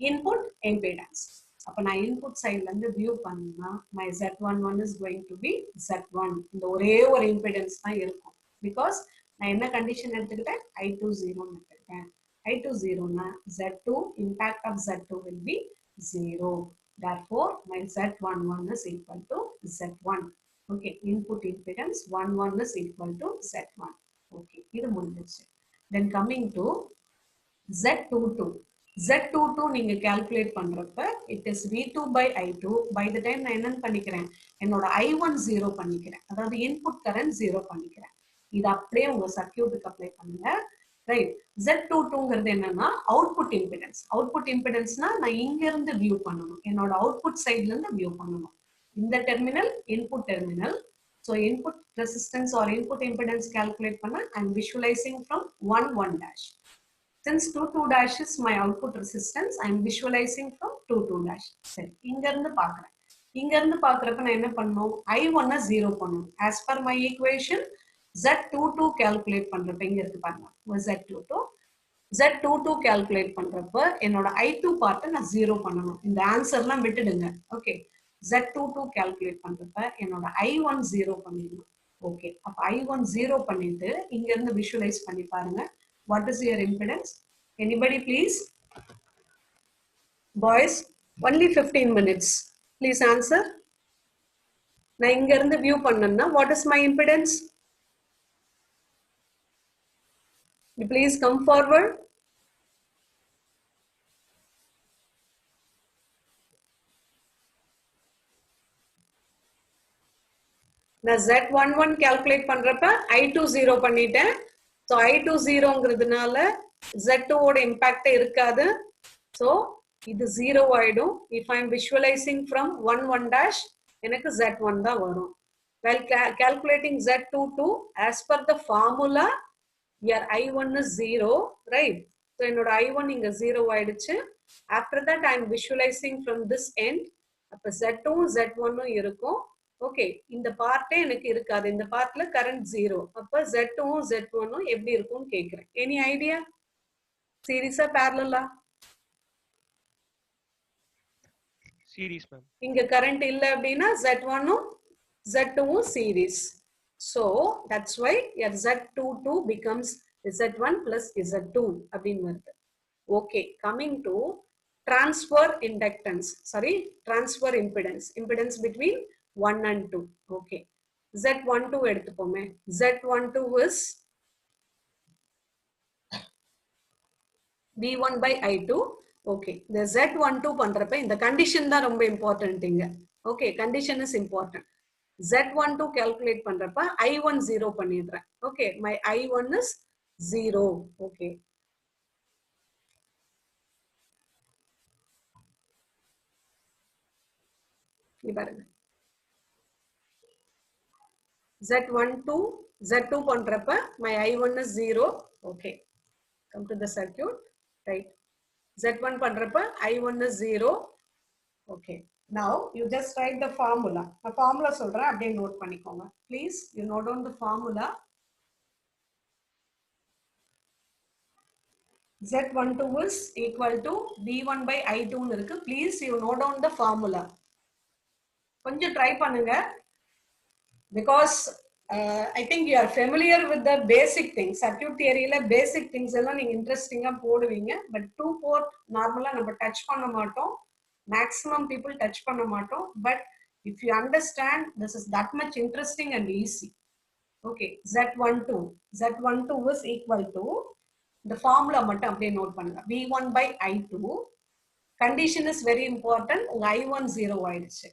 input impedance. அப்ப நான் input side ல இருந்து view பண்ணா my Z11 is going to be Z1. இந்த ஒரே ஒரு impedance தான் இருக்கும். Because நான் என்ன condition எடுத்துக்கிட்டேன்? I2 0 எடுத்துக்கிட்டேன். I2 0 னா Z2 impact of Z2 will be 0. Therefore, my Z11 is equal to Z1. Okay, input impedance 11 is equal to Z1. Okay, இது முடிஞ்சிருச்சு. Then coming to Z22. Z22 நீங்க calculate பண்றப்ப it is V2 by I2. By the time நான் என்ன பண்ணிக்கிறேன்? என்னோட I1 0 பண்ணிக்கிறேன். அதாவது input current 0 பண்ணிக்கிறேன். இது அப்படியே உங்க சர்க்யூட்டுக்கு அப்ளை பண்ணுங்க. Right. Z22ங்கிறது என்னன்னா output impedance. Output impedanceனா நான் இங்க இருந்து view பண்ணனும். என்னோட output sideல இருந்து view பண்ணனும். இந்த terminal input terminal. So input resistance or input impedance calculate பண்ண I am visualizing from 1 1 dash. Since 2 2 dash is my output resistance, I am visualizing from 2 2 dash. சரி இங்க இருந்து பார்க்கறேன். இங்க இருந்து பார்க்கறப்ப நான் என்ன பண்ணனும்? I1 0 பண்ணனும். As per my equation Z22 calculate பண்றப்ப இங்க இருக்கு பாருங்க. Z22 Z22 calculate பண்றப்ப என்னோட I2 பார்ட்டை நான் 0 பண்ணணும். இந்த ஆன்சர்லாம் விட்டுடுங்க. ஓகே. Z22 calculate பண்றப்ப என்னோட I1 0 பண்ணிடணும். ஓகே. அப்ப I1 0 பண்ணிட்டு இங்க இருந்து விஷுவலைஸ் பண்ணி பாருங்க. What is your impedance? Anybody please? Boys, only 15 minutes. Please answer. நான் இங்க இருந்து வியூ பண்ணேன்னா what is my impedance? You please come forward. நான் Z11 calculate பண்றப்ப I2 0 பண்ணிட்டேன். So I2 0ங்கிறதுனால Z2 ஓட இம்பாக்ட் இருக்காது. So இது 0 ஆயிடும். If I am visualizing from 1 1 dash எனக்கு Z1 தான் வரும். While calculating Z22 as per the formula your I1 is 0, right? So என்னோட I1 இங்க 0 ஆயிடுச்சு. After that I am visualizing from this end. அப்ப Z2 Z1 இருக்கும். ஓகே, இந்த பார்ட்டே எனக்கு இருக்காது. இந்த பார்ட்ல கரண்ட் 0. அப்ப Z2 Z1 எப்படி இருக்கும்னு கேக்குறேன். Any idea? சீரிஸா பேரலலா? Series, ma'am. இங்க கரண்ட் இல்ல அப்படின்னா Z1 Z2 series. So that's why your Z22 becomes Z1 plus Z2 அப்படின்னு வருது. Okay, coming to transfer inductance, sorry, transfer impedance, impedance between 1 and 2. Okay, Z12 எடுத்துப்போமே. Z12 is V1 by I2. Okay, the Z12 பண்றப்ப இந்த condition தான் ரொம்ப important இங்க. Okay, condition is important. Z12 calculate பண்றப்ப I1 0 பண்ணிடுறேன். Okay, my I1 is 0. Okay. பாருங்க, Z2 பண்றப்ப my I1 is 0. Okay, come to the circuit, right? Z1 பண்றப்ப I1 is 0. Okay, now you just write the formula. நான் formula சொல்றேன், அப்படியே note பண்ணிக்கோங்க. Please you note down the formula. Z12 is equal to V1 by I2 ன்னு இருக்கு. Please you note down the formula. கொஞ்சம் try பண்ணுங்க. Because I think you are familiar with the basic things. Circuit theory ல basic things எல்லாம் நீங்க இன்ட்ரெஸ்டிங்கா போடுவீங்க. But 2 port நார்மலா நம்ம டச் பண்ண மாட்டோம். Maximum people touch பண்ண மாட்டோம். But if you understand, this is that much interesting and easy. Okay, Z12 is equal to the formula மட்டும் அப்படியே நோட் பண்ணுங்க. V1 by I2. Condition is very important. உங்க I1 0 ஆயிடுச்சு.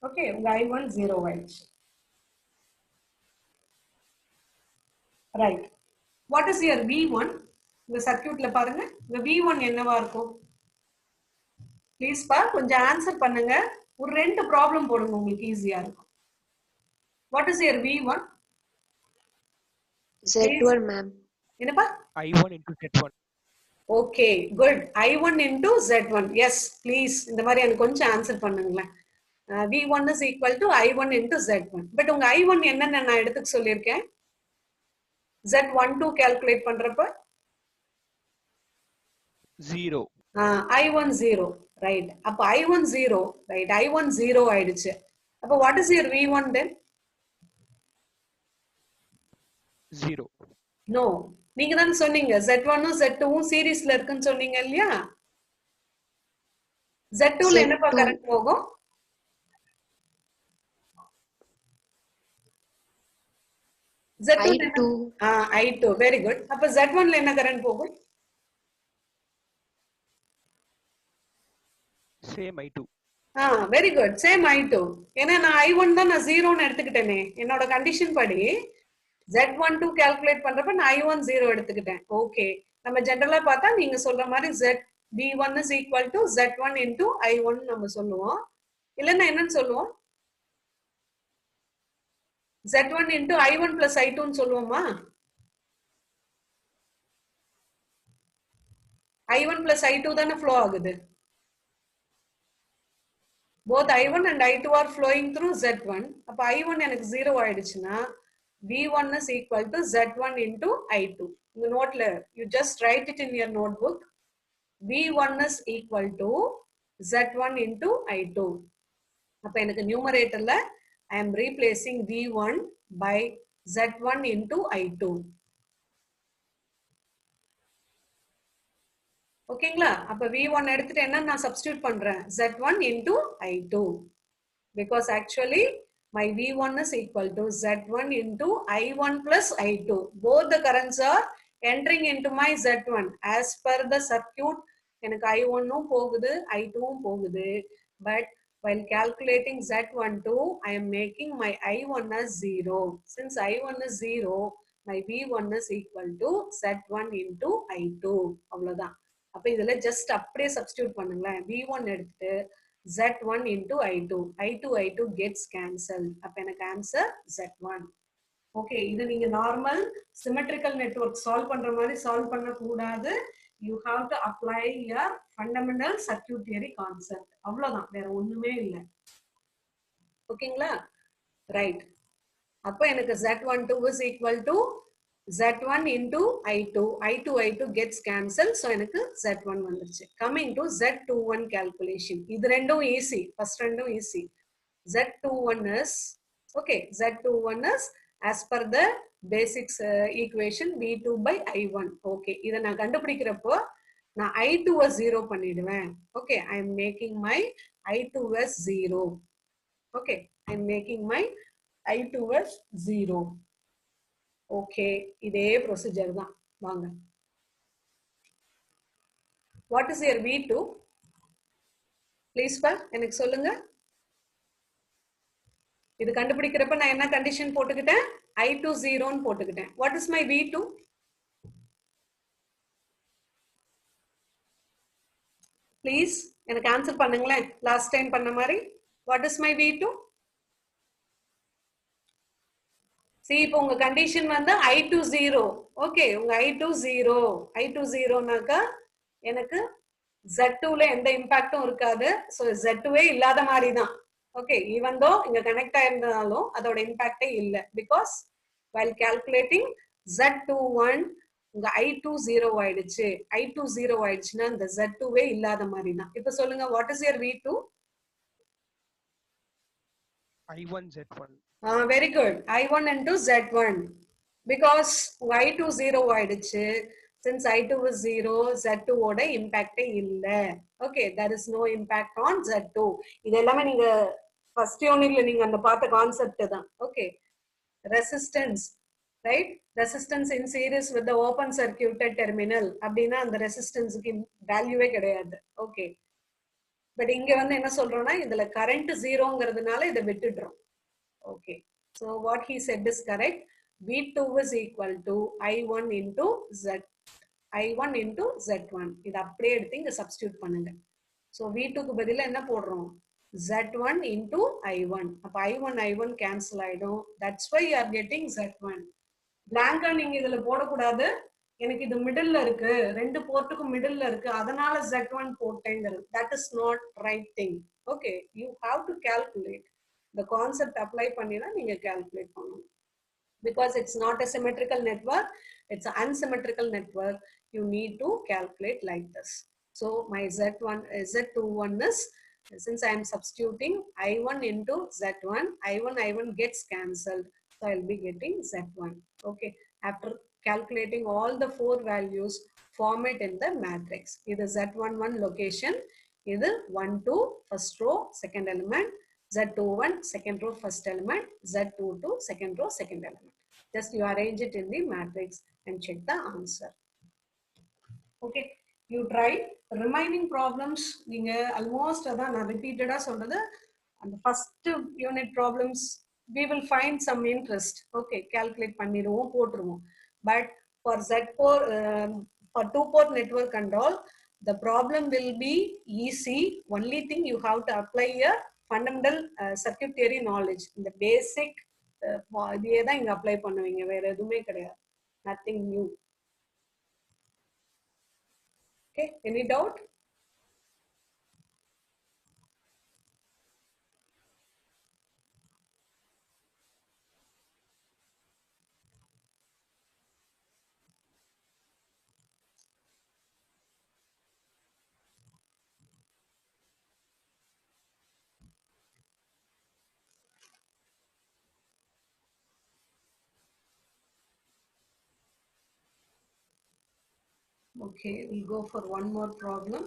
Okay, உங்க I1 0 ஆயிடுச்சு. Right. What is your V1? இந்த சர்க்யூட்ல பாருங்க. இந்த V1 என்னவா இருக்கும்? ப்ளீஸ் பா கொஞ்சம் ஆன்சர் பண்ணுங்க. ஒரு 2 ப்ராப்ளம் போடுங்க, உங்களுக்கு ஈஸியா இருக்கும். What is your V1? Z1, ma'am. என்னப்பா? I1 into Z1. Okay, good. I1 into Z1. Yes, please. இந்த மாதிரி எனக்கு கொஞ்சம் ஆன்சர் பண்ணுங்களேன். V1 is equal to I1 into Z1. But உங்க I1 என்னன்னு நான் எடுத்துக்க சொல்லியிருக்கேன். Z12 calculate பண்றப்ப 0. I1 0, right? அப்ப I1 0, right? I1 0 ஆயிடுச்சு. அப்ப what is your V1 then? 0. No, நீங்க தான் சொன்னீங்க Z1 Z2 சீரிஸ்ல இருக்குன்னு சொன்னீங்க இல்லையா? Z2 ல என்னப்பா கரண்ட் போகும்? Z2 I2. I2, very good. அப்ப Z1 ல என்ன கரண்ட் போகும்? Same I2. Very good, same I2. ஏன்னா நான் I1 தான் நான் 0ன்னு எடுத்துக்கிட்டேனே. என்னோட கண்டிஷன் படி Z12 கால்குலேட் பண்றப்ப நான் I1 0 எடுத்துக்கிட்டேன். ஓகே, நம்ம ஜெனரலா பார்த்தா நீங்க சொல்ற மாதிரி V1 is equal to Z1 into I1 நம்ம சொல்லுவோம். இல்லன்னா என்னன்னு சொல்லுவோம்? Z1 into I1 plus I2 ன்னு சொல்லுவோமா? I1 plus I2 தானே ஃப்ளோ ஆகுது. Both I1 and I2 are flowing through Z1. அப்ப I1 எனக்கு 0 ஆயிடுச்சுன்னா V1 is equal to Z1 into I2. இந்த நோட்ல you just write it in your notebook. V1 is equal to Z1 into I2. அப்ப எனக்கு நியூமரேட்டர்ல I am replacing V1 by Z1 into I2. ஓகேங்களா? அப்ப V1 எடுத்துட்டு என்ன நான் சப்ஸ்டிட்யூட் பண்றேன்? Z1 into I2. Because actually my V1 is equal to Z1 into I1 plus I2. Both the currents are entering into my Z1. As per the circuit, எனக்கு I1 போகுது, I2 போகுது. But while calculating Z12, I am making my I1 as 0. Since I1 is 0, my V1 is equal to Z1 into I2. அவ்வளவுதான். அப்ப இதுல just அப்படியே substitute பண்ணுங்களேன். V1 எடுத்துட்டு Z1 into I2. I2 gets cancelled. அப்ப எனக்கு answer Z1. Okay, இது நீங்க நார்மல் symmetrical network solve பண்ற மாதிரி solve பண்ண கூடாது. You have to apply your fundamental circuit theory concept. அவ்வளவுதான், வேற ஒண்ணுமே இல்லை. ஓகேங்களா? ரைட். அப்ப எனக்கு Z12 is equal to Z1 into I2. I2 gets cancelled. So எனக்கு Z1 வந்துருச்சு. Coming to Z21 calculation. இது ரெண்டும் easy. First ரெண்டும் easy. Z21 is, okay, Z21 is as per the basics equation V2 by I1. Okay, இதை நான் கண்டுபிடிக்கிறப்போ நான் I2 as 0 பண்ணிடுவேன். Okay, I am making my I2 as 0. Okay, I am making my I2 as 0. Okay, இதே procedure தான். வாங்க. What is your V2? Please pa, எனக்கு சொல்லுங்க. இது கண்டுபிடிக்கிறப்ப நான் என்ன கண்டிஷன் போட்டுக்கிட்டேன்? I2 0 ன்னு போட்டுக்கிட்டேன். What is my V2? Please, எனக்கு ஆன்சர் பண்ணுங்களேன். லாஸ்ட் டைம் பண்ண மாதிரி. What is my V2? See, இப்போ உங்க கண்டிஷன் வந்து I2 0. ஓகே, உங்க I2 0. I2 0னாக்கா எனக்கு Z2ல எந்த இம்பாக்டும் இருக்காது. ஸோ Z2வே இல்லாத மாதிரி தான். ஓகே, ஈவன் தோ இங்க கனெக்ட் ஆயிருந்தாலும் அதோட இம்பாக்டே இல்லை. பிகாஸ் while calculating Z21 உங்க I2 0 ஆயிடுச்சு. I2 0 ஆயிடுச்சுன்னா இந்த Z2வே இல்லாத மாதிரி தான். இப்போ சொல்லுங்க, what is your V2? I1 Z1. Very good. I1 into Z1. Because I2 0 ஆயிடுச்சு. Since I2 is 0, Z2 ஓட இம்பாக்டே இல்லை. Okay, there is no impact on Z2. இது எல்லாமே நீங்க ஃபர்ஸ்ட் யூனிட்ல நீங்க அந்த பார்த்த கான்செப்ட் தான். Okay, resistance, right? Resistance in series with open circuited terminal அப்படின்னா அந்த ரெசிஸ்டன்ஸுக்கு வேல்யூவே கிடையாது. ஓகே, பட் இங்க வந்து என்ன சொல்றோம்னா இதுல கரண்ட் ஜீரோங்கிறதுனால இதை விட்டுடுறோம். Okay, so what he said is correct. V2 is equal to I1 into I1 into Z1. இது அப்படியே எடுத்து இங்க சப்ஸ்டிட்யூட் பண்ணுங்க. So V2க்கு பதிலா என்ன போடுறோம்? Z1 into I1. அப்ப I1 cancel ஆயிடும். That's why you are getting Z1. blank-ஆ நீங்க இதுல போடக்கூடாது. எனக்கு இது மிடில்ல இருக்கு, ரெண்டு போர்ட்டுக்கும் மிடில்ல இருக்கு, அதனால Z1 போட்டேங்கிறது. That is not right thing. Okay, you have to calculate. The concept apply பண்ணினா நீங்க calculate பண்ணணும். Because it's not a symmetrical network, it's an unsymmetrical network. You need to calculate like this. So my Z21 is, since I am substituting I1 into Z1, I1 gets cancelled. So I'll be getting Z1. Okay, after calculating all the four values, form it in the matrix. This is Z11 location. This is 1, 2, first row, second element. Z21 second row first element, Z22 second row second element. Just you arrange it in the matrix and check the answer. Okay, you try. Remaining problems நீங்க almost அதான் நான் repeated சொல்றது. அந்த first unit problems we will find some interest. Okay, calculate பண்ணிடுவோம், போட்டுருவோம். But for Z4 for two port network and all, the problem will be easy. Only thing you have to apply your fundamental circuit theory knowledge. இந்த basic இதே தான் இங்க apply பண்ணுவீங்க, வேற எதுவுமே கிடையாது. Nothing new. Okay, any doubt? Okay, we'll go for one more problem.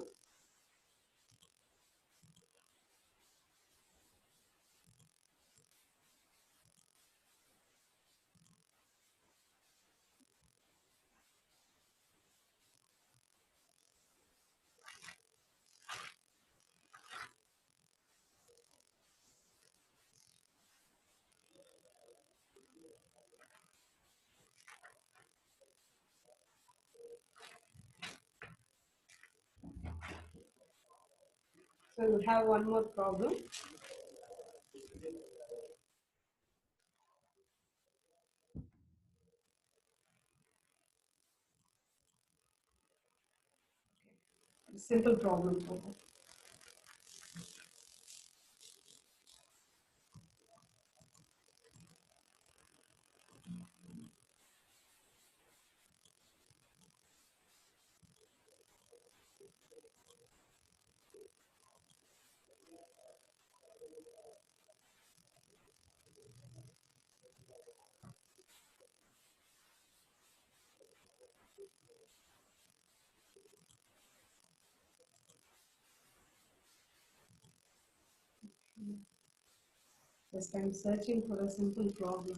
So we'll have one more problem. Simple problem for that. Just I'm searching for a simple problem.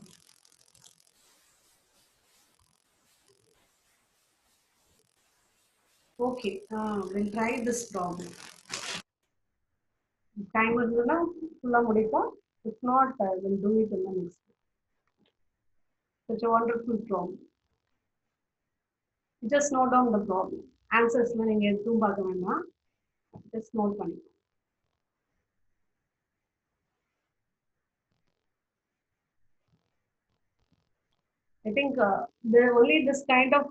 Okay, we'll try this problem. Time irundha fulla mudipom. If not, we'll do it in the next. Such a wonderful problem. Just note down the problem. Answers la neenga edhum paaka vendam. Just note panni. I think there only this kind of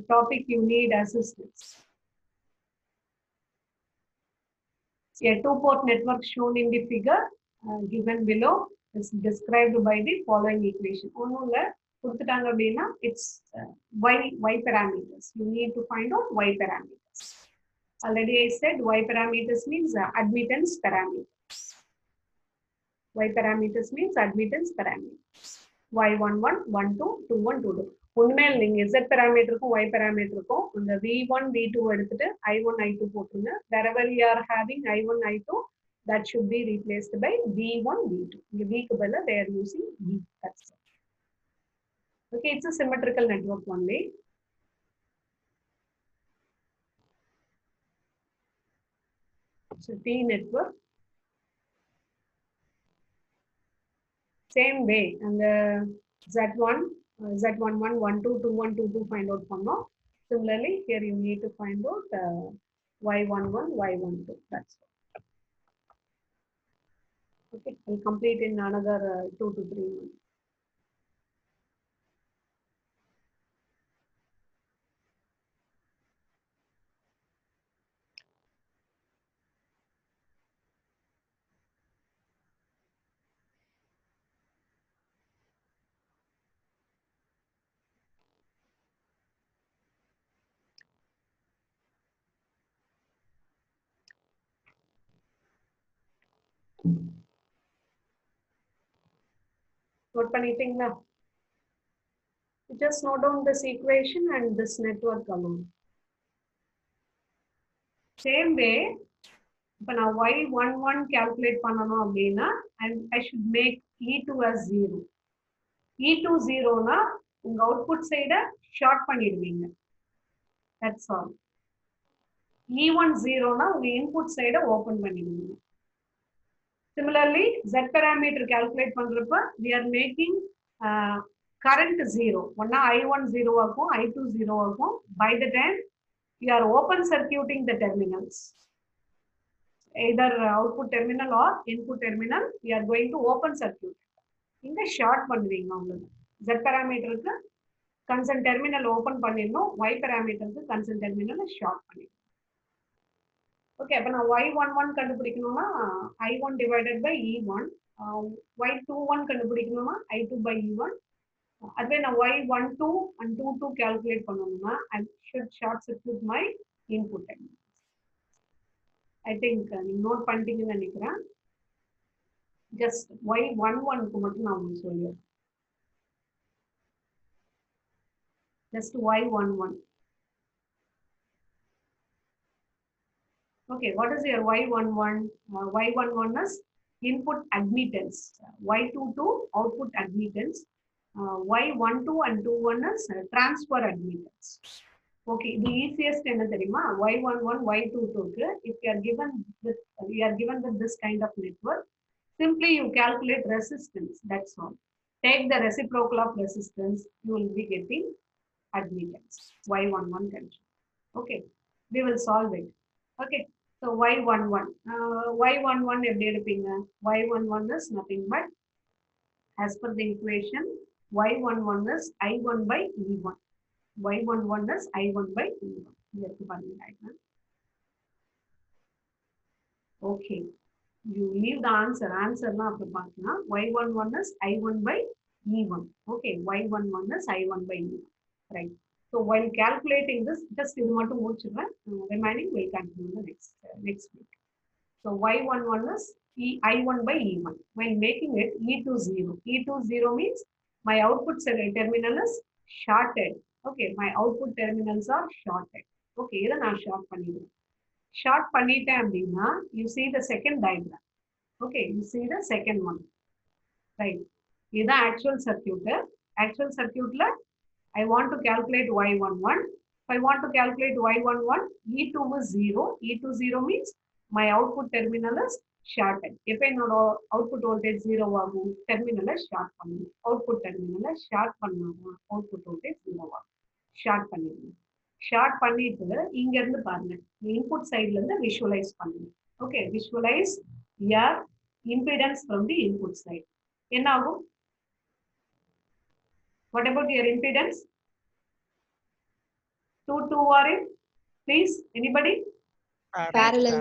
topic you need assistance. A two-port network shown in the figure given below is described by the following equation. It's y parameters. You need to find out y parameters. Already I said y parameters means admittance parameters. Y parameters means admittance parameters. Y11, 12, 21, 22. உண்மையில் நீங்க z parameterக்கும் y parameterக்கும் இந்த v1 v2 எடுத்துட்டு i1 i2 போட்டுருங்க. Wherever you are having i1 i2, that should be replaced by v1 v2. இங்க v க்கு பதிலா they are using v. That's it. Okay, it's a symmetrical network only. So T network. Same way, and the Z1, Z11, 12, 21, 22 find out பண்ணோம். Similarly, here you need to find out Y11, Y12. That's all. Okay, I'll complete in another 2 to 3 months. Note பண்ணிட்டீங்களா? Just note down this equation and this network alone. Same way, இப்போ நான் y11 calculate பண்ணணும் அப்படின்னா I should make E2 as 0. E2 0 na உங்க output side short பண்ணிடுவீங்க. That's all. E1 0 na உங்க input side open பண்ணிடுவீங்க. Similarly, Z parameter calculate பண்றப்ப we are making current 0. ஒன்னா I1 0 ஆகும், I2 0 ஆகும். By the time you are open circuiting the terminals, either output terminal or input terminal, we are going to open circuit. இங்க short பண்ணுவீங்க உங்களுக்கு. Z parameterக்கு consent terminal open பண்ணிடணும், Y parameterக்கு consent terminal short பண்ணிடணும். Okay, அப்ப நான் y11 கண்டுபிடிக்கணும்னா I1 divided by E1, y21 கண்டுபிடிக்கணும்னா I2 by E1. அதுவே நான் y12 and 22 calculate பண்ணணும்னா I should short circuit my input terminal. I think நீங்க நோட் பண்ணிட்டீங்கன்னு நினைக்கிறேன். Just y11 க்கு மட்டும் நான் உங்களுக்கு சொல்லுவேன். Just y11. Okay, what is your Y11? Y11 is input admittance. Y22 output admittance. Y12 and 21 is transfer admittance. Okay, the easiest என்ன தெரியுமா? Y11, Y22 க்கு if you are given with this kind of network, simply you calculate resistance. That's all. Take the reciprocal of resistance, you will be getting admittance. Y11 condition. Okay, we will solve it. Okay, so Y11. Y11 எப்படி எடுப்பீங்க? Y11 is nothing but as per the equation, Y11 is I1 by E1. Y11 is I1 by E1. இருக்கு பாருங்க diagram. Okay, you leave the answer. Answer na அப்ப பார்க்கலாம். Y11 is I1 by E1. Okay, Y11 is I1 by E1. Right. So while calculating this, just இது மட்டும் முடிச்சிடுறேன். Remaining will continue the next week. So Y11 is I1 by E1. While making it E20. E20 means my output terminal is shorted. Okay, my output terminals are shorted. Okay, இதை நான் short பண்ணிடுறேன். Short பண்ணிட்டேன் அப்படின்னா, you see the second diagram. Okay, you see the second one. Right. இதுதான் actual circuit. Actual circuitல I want to calculate Y11. If I want to calculate Y11, E2 is 0. E20 means my output terminal is shorted. If I know output voltage 0 ஆகும், terminal short பண்ணணும். Output terminal short பண்ணாம output voltage 0 ஆகும். Short பண்ணிடணும். Short பண்ணிட்டு இங்க இருந்து பாருங்க. Input sideல இருந்து visualize பண்ணுங்க. Okay, visualize your impedance from the input side. என்ன ஆகும்? What about your impedance? 2 are in? Please, anybody? Parallel.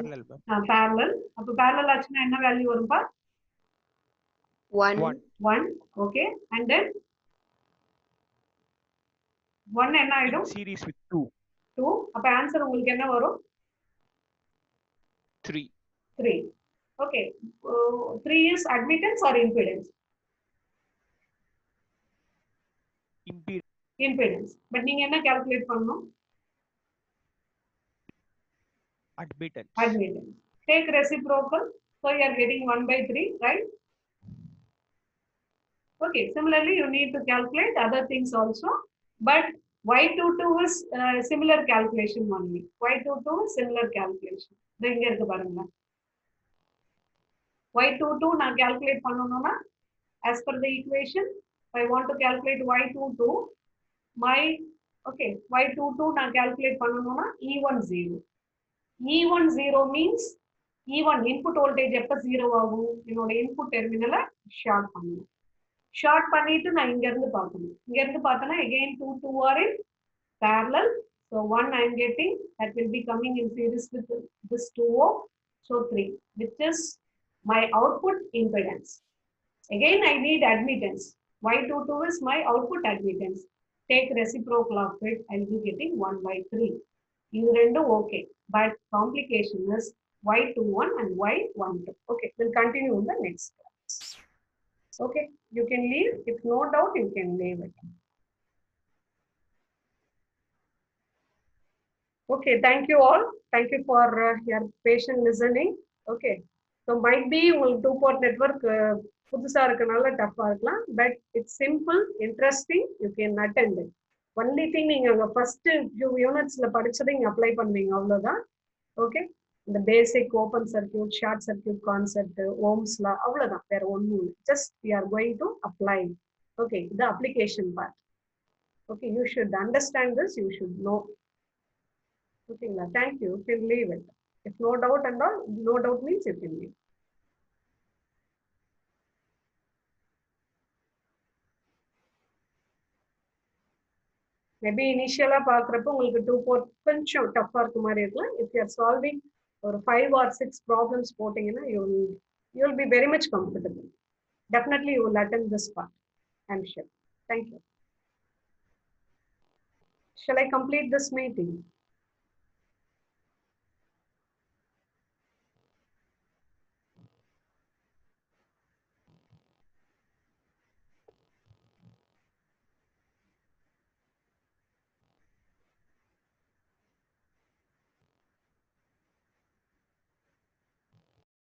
Parallel. அப்ப parallel ஆச்சுன்னா என்ன வேல்யூ வரும்பா? 1. 1. Okay. And then 1 என்ன ஆயிடும்? Series with 2. 2. அப்ப ஆன்சர் உங்களுக்கு என்ன வரும்? 3. 3. Okay. 3 is admittance or impedance? Impedance. But நீங்க என்ன calculate பண்ணணும்? Admittance. Admittance. Take reciprocal. So you are getting 1 by 3, right? Okay. Similarly, you need to calculate other things also. But Y22 is similar calculation only. Y22 is similar calculation. இங்க இருக்கு பாருங்க. Y22 நான் calculate பண்ணனும்னா as per the equation, if I want to calculate Y22, Y22 நான் calculate பண்ணனும்னா E10. E10 means E1 input voltage எப்ப 0 ஆகும்? என்னோட input terminal short பண்ணனும். Short பண்ணிட்டு நான் இங்க இருந்து பார்க்கணும். இங்க இருந்து பார்த்தனா again 2 are in parallel. So 1 I am getting, that will be coming in series with this 2 ohm. So 3, which is my output impedance. Again I need admittance. Y22 is my output admittance. Take reciprocal of it, I will be getting 1 by 3. இது ரெண்டும் okay. But complication is Y21 and Y12. Okay, we'll continue in the next class. Okay, you can leave. If no doubt, you can leave it. Okay, thank you all. Thank you for your patient listening. Okay, so might be உங்களுக்கு 2-port network புதுசா இருக்கனால டஃபா இருக்கலாம். But it's simple, interesting. You can attend it. Only thing நீங்க உங்க first few unitsல படிச்சதை இங்க apply பண்ணுவீங்க அவ்வளவுதான். Okay, the basic open circuit, short circuit concept, Ohm's law, அவ்வளவுதான், வேற ஒண்ணும் இல்லை. Just we are going to apply. Okay, the application part. Okay, you should understand this, you should know. Okay, thank you. You can leave it. If no doubt and all, no doubt means you can leave. Maybe initially பார்க்கறப்ப உங்களுக்கு 2-port கொஞ்சம் டஃபா இருக்க மாதிரி இருக்கலாம். If you are solving ஒரு 5 or 6 problems போட்டீங்கன்னா you will be very much comfortable. Definitely you will attend this part. I'm sure. Thank you. Shall I complete this meeting?